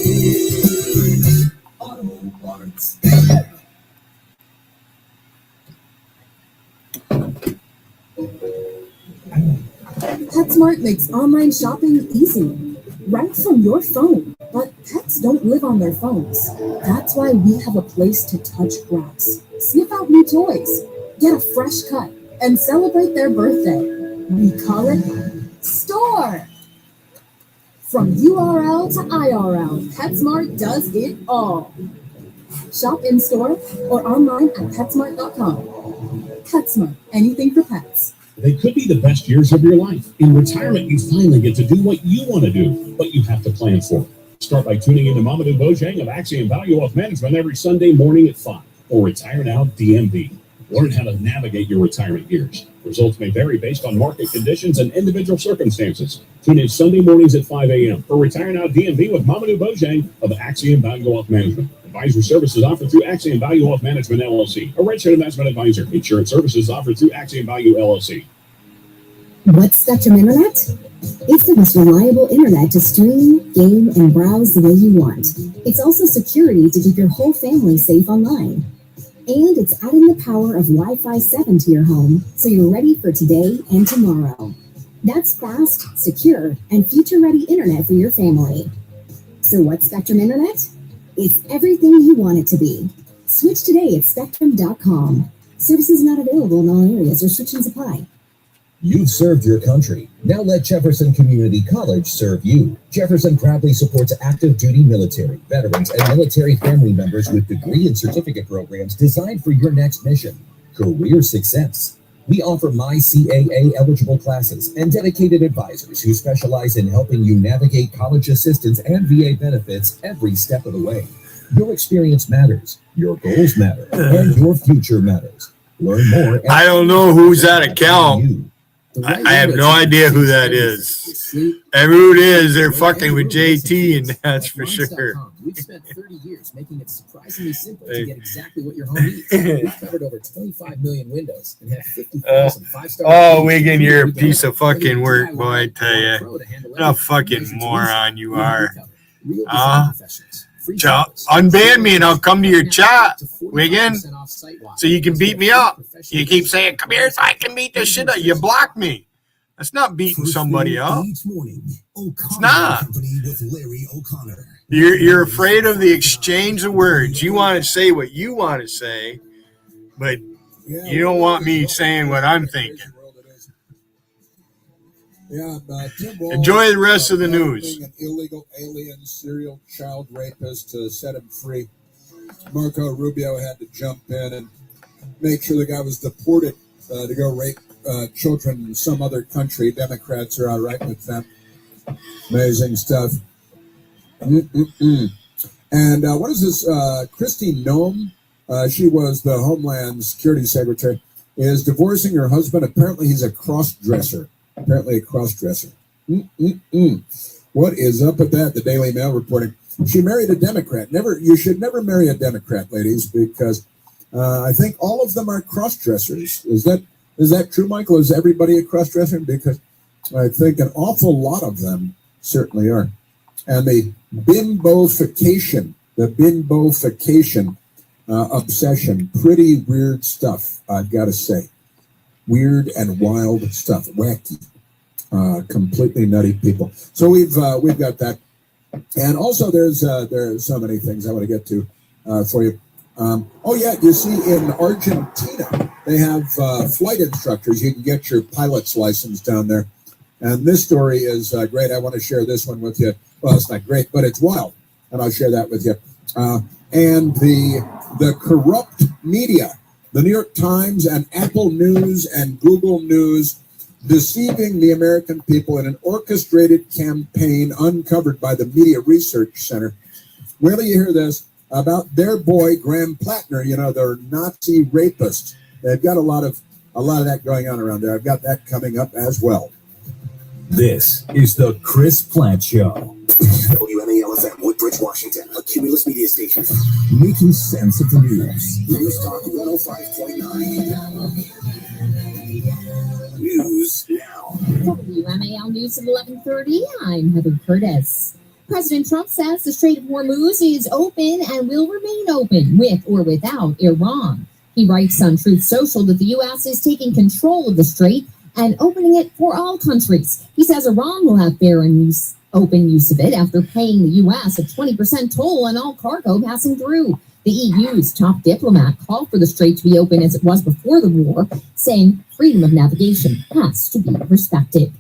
Auto Parts. PetSmart makes online shopping easy, right from your phone. But pets don't live on their phones. That's why we have a place to touch grass, sniff out new toys, get a fresh cut, and celebrate their birthday. We call it Store. From URL to IRL, PetSmart does it all. Shop in store or online at PetSmart.com. PetSmart, anything for pets. They could be the best years of your life. In retirement, you finally get to do what you want to do, but you have to plan for it. Start by tuning in to Mamadou Bojang of Axiom Value Wealth Management every Sunday morning at 5 or Retire Now DMV. Learn how to navigate your retirement years. Results may vary based on market conditions and individual circumstances. Tune in Sunday mornings at 5 a.m. for Retire Now DMV with Mamadou Bojang of Axiom Value Wealth Management. Advisory services offered through Axiom Value Wealth Management, LLC. A registered investment advisor. Insurance services offered through Axiom Value, LLC. What's Spectrum Internet? It's the most reliable internet to stream, game, and browse the way you want. It's also security to keep your whole family safe online. And it's adding the power of Wi-Fi 7 to your home, so you're ready for today and tomorrow. That's fast, secure, and future-ready internet for your family. So what's Spectrum Internet? It's everything you want it to be. Switch today at Spectrum.com. Services not available in all areas. Restrictions apply. You've served your country. Now let Jefferson Community College serve you. Jefferson proudly supports active duty military, veterans, and military family members with degree and certificate programs designed for your next mission, career success. We offer MyCAA eligible classes and dedicated advisors who specialize in helping you navigate college assistance and VA benefits every step of the way. Your experience matters, your goals matter, and your future matters. Learn more. I don't know who's that account. I have no idea who that is. And who it is, they're fucking with JT, and that's for sure. We've spent 30 years making it surprisingly simple to get exactly what your home needs. We've covered over 25 million windows and have 50,000 five-star. Oh, Wiggin, you're a piece of fucking work, boy, I tell you. What a fucking moron you are. Unban me and I'll come to your chat, Wiggin, so you can beat me up. You keep saying, come here so I can beat this shit up. You block me. That's not beating somebody up. It's not. You're afraid of the exchange of words. You want to say what you want to say, but you don't want me saying what I'm thinking. Enjoy the rest of the news. An illegal alien serial child rapist to set him free. Marco Rubio had to jump in and make sure the guy was deported to go rape children in some other country. Democrats are all right with them. Amazing stuff. And what is this? Christine Noem, she was the Homeland Security Secretary, is divorcing her husband. Apparently he's a cross-dresser. What is up with that? The Daily Mail reporting. She married a Democrat. You should never marry a Democrat, ladies, because I think all of them are cross-dressers. Is that true, Michael? Is everybody a cross-dresser? Because I think an awful lot of them certainly are. And the bimbofication obsession, pretty weird stuff, I've got to say. Weird and wild stuff, wacky, completely nutty people. So we've got that, and also there's so many things I want to get to for you. Oh, yeah, you see, in Argentina, they have flight instructors. You can get your pilot's license down there. And this story is great. I want to share this one with you. Well, it's not great, but it's wild, and I'll share that with you. And the corrupt media, the New York Times and Apple News and Google News, deceiving the American people in an orchestrated campaign uncovered by the Media Research Center. Where do you hear this? About their boy Graham Plattner, their Nazi rapist. They've got a lot of that going on around there. I've got that coming up as well. This is the Chris Plant Show. WMAL-FM, Woodbridge, Washington, a Cumulus media station. Making sense of the news. News Talk 105.9. News now. WMAL News at 11:30. I'm Heather Curtis. President Trump says the Strait of Hormuz is open and will remain open with or without Iran. He writes on Truth Social that the U.S. is taking control of the strait and opening it for all countries. He says Iran will have fair and open use of it after paying the U.S. a 20% toll on all cargo passing through. The EU's top diplomat called for the strait to be open as it was before the war, saying freedom of navigation has to be respected.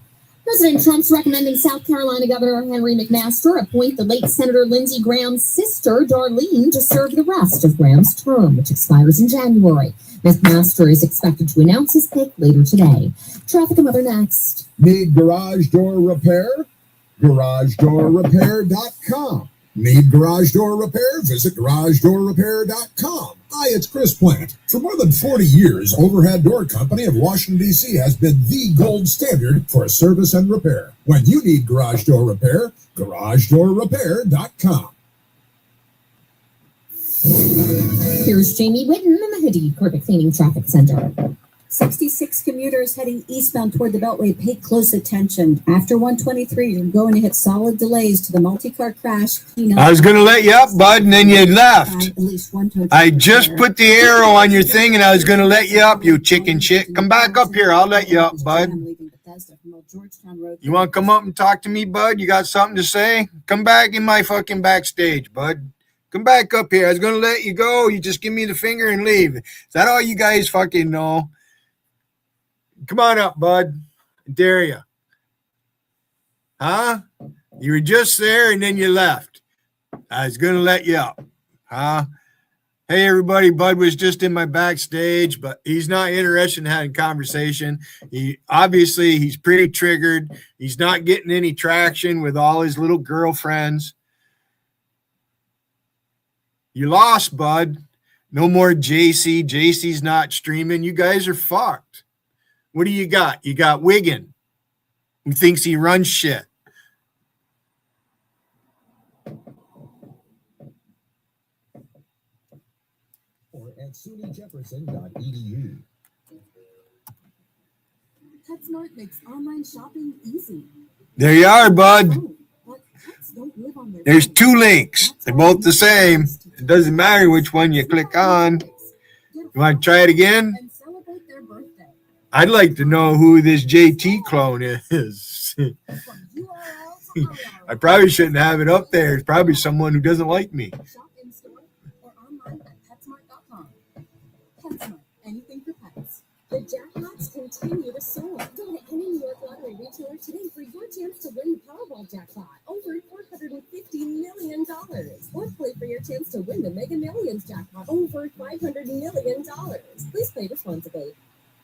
President Trump's recommending South Carolina Governor Henry McMaster appoint the late Senator Lindsey Graham's sister, Darlene, to serve the rest of Graham's term, which expires in January. McMaster is expected to announce his pick later today. Traffic and weather next. Need garage door repair? GarageDoorRepair.com. Need garage door repair? Visit GarageDoorRepair.com. Hi, it's Chris Plant. For more than 40 years, Overhead Door Company of Washington, D.C. has been the gold standard for service and repair. When you need garage door repair, GarageDoorRepair.com. Here's Jamie Whitten in the Hoodie Carpet Cleaning Traffic Center. 66 commuters heading eastbound toward the Beltway, pay close attention. After 123, you're going to hit solid delays to the multi-car crash. I was going to let you up, bud, and then you left. I just put the arrow on your thing, and I was going to let you up, you chicken shit. Come back up here. I'll let you up, bud. You want to come up and talk to me, bud? You got something to say? Come back in my fucking backstage, bud. Come back up here. I was going to let you go. You just give me the finger and leave. Is that all you guys fucking know? Come on up, bud. I dare you. Huh? You were just there and then you left. I was going to let you up. Huh? Hey, everybody. Bud was just in my backstage, but he's not interested in having conversation. He's pretty triggered. He's not getting any traction with all his little girlfriends. You lost, bud. No more JC. JC's not streaming. You guys are fucked. What do you got? You got Wiggin, who thinks he runs shit. Or at sunyjefferson.edu. PetSmart makes online shopping easy. There you are, bud. There's two links. They're both the same. It doesn't matter which one you click on. You want to try it again? I'd like to know who this JT clone is. I probably shouldn't have it up there. It's probably someone who doesn't like me. Shop in store or online at PetSmart.com. PetSmart, anything for pets. The jackpots continue to soar. Go to any New York Lottery retailer today for your chance to win the Powerball jackpot over $450 million. Or play for your chance to win the Mega Millions jackpot over $500 million. Please play responsibly.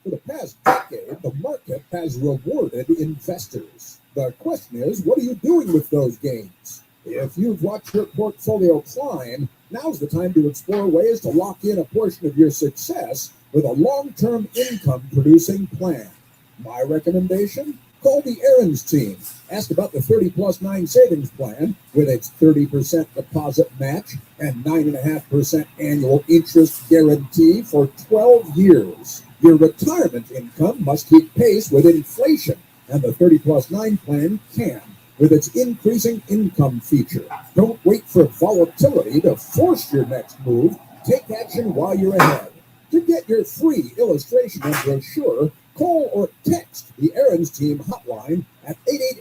For the past decade, the market has rewarded investors. The question is, what are you doing with those gains? If you've watched your portfolio climb, now's the time to explore ways to lock in a portion of your success with a long-term income-producing plan. My recommendation? Call the Aaron's team. Ask about the 30+9 savings plan with its 30% deposit match and 9.5% annual interest guarantee for 12 years. Your retirement income must keep pace with inflation, and the 30+9 plan can, with its increasing income feature. Don't wait for volatility to force your next move. Take action while you're ahead. To get your free illustration and brochure, Call or text the Aaron's Team hotline at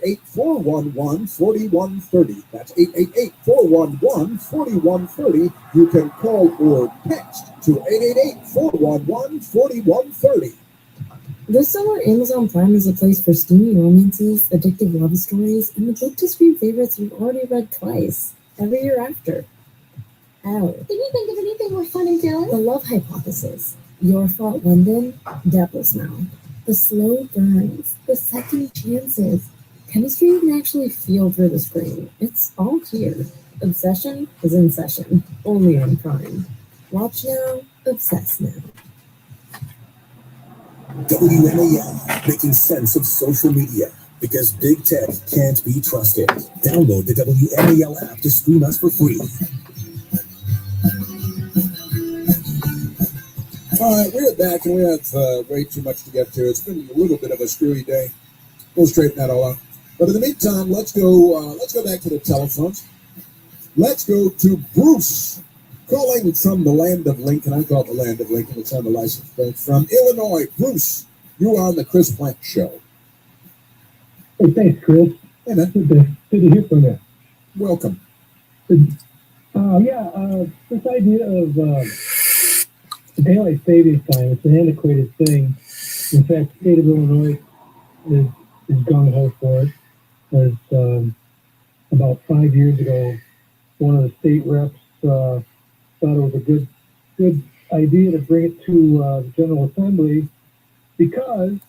888-411-4130. That's 888-411-4130. You can call or text to 888-411-4130. The summer Amazon Prime is a place for steamy romances, addictive love stories, and the book to screen favorites you've already read twice, every year after. Oh. Can you think of anything more fun and killing? The Love Hypothesis. Your Fault London, Devil's Mouth. The Slow Burns. The Second Chances. Chemistry you can actually feel through the screen. It's all here. Obsession is in session. Only on Prime. Watch now, obsess now. WMAL, making sense of social media. Because big tech can't be trusted. Download the WMAL app to stream us for free. All right, we're back, and we have way too much to get to. It's been a little bit of a screwy day. We'll straighten that all out. But in the meantime, let's go back to the telephones. Let's go to Bruce, calling from the land of Lincoln. I call it the land of Lincoln. It's on the license plate. From Illinois. Bruce, you are on the Chris Plant Show. Hey, thanks, Chris. Hey, man. Good to hear from you. Welcome. This idea of daylight savings time, it's an antiquated thing. In fact, the state of Illinois is gung-ho for it. As about 5 years ago, one of the state reps thought it was a good idea to bring it to the General Assembly because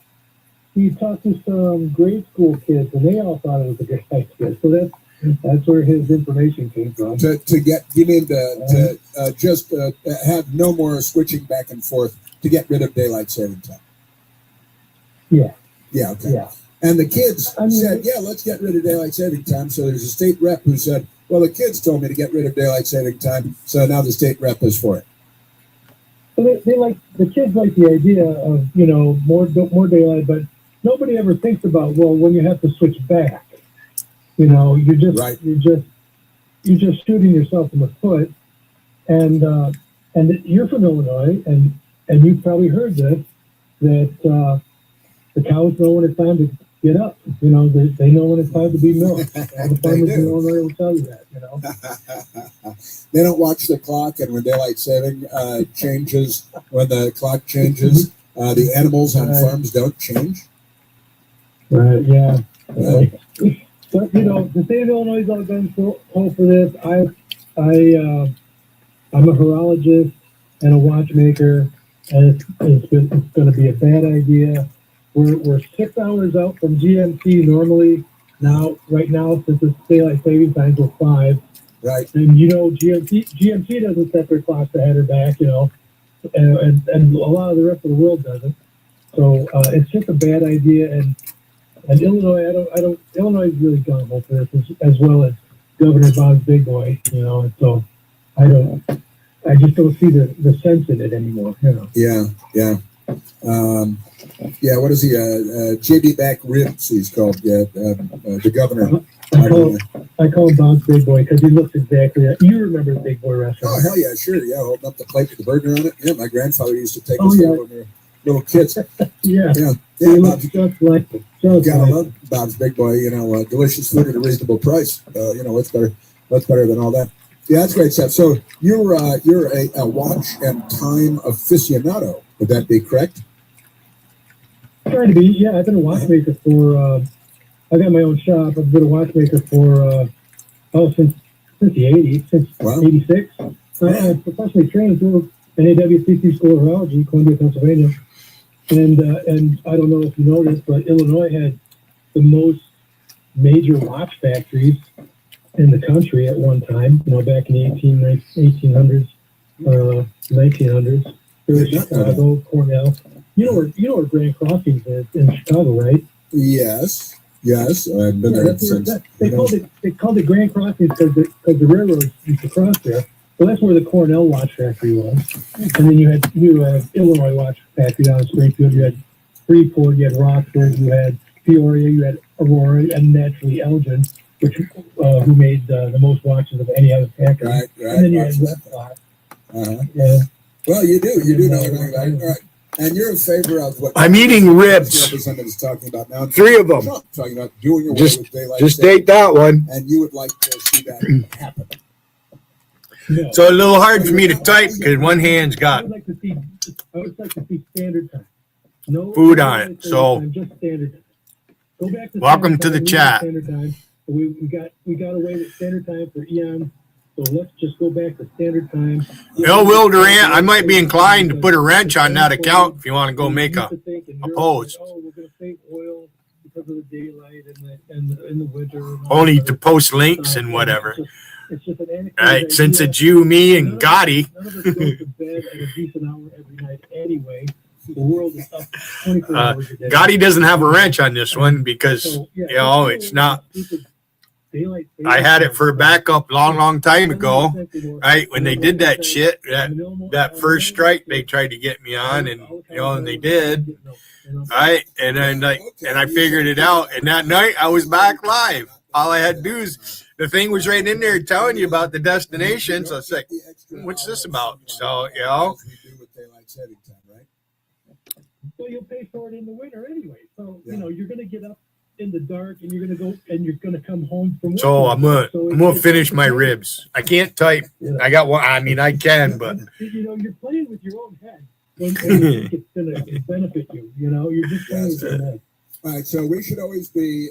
he talked to some grade school kids, and they all thought it was a good idea. So that's where his information came from. To have no more switching back and forth to get rid of daylight saving time. Yeah. Yeah, okay. Yeah. And the kids said, yeah, let's get rid of daylight saving time. So there's a state rep who said, well, the kids told me to get rid of daylight saving time, so now the state rep is for it. So the kids like the idea of, more daylight, but nobody ever thinks about, well, when you have to switch back, you're just shooting yourself in the foot. And you're from Illinois, and you've probably heard this, that the cows know when it's time to get up. They know when it's time to be milked. All the farmers in Illinois will tell you that. They don't watch the clock, and when daylight saving changes, when the clock changes, the animals on farms don't change. Right. Yeah. Right. But the state of Illinois has all been all for this. I'm a horologist and a watchmaker, and it's going to be a bad idea. We're 6 hours out from GMT normally. Right now, since it's daylight saving time, we're 5. Right. And GMT doesn't set their clocks ahead or back, and a lot of the rest of the world doesn't. So it's just a bad idea. And Illinois, Illinois is really gung-ho for this, as well as Governor Bob's big boy, and so I just don't see the sense in it anymore, Yeah. What is he? JB Back Ribs, he's called. The governor. I call him Bob's big boy because he looks exactly like, you remember the big boy restaurant. Oh, hell yeah, sure. Yeah, holding up the plate with the burger on it. Yeah, my grandfather used to take us there when we were little kids. Yeah. He looks just like it. Gotta love Bob's big boy. Delicious food at a reasonable price. What's better than all that? Yeah, that's great stuff. So you're a watch and time aficionado. Would that be correct? Trying to be. Yeah, I've been a watchmaker for. I got my own shop. I've been a watchmaker for since the '80s, since '86. I'm professionally trained through an AWCC School of Horology, Columbia, Pennsylvania. And I don't know if you know this, but Illinois had the most major watch factories in the country at one time. Back in the 1800s, 1900s. There was Chicago, Cornell. You know where Grand Crossings is in Chicago, right? Yes. I've been there since. They called it Grand Crossings because the railroads used to cross there. Well, that's where the Cornell watch factory was. And then you had Illinois watch factory down in Springfield. You had Freeport, you had Rockford, you had Peoria, you had Aurora, and naturally Elgin, who made the most watches of any other factory. Right. And then you had Westlock. Yeah. Well, you do know everything about it. All right. And you're in favor of what? I'm eating ribs. Representative is talking about now. 3 of them. Trump talking about doing away Just with daylight just savings. ate that one. And you would like to see that happen. No. So a little hard for me to type because one hand's I got would like to see standard time. No food on it. So just standard time. Go back to welcome to the standard chat. Standard time. We got away with standard time for eons. So let's just go back to standard time. Will Durant, I might be inclined to put a wrench on that account if you want to go make a post. Oh, we're going to save oil because of the daylight and the winter. Only to post links and whatever. It's just an anecdote. Right, since it's you, me, and Gotti. None of us go to bed at a decent hour every night anyway. The world is up 24 hours a day. Gotti doesn't have a wrench on this one because, it's not. I had it for a backup long time ago, right? When they did that shit, that first strike they tried to get me on, and and they did, right? And then and I figured it out. And that night I was back live. All I had to do is the thing was right in there telling you about the destination. So it's like, what's this about? So Well, you'll pay for it in the winter anyway. So you're going to get up in the dark, and you're going to go, and you're going to come home from work. So I'm gonna finish my ribs. I can't type. I got one. I mean, I can, but you're playing with your own head when you think it's going to benefit you. You're just playing with your head. All right, so we should always be,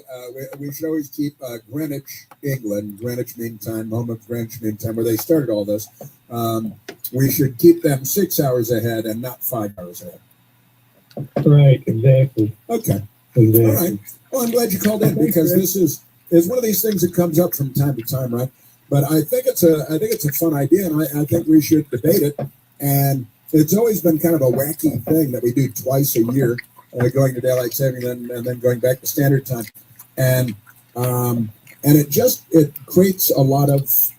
we should always keep Greenwich, England, Greenwich Mean Time, home of Greenwich Mean Time, where they started all this. We should keep them 6 hours ahead and not 5 hours ahead. Right, exactly. Okay. Exactly. All right. Well, I'm glad you called in because this is one of these things that comes up from time to time, right? But I think it's a fun idea, and I think we should debate it. And it's always been kind of a wacky thing that we do twice a year. Going to daylight saving and then going back to standard time, and it creates a lot of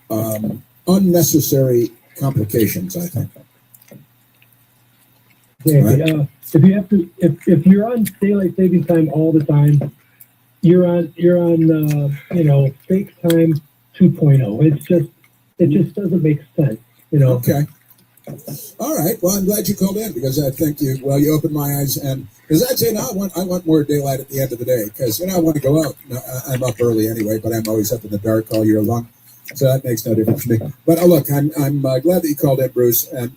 unnecessary complications, I think. Yeah, right? If you're on daylight saving time all the time, you're on fake time 2.0. It just doesn't make sense. Okay. All right. Well, I'm glad you called in because I think you opened my eyes, and because I'd say I want more daylight at the end of the day because I want to go out. I'm up early anyway, but I'm always up in the dark all year long, so that makes no difference to me. But look, I'm glad that you called in, Bruce, and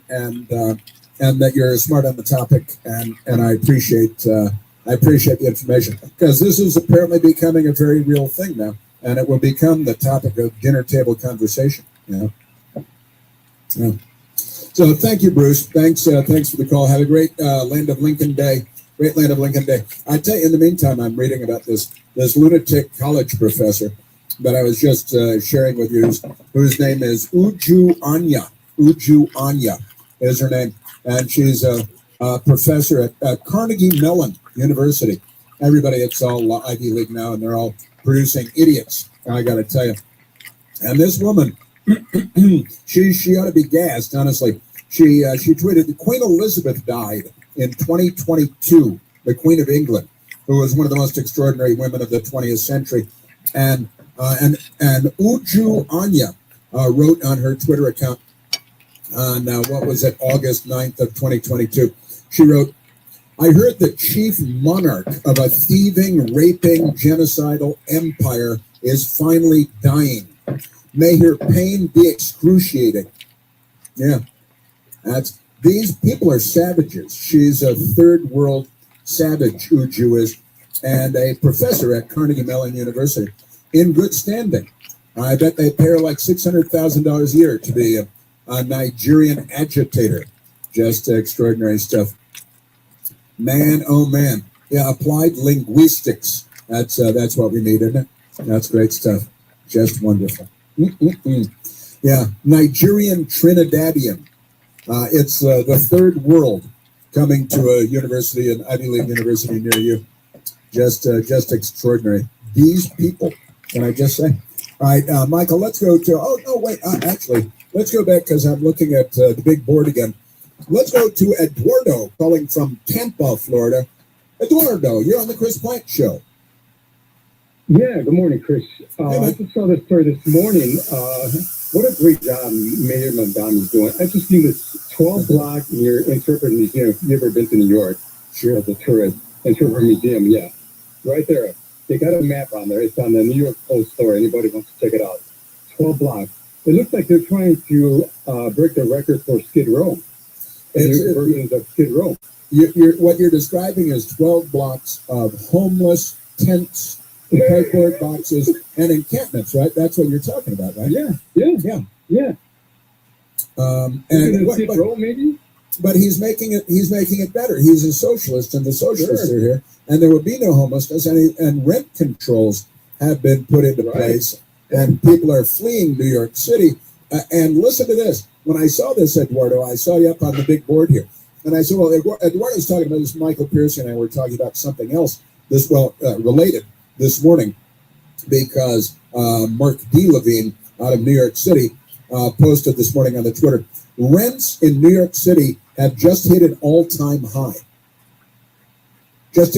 that you're smart on the topic, and I appreciate the information because this is apparently becoming a very real thing now, and it will become the topic of dinner table conversation. Yeah. So thank you, Bruce. Thanks for the call. Have a great Land of Lincoln Day. Great Land of Lincoln Day. I tell you, in the meantime, I'm reading about this lunatic college professor that I was just sharing with you, whose name is Uju Anya. Uju Anya is her name, and she's a professor at Carnegie Mellon University. Everybody, it's all Ivy League now, and they're all producing idiots. I got to tell you. And this woman, she ought to be gassed, honestly. She tweeted that Queen Elizabeth died in 2022, the Queen of England, who was one of the most extraordinary women of the 20th century. And Uju Anya wrote on her Twitter account on, August 9th of 2022. She wrote, I heard the chief monarch of a thieving, raping, genocidal empire is finally dying. May her pain be excruciating. Yeah. These people are savages. She's a third world savage, Uju is, and a professor at Carnegie Mellon University in good standing. I bet they pay her like $600,000 a year to be a Nigerian agitator. Just extraordinary stuff. Man, oh man. Yeah, applied linguistics. That's what we need, isn't it? That's great stuff. Just wonderful. Yeah, Nigerian Trinidadian. It's the third world coming to a university, an Ivy League university near you. Just extraordinary. These people, can I just say? All right, Michael, let's go to, actually, let's go back because I'm looking at the big board again. Let's go to Eduardo calling from Tampa, Florida. Eduardo, you're on the Chris Plant Show. Yeah, good morning, Chris. I just saw this story this morning. What a great job Mayor Mondami's doing. I just seen this 12 block near Interpreter Museum. If you ever been to New York, sure, as a tourist, Interpreter Museum, yeah, right there. They got a map on there. It's on the New York Post store. Anybody wants to check it out? 12 blocks. It looks like they're trying to break the record for Skid Row. Versions of Skid Row. What you're describing is 12 blocks of homeless tents, cardboard boxes, and encampments, right? That's what you're talking about, right? Yeah. Skid Row, maybe. But he's making it better. He's a socialist, and the socialists are here, and there would be no homelessness, and rent controls have been put into place, and people are fleeing New York City. And listen to this. When I saw this, Eduardo, I saw you up on the big board here, and I said, well, Eduardo's talking about this. Michael Pearson and I were talking about something else, related this morning, because Mark D. Levine out of New York City posted this morning on the Twitter, rents in New York City have just hit an all-time high. But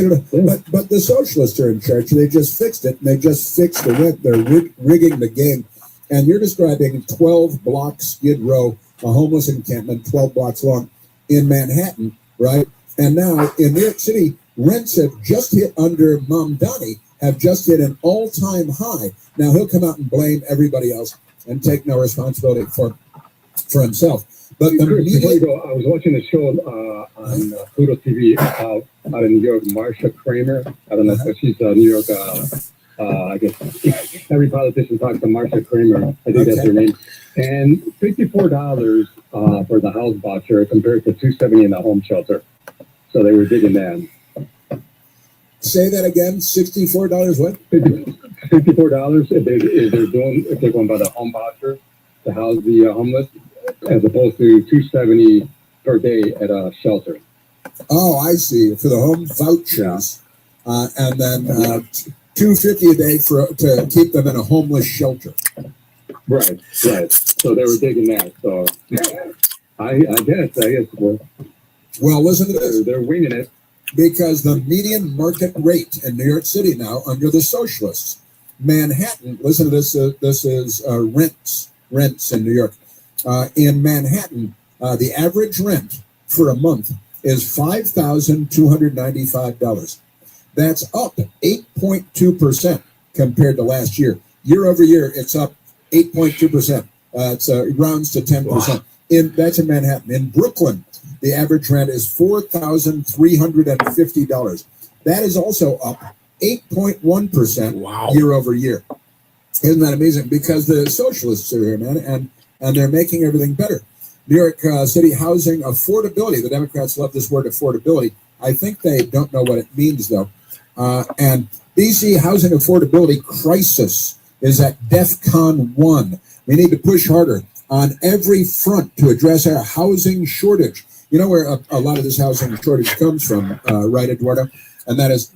the socialists are in charge. They just fixed it, and they just fixed the rent. They're rigging the game. And you're describing 12 blocks Skid Row, a homeless encampment, 12 blocks long in Manhattan, right? And now in New York City, rents have just hit under Mamdani, have just hit an all-time high. Now he'll come out and blame everybody else and take no responsibility for himself. But the Chris, media... before you go, I was watching a show on Pluto TV out of New York, Marsha Kramer. I don't know if she's a New York, I guess every politician talks to Marsha Kramer. I think that's her name. And $54 for the house voucher compared to $270 in the home shelter. So they were digging that. Say that again. $64 what? $54 if they're going by the home voucher to house the homeless, as opposed to $270 per day at a shelter. Oh, I see. For the home vouchers, and then $250 a day to keep them in a homeless shelter. Right. So they were digging that. So I guess. Well, listen to this. They're winging it. Because the median market rate in New York City now, under the socialists, Manhattan. Listen to this. This is rents in New York. In Manhattan, the average rent for a month is $5,295. That's up 8.2% compared to last year. Year over year, it's up 8.2%. It rounds to 10%. Wow. That's in Manhattan. In Brooklyn, the average rent is $4,350. That is also up 8.1% year over year. Isn't that amazing? Because the socialists are here, man, and they're making everything better. New York City housing affordability. The Democrats love this word affordability. I think they don't know what it means, though. And BC housing affordability crisis is at DEFCON 1. We need to push harder on every front to address our housing shortage. You know where a lot of this housing shortage comes from, right, Eduardo? And that is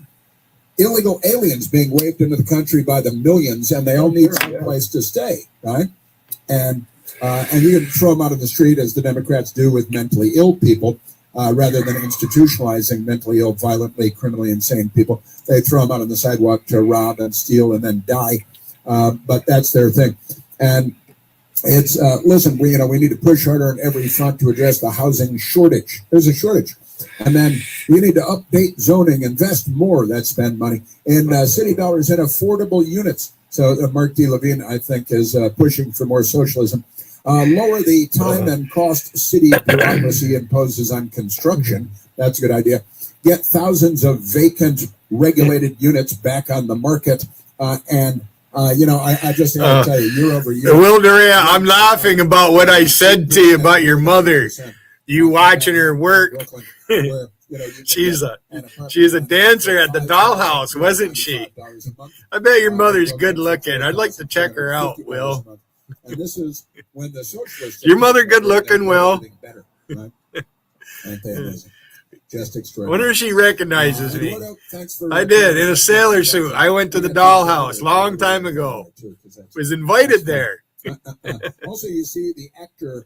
illegal aliens being waved into the country by the millions, and they all need some place to stay, right? And you can throw them out of the street, as the Democrats do with mentally ill people, rather than institutionalizing mentally ill, violently, criminally insane people. They throw them out on the sidewalk to rob and steal and then die. But that's their thing. And it's listen, we need to push harder on every front to address the housing shortage. There's a shortage. And then we need to update zoning, invest more, that's spend money in city dollars in affordable units. So Mark D. Levine, I think, is pushing for more socialism. Lower the time and cost city bureaucracy imposes on construction. That's a good idea. Get thousands of vacant regulated units back on the market. I just got to tell you, year over year. Wilderia, I'm laughing about what I said to you about your mother. You watching her work. She's a dancer at the dollhouse, wasn't she? I bet your mother's good looking. I'd like to check her out, Will. And this is when the socialists. Your mother good looking, Will. Right? Just extraordinary. I wonder if she recognizes me. I did, in a sailor suit. I went to the dollhouse long time ago. Was invited there. Also, you see the actor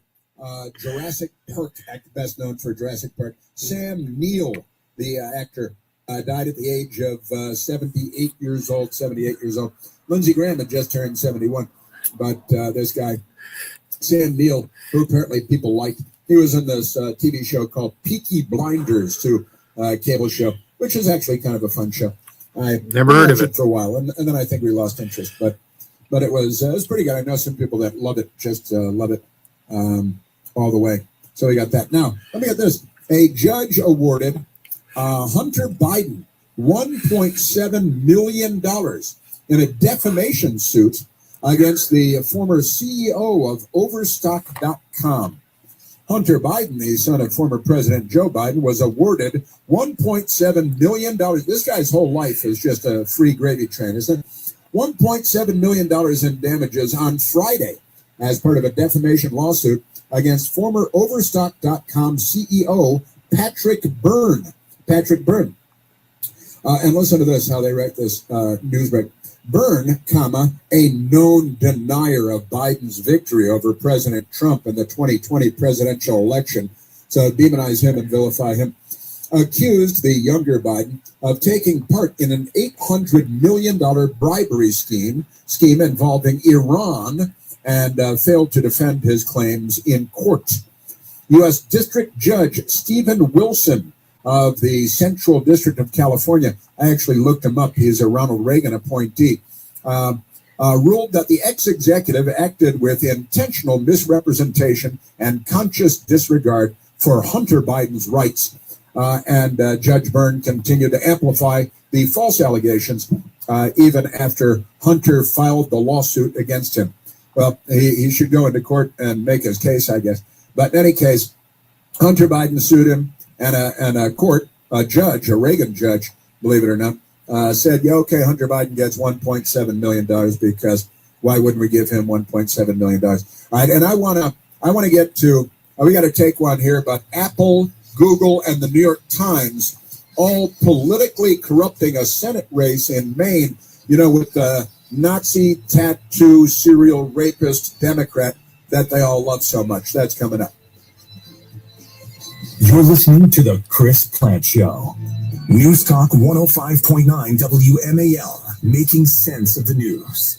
Jurassic Park, best known for Jurassic Park, Sam Neill, the actor, died at the age of 78 years old. Lindsey Graham had just turned 71. But this guy, Sam Neill, who apparently people liked, He was in this TV show called Peaky Blinders, too, cable show, which is actually kind of a fun show. I Never heard of watched it. for a while, and then I think we lost interest. But it was pretty good. I know some people that love it, just love it all the way. So we got that. Now, let me get this. A judge awarded Hunter Biden $1.7 million in a defamation suit against the former CEO of Overstock.com. Hunter Biden, the son of former President Joe Biden, was awarded $1.7 million. This guy's whole life is just a free gravy train, isn't it? $1.7 million in damages on Friday as part of a defamation lawsuit against former Overstock.com CEO Patrick Byrne. And listen to this, how they write this news break. Byrne, a known denier of Biden's victory over President Trump in the 2020 presidential election, so demonize him and vilify him, accused the younger Biden of taking part in an $800 million bribery scheme involving Iran and failed to defend his claims in court. U.S. District Judge Stephen Wilson of the Central District of California, I actually looked him up, he is a Ronald Reagan appointee, ruled that the ex-executive acted with intentional misrepresentation and conscious disregard for Hunter Biden's rights. And Judge Byrne continued to amplify the false allegations even after Hunter filed the lawsuit against him. Well, he should go into court and make his case, I guess. But in any case, Hunter Biden sued him, and a court, a Reagan judge, believe it or not, said, yeah, okay, Hunter Biden gets $1.7 million because why wouldn't we give him $1.7 million? All right, and I want to get to, we got to take one here, but Apple, Google, and the New York Times all politically corrupting a Senate race in Maine, with the Nazi tattoo serial rapist Democrat that they all love so much. That's coming up. You're listening to The Chris Plant Show. News Talk 105.9 WMAL, making sense of the news.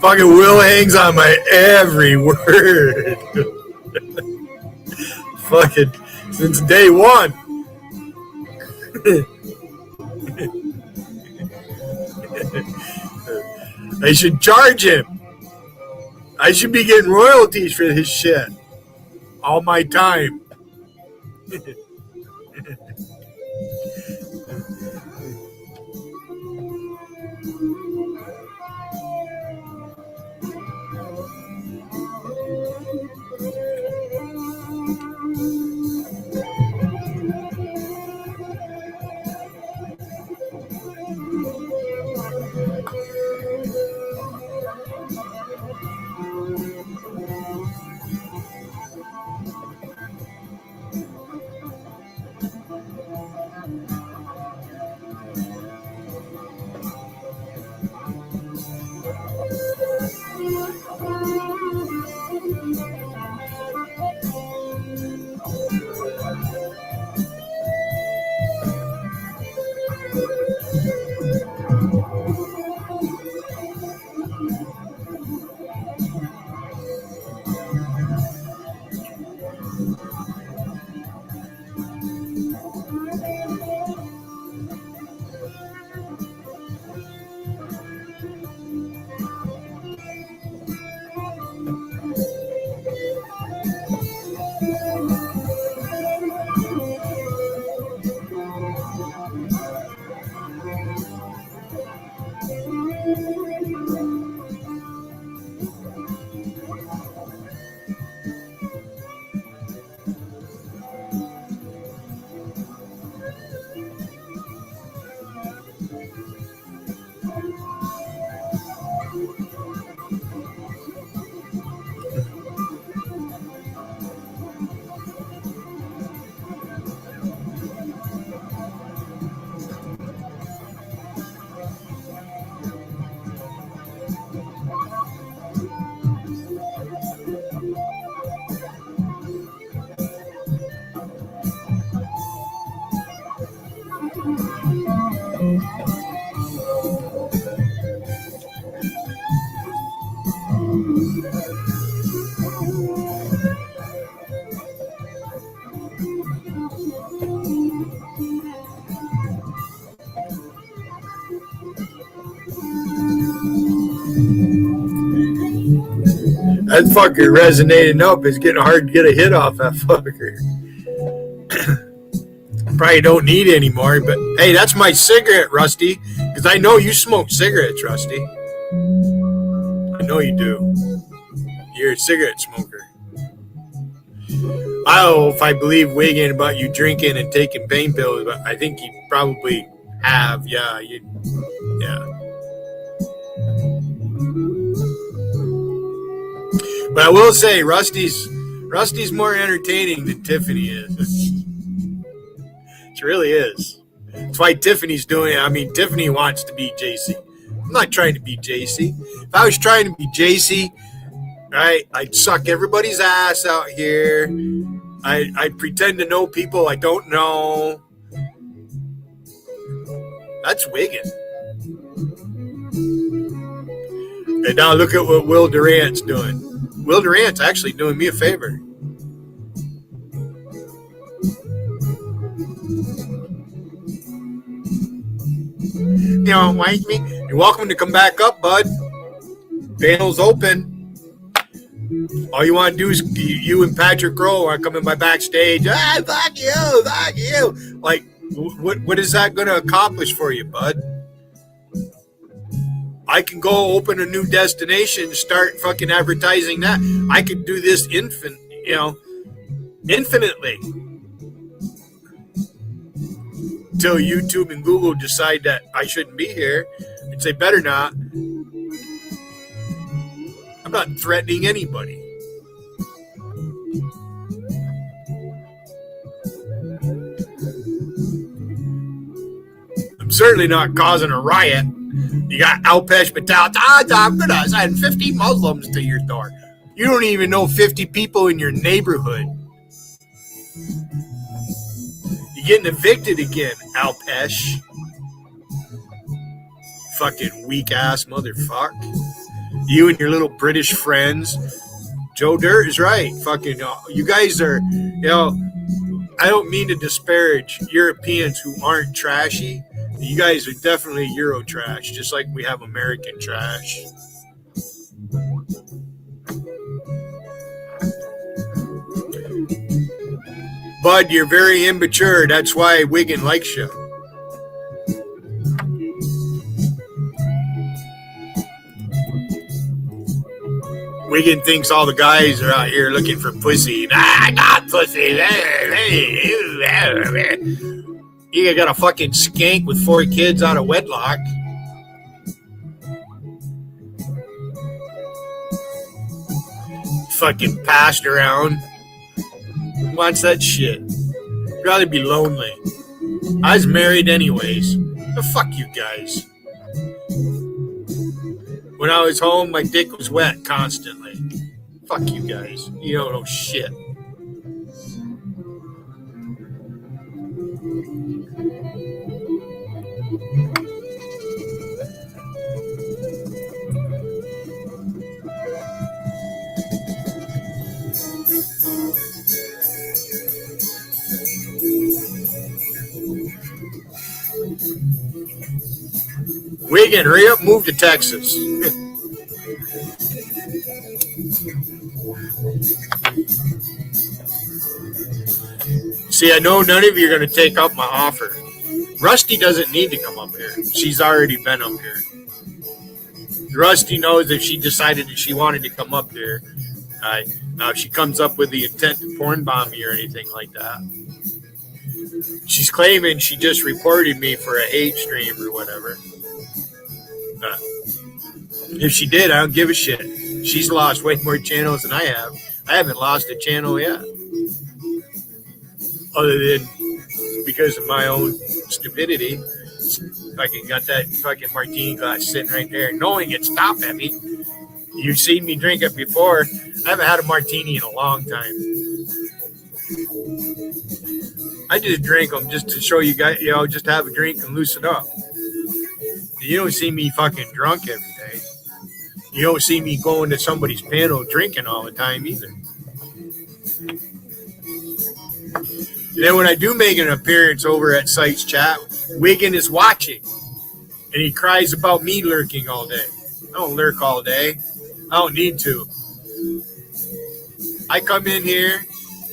Fucking Will hangs on my every word. Fucking since day one. I should charge him. I should be getting royalties for his shit. All my time. That fucker resonating up. It's getting hard to get a hit off that fucker. Probably don't need any more, but hey, that's my cigarette, Rusty, because I know you smoke cigarettes, Rusty. I know you do. You're a cigarette smoker. I don't know if I believe Wiggin about you drinking and taking pain pills, but I think you probably have. Yeah, yeah. But I will say, Rusty's more entertaining than Tiffany is. It really is. That's why Tiffany's doing it. I mean, Tiffany wants to be JC. I'm not trying to be JC. If I was trying to be JC, right, I'd suck everybody's ass out here. I'd pretend to know people I don't know. That's Wiggin. And now look at what Will Durant's doing. Will Durant's actually doing me a favor. You don't like me? You're welcome to come back up, bud. Panel's open. All you want to do is you and Patrick Rowe are coming by backstage. Ah, fuck you. Like, what is that going to accomplish for you, bud? I can go open a new destination, start fucking advertising that. I could do this infinitely. Until YouTube and Google decide that I shouldn't be here, and say better not. I'm not threatening anybody. I'm certainly not causing a riot. You got Alpesh Patel. I'm gonna send 50 Muslims to your door. You don't even know 50 people in your neighborhood. You're getting evicted again, Alpesh. Fucking weak ass motherfucker. You and your little British friends. Joe Dirt is right. Fucking, you guys are, I don't mean to disparage Europeans who aren't trashy. You guys are definitely Euro trash, just like we have American trash. Bud, you're very immature. That's why Wiggin likes you. Wiggin thinks all the guys are out here looking for pussy. Nah, not pussy. You got a fucking skank with 4 kids out of wedlock. Fucking passed around. Who wants that shit? I'd rather be lonely. I was married anyways. But fuck you guys. When I was home, my dick was wet constantly. Fuck you guys. You don't know shit. Wiggin, hurry up, move to Texas. See, I know none of you are going to take up my offer. Rusty doesn't need to come up here. She's already been up here. Rusty knows if she decided that she wanted to come up here, now if she comes up with the intent to porn bomb me or anything like that, she's claiming she just reported me for a hate stream or whatever. If she did, I don't give a shit. She's lost way more channels than I have. I haven't lost a channel yet. Other than because of my own stupidity. Fucking got that fucking martini glass sitting right there, knowing it's top heavy. You've seen me drink it before. I haven't had a martini in a long time. I just drink them just to show you guys, just have a drink and loosen up. You don't see me fucking drunk every day. You don't see me going to somebody's panel drinking all the time either. And then when I do make an appearance over at Sites Chat, Wiggin is watching. And he cries about me lurking all day. I don't lurk all day. I don't need to. I come in here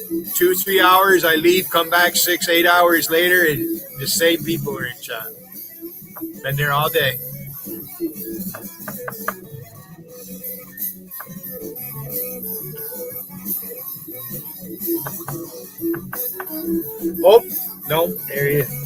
2-3 hours, I leave, come back 6-8 hours later, and the same people are in chat. Been there all day. Oh, no, there he is.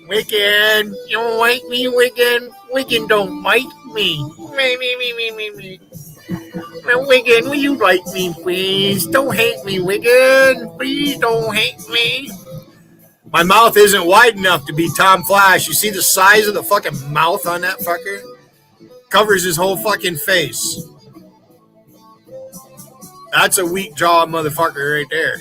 Wicked, you don't like me, Wicked? Wicked don't like me. Me. Now, Wicked, will you like me, please? Don't hate me, Wicked. Please don't hate me. My mouth isn't wide enough to be Tom Flash. You see the size of the fucking mouth on that fucker? Covers his whole fucking face. That's a weak jaw motherfucker right there.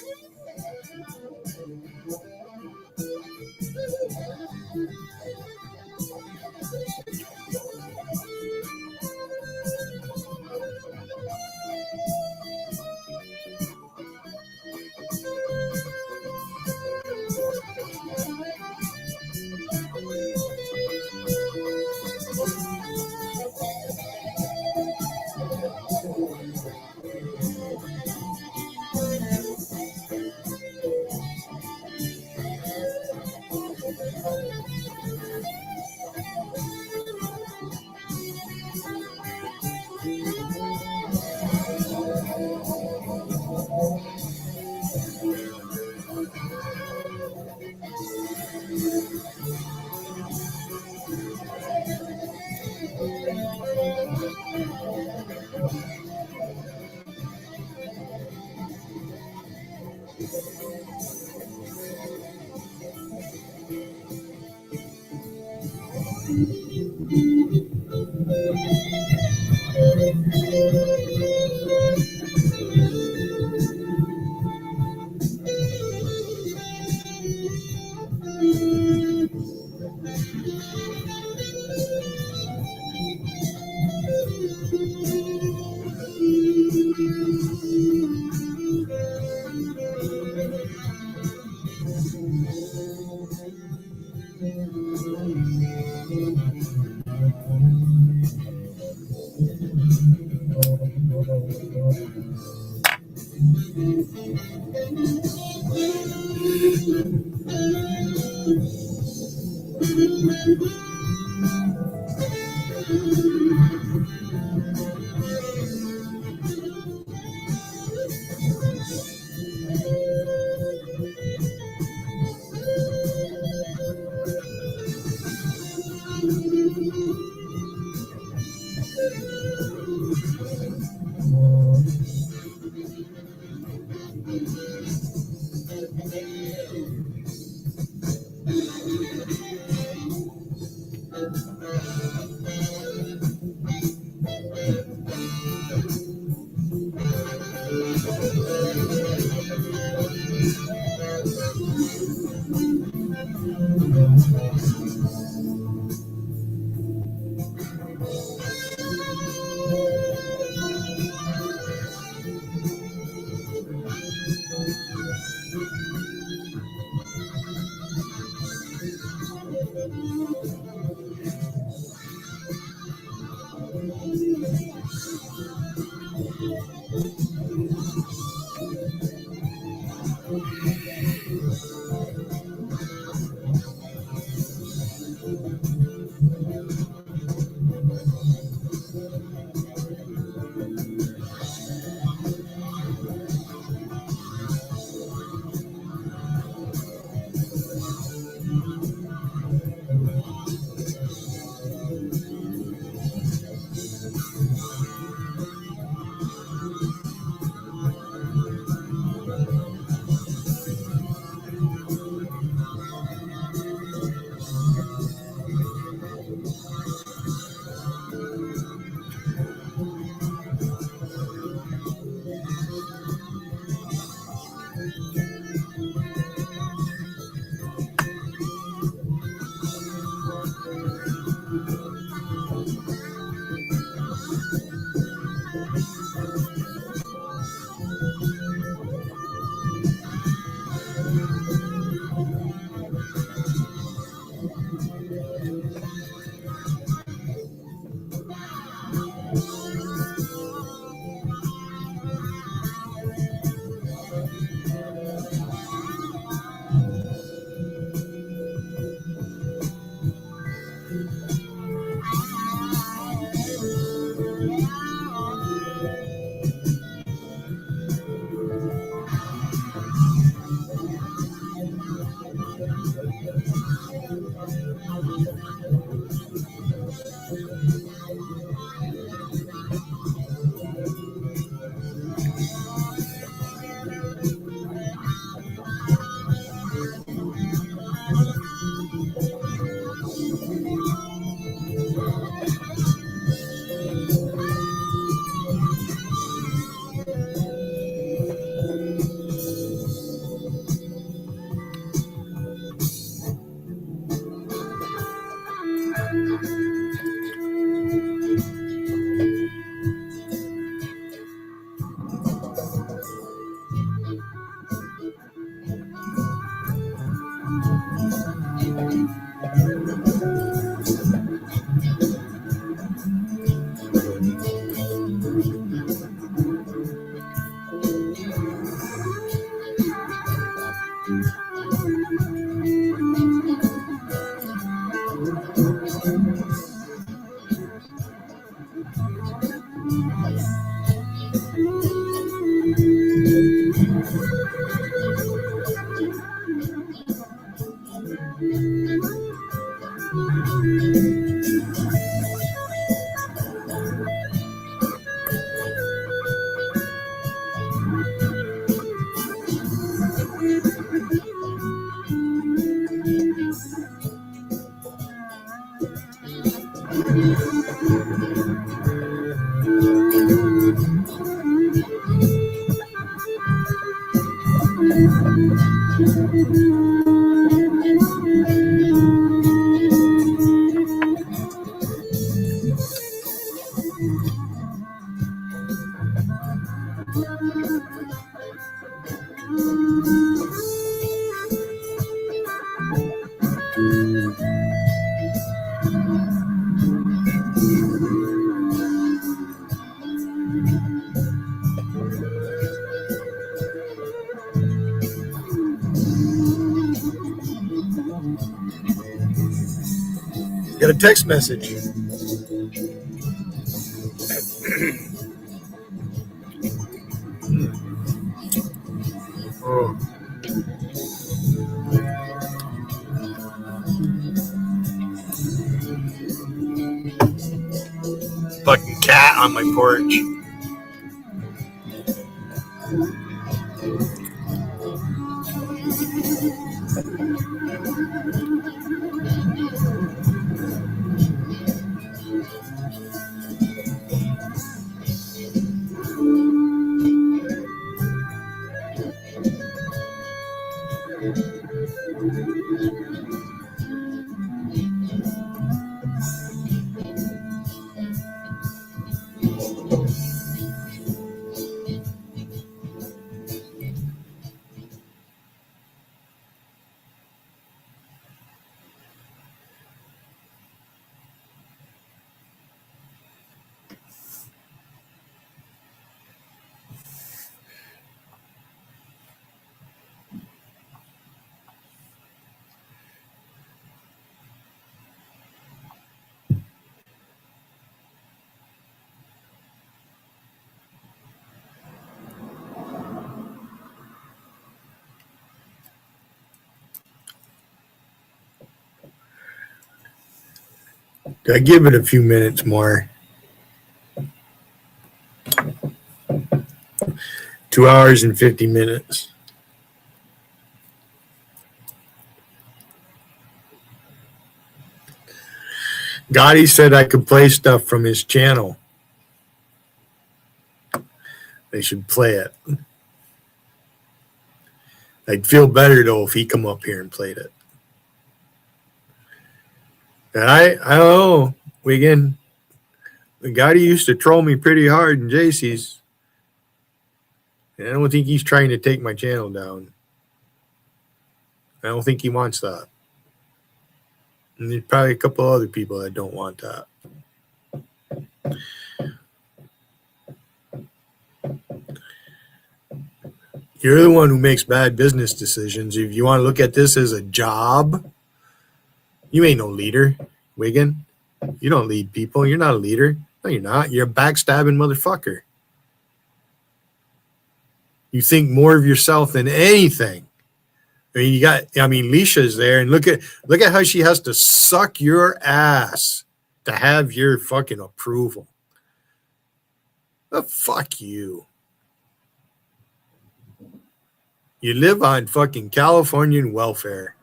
Got a text message. Oh. Fucking cat on my porch. I give it a few minutes more. 2 hours and 50 minutes. Gotti said I could play stuff from his channel. They should play it. I'd feel better, though, if he come up here and played it. And I don't know, Wigan. Gotti used to troll me pretty hard in JC's. And I don't think he's trying to take my channel down. I don't think he wants that. And there's probably a couple other people that don't want that. You're the one who makes bad business decisions. If you want to look at this as a job, you ain't no leader, Wigan. You don't lead people. You're not a leader. No, you're not. You're a backstabbing motherfucker. You think more of yourself than anything. I mean, Leisha's there, and look at how she has to suck your ass to have your fucking approval. Fuck you. You live on fucking Californian welfare.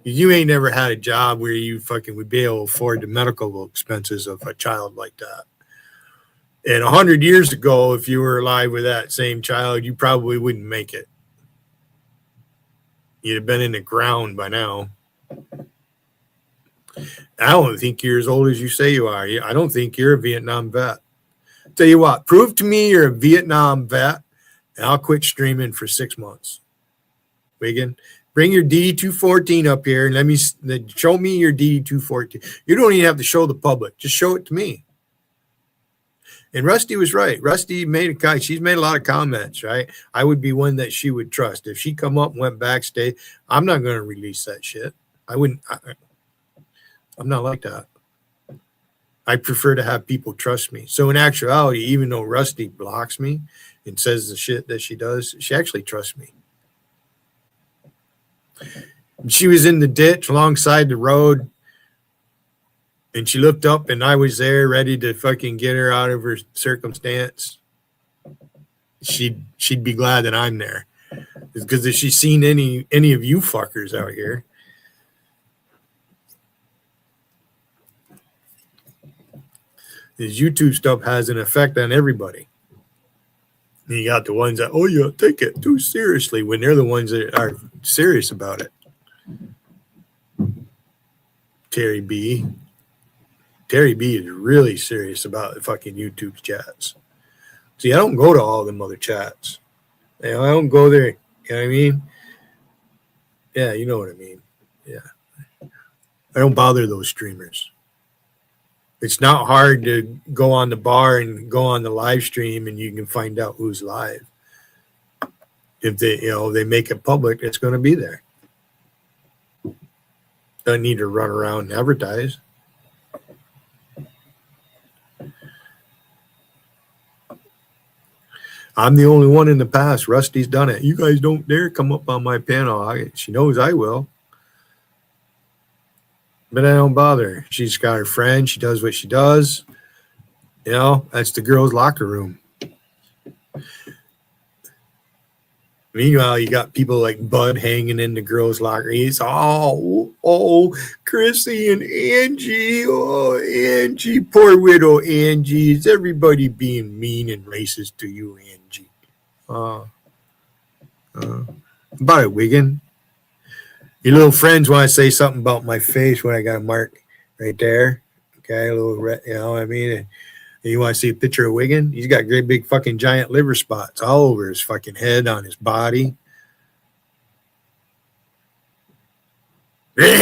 You ain't never had a job where you fucking would be able to afford the medical expenses of a child like that. And 100 years ago, if you were alive with that same child, you probably wouldn't make it. You'd have been in the ground by now. I don't think you're as old as you say you are. I don't think you're a Vietnam vet. Tell you what, prove to me you're a Vietnam vet, and I'll quit streaming for 6 months. Wigan, bring your DD-214 up here and show me your DD-214. You don't even have to show the public. Just show it to me. And Rusty was right. Rusty she's made a lot of comments, right? I would be one that she would trust. If she come up and went backstage, I'm not going to release that shit. I'm not like that. I prefer to have people trust me. So in actuality, even though Rusty blocks me and says the shit that she does, she actually trusts me. She was in the ditch alongside the road, and she looked up, and I was there ready to fucking get her out of her circumstance. She'd be glad that I'm there. Because if she's seen any of you fuckers out here, this YouTube stuff has an effect on everybody. And you got the ones that, oh, yeah, take it too seriously, when they're the ones that are serious about it. Terry B is really serious about the fucking YouTube chats. See, I don't go to all them other chats. I don't go there. You know what I mean? Yeah, you know what I mean. Yeah. I don't bother those streamers. It's not hard to go on the bar and go on the live stream, and you can find out who's live. If they make it public, it's going to be there. Don't need to run around and advertise. I'm the only one in the past. Rusty's done it. You guys don't dare come up on my panel. She knows I will. But I don't bother. She's got her friend. She does what she does. That's the girls' locker room. Meanwhile, you got people like Bud hanging in the girls' locker. He's Chrissy and Angie. Oh, Angie, poor widow Angie. Is everybody being mean and racist to you, Angie? About it, Wigan. Your little friends want to say something about my face when I got a mark right there. Okay, a little red, what I mean? And you want to see a picture of Wigan? He's got great big fucking giant liver spots all over his fucking head, on his body. Shut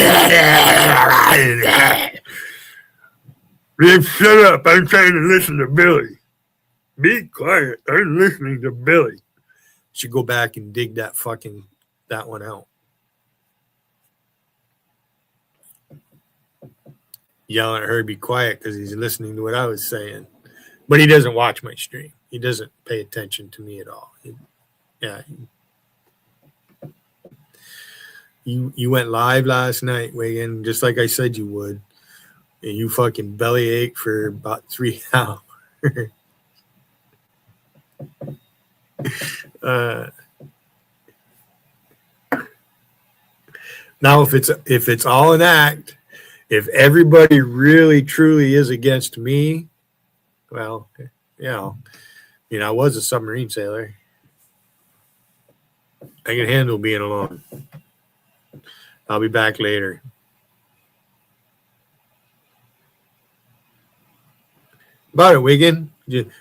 up. I'm trying to listen to Billy. Be quiet. I'm listening to Billy. Should go back and dig that one out. Yelling at her to be quiet because he's listening to what I was saying. But he doesn't watch my stream. He doesn't pay attention to me at all. You went live last night, Wigan, just like I said you would. And you fucking belly ached for about 3 hours. Now, if it's all an act, if everybody really truly is against me, well, I was a submarine sailor. I can handle being alone. I'll be back later. About it, Wigan.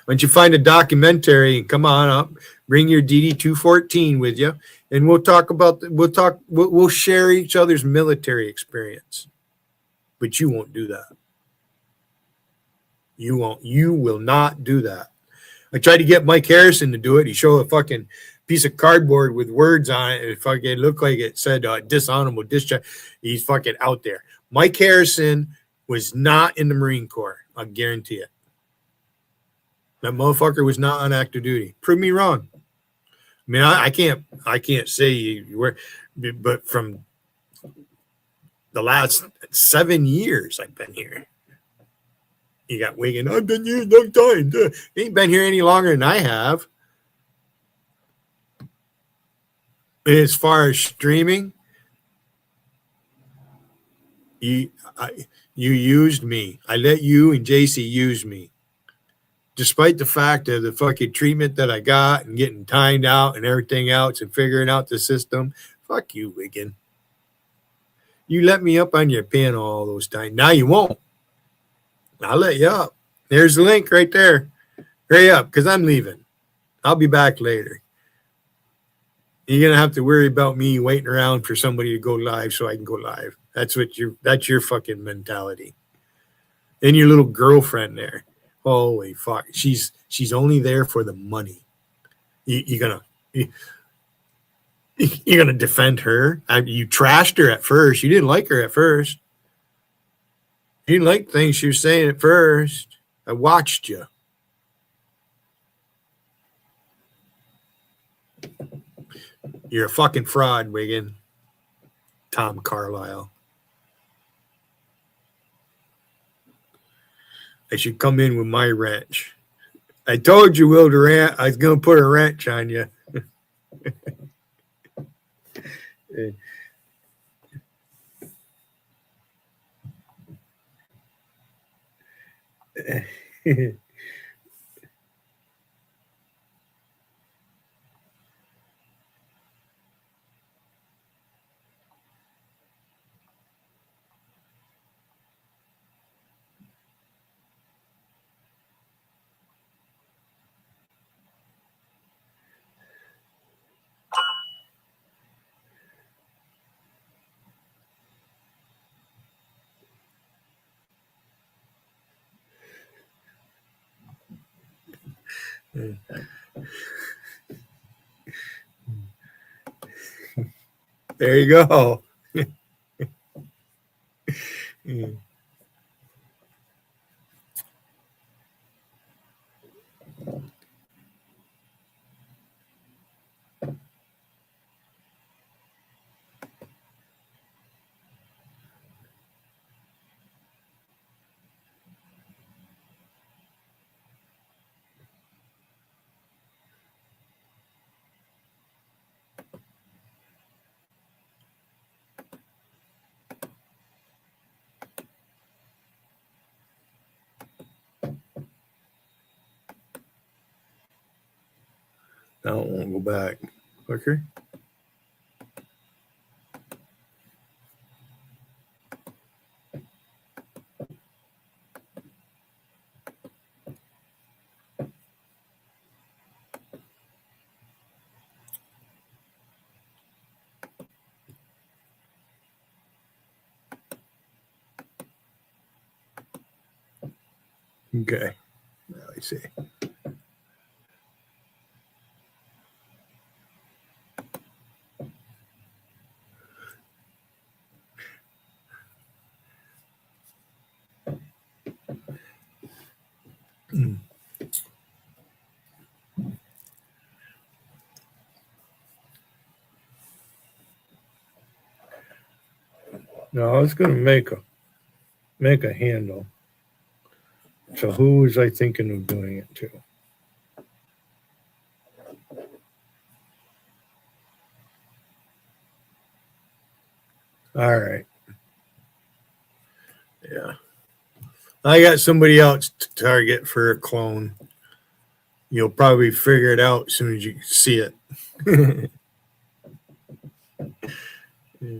Once you find a documentary, come on up. Bring your DD-214 with you, and we'll talk about. We'll share each other's military experience. But you won't do that. You won't. You will not do that. I tried to get Mike Harrison to do it. He showed a fucking piece of cardboard with words on it. It fucking looked like it said dishonorable discharge. He's fucking out there. Mike Harrison was not in the Marine Corps. I guarantee it. That motherfucker was not on active duty. Prove me wrong. I mean, I can't say you were, but from the last 7 years I've been here. You got Wigan. I've been here a long time. You ain't been here any longer than I have. As far as streaming, you used me. I let you and JC use me. Despite the fact of the fucking treatment that I got and getting timed out and everything else and figuring out the system, fuck you, Wigan. You let me up on your pin all those times. Now you won't. I'll let you up. There's the link right there. Hurry up, because I'm leaving. I'll be back later. You're going to have to worry about me waiting around for somebody to go live so I can go live. That's your fucking mentality. And your little girlfriend there. Holy fuck. She's only there for the money. You're gonna defend her. You trashed her at first. You didn't like her at first. You didn't like things she was saying at first. I watched you. You're a fucking fraud, Wigan. Tom Carlisle. I should come in with my wrench. I told you, Will Durant, I was going to put a wrench on you. There you go. I don't want to go back. Okay. Okay. Now I see. No, I was going to make a handle. So who was I thinking of doing it to? All right. Yeah. I got somebody else to target for a clone. You'll probably figure it out as soon as you see it. Yeah.